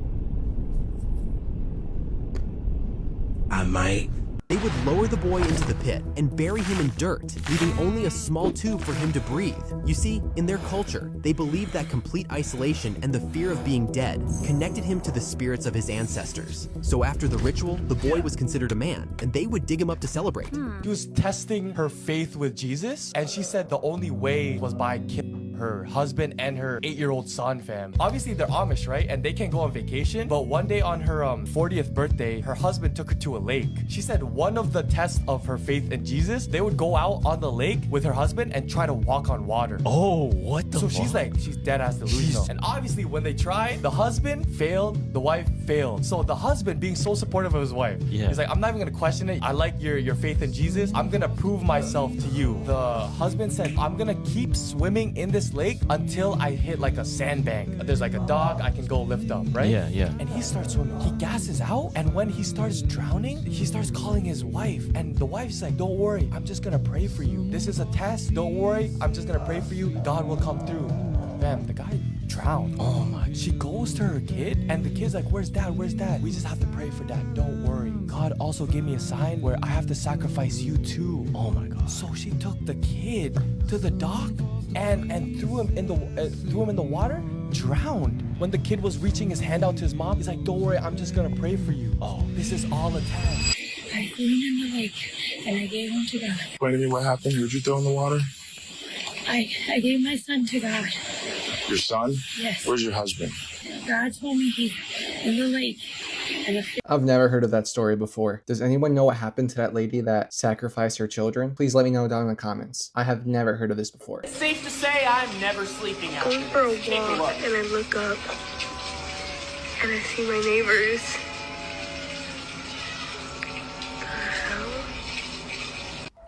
I might. They would lower the boy into the pit and bury him in dirt, leaving only a small tube for him to breathe. You see, in their culture, they believed that complete isolation and the fear of being dead connected him to the spirits of his ancestors. So after the ritual, the boy was considered a man, and they would dig him up to celebrate. She was testing her faith with Jesus, and she said the only way was by killing her husband and her 8-year-old son, fam. Obviously, they're Amish, right? And they can go on vacation, but one day on her 40th birthday, her husband took her to a lake. She said one of the tests of her faith in Jesus, they would go out on the lake with her husband and try to walk on water. Oh, what the So fuck? she's dead ass delusional. And obviously, when they tried, the husband failed, the wife failed. So the husband, being so supportive of his wife, he's like, I'm not even gonna question it. I like your faith in Jesus. I'm gonna prove myself to you. The husband said, I'm gonna keep swimming in this lake until I hit like a sandbank. There's like a dog I can go lift up, right? Yeah, yeah. And he starts swimming. He gasses out, and when he starts drowning, he starts calling his wife. And the wife's like, don't worry, I'm just gonna pray for you. This is a test. Don't worry, I'm just gonna pray for you. God will come through. Fam, the guy drowned. Oh my. She goes to her kid, and the kid's like, where's dad? Where's dad? We just have to pray for dad. Don't worry. God also gave me a sign where I have to sacrifice you too. Oh my God. So she took the kid to the dock and threw him in the water, drowned. When the kid was reaching his hand out to his mom, he's like, don't worry, I'm just gonna pray for you. Oh, this is all a test. I threw him in the lake and I gave him to God. Explain to me what happened. Who'd you throw in the water? I gave my son to God. Your son? Yes. Where's your husband? God told me he's in the lake. And I've never heard of that story before. Does anyone know what happened to that lady that sacrificed her children? Please let me know down in the comments. I have never heard of this before. It's safe to say I'm never sleeping after Going for a this. Take a walk, look. and I look up, and I see my neighbors.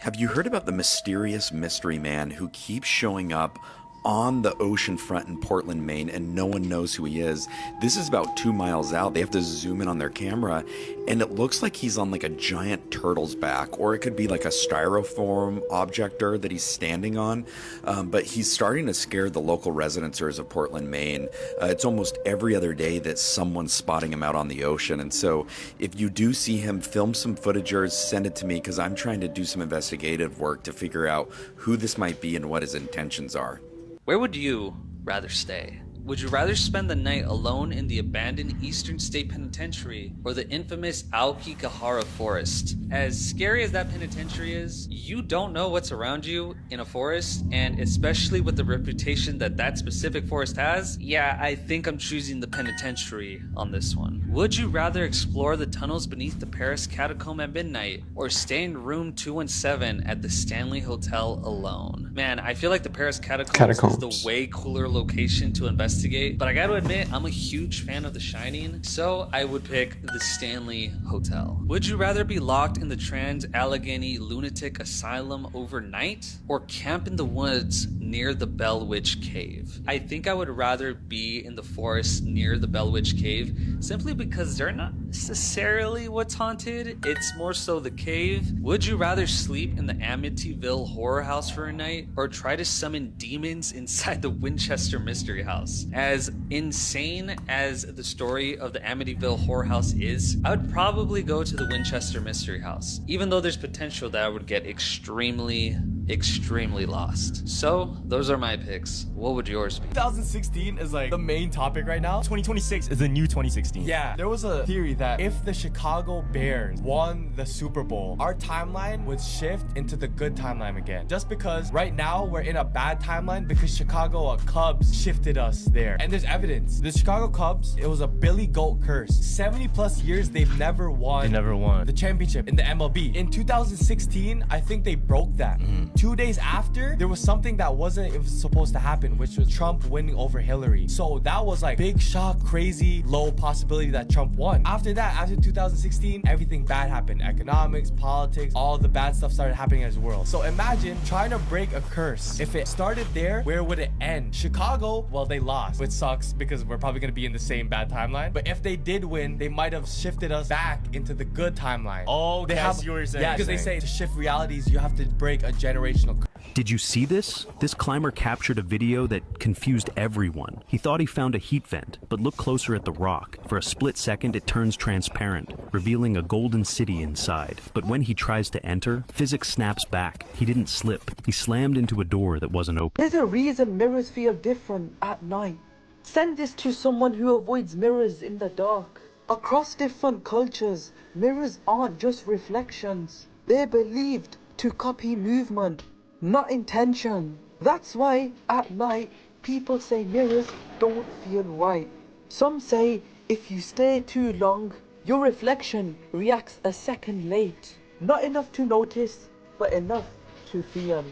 Have you heard about the mysterious mystery man who keeps showing up on the ocean front in Portland, Maine, and no one knows who he is? This is about 2 miles out. They have to zoom in on their camera, and it looks like he's on like a giant turtle's back, or it could be like a styrofoam objector that he's standing on. But he's starting to scare the local residents of Portland, Maine. It's almost every other day that someone's spotting him out on the ocean. And so if you do see him, film some footage or send it to me, because I'm trying to do some investigative work to figure out who this might be and what his intentions are. Where would you rather stay? Would you rather spend the night alone in the abandoned Eastern State Penitentiary or the infamous Aokigahara Forest? As scary as that penitentiary is, you don't know what's around you in a forest, and especially with the reputation that that specific forest has, yeah, I think I'm choosing the penitentiary on this one. Would you rather explore the tunnels beneath the Paris catacomb at midnight or stay in room 217 at the Stanley Hotel alone? Man, I feel like the Paris catacombs is the way cooler location to investigate. But I gotta admit, I'm a huge fan of The Shining, so I would pick the Stanley Hotel. Would you rather be locked in the Trans-Allegheny Lunatic Asylum overnight or camp in the woods near the Bell Witch Cave? I think I would rather be in the forest near the Bell Witch Cave, simply because they're not necessarily what's haunted, it's more so the cave. Would you rather sleep in the Amityville Horror House for a night or try to summon demons inside the Winchester Mystery House? As insane as the story of the Amityville Horror House is, I would probably go to the Winchester Mystery House, even though there's potential that I would get extremely extremely lost. So those are my picks. What would yours be? 2016 is like the main topic right now. 2026 is the new 2016. Yeah, there was a theory that if the Chicago Bears won the Super Bowl, our timeline would shift into the good timeline again. Just because right now we're in a bad timeline because Chicago Cubs shifted us there. And there's evidence. The Chicago Cubs, it was a Billy Goat curse. 70 plus years they've never won. They never won the championship in the MLB. In 2016, I think they broke that. 2 days after, there was something that wasn't supposed to happen, which was Trump winning over Hillary. So that was like big shock, crazy, low possibility that Trump won. After that, after 2016, everything bad happened. Economics, politics, all the bad stuff started happening in his world. So imagine trying to break a curse. If it started there, where would it end? Chicago, well, they lost, which sucks because we're probably gonna be in the same bad timeline. But if they did win, they might have shifted us back into the good timeline. Oh, they have, yeah, because they say to shift realities, you have to break a generational curse. Did you see this? This climber captured a video that confused everyone. He thought he found a heat vent, but look closer at the rock. For a split second, it turns transparent, revealing a golden city inside. But when he tries to enter, physics snaps back. He didn't slip. He slammed into a door that wasn't open. There's a reason mirrors feel different at night. Send this to someone who avoids mirrors in the dark. Across different cultures, mirrors aren't just reflections. They're believed to copy movement, not intention. That's why at night people say mirrors don't feel right. Some say if you stay too long, your reflection reacts a second late. Not enough to notice, but enough to feel.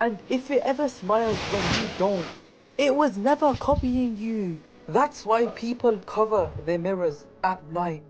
And if it ever smiles when you don't, it was never copying you. That's why people cover their mirrors at night.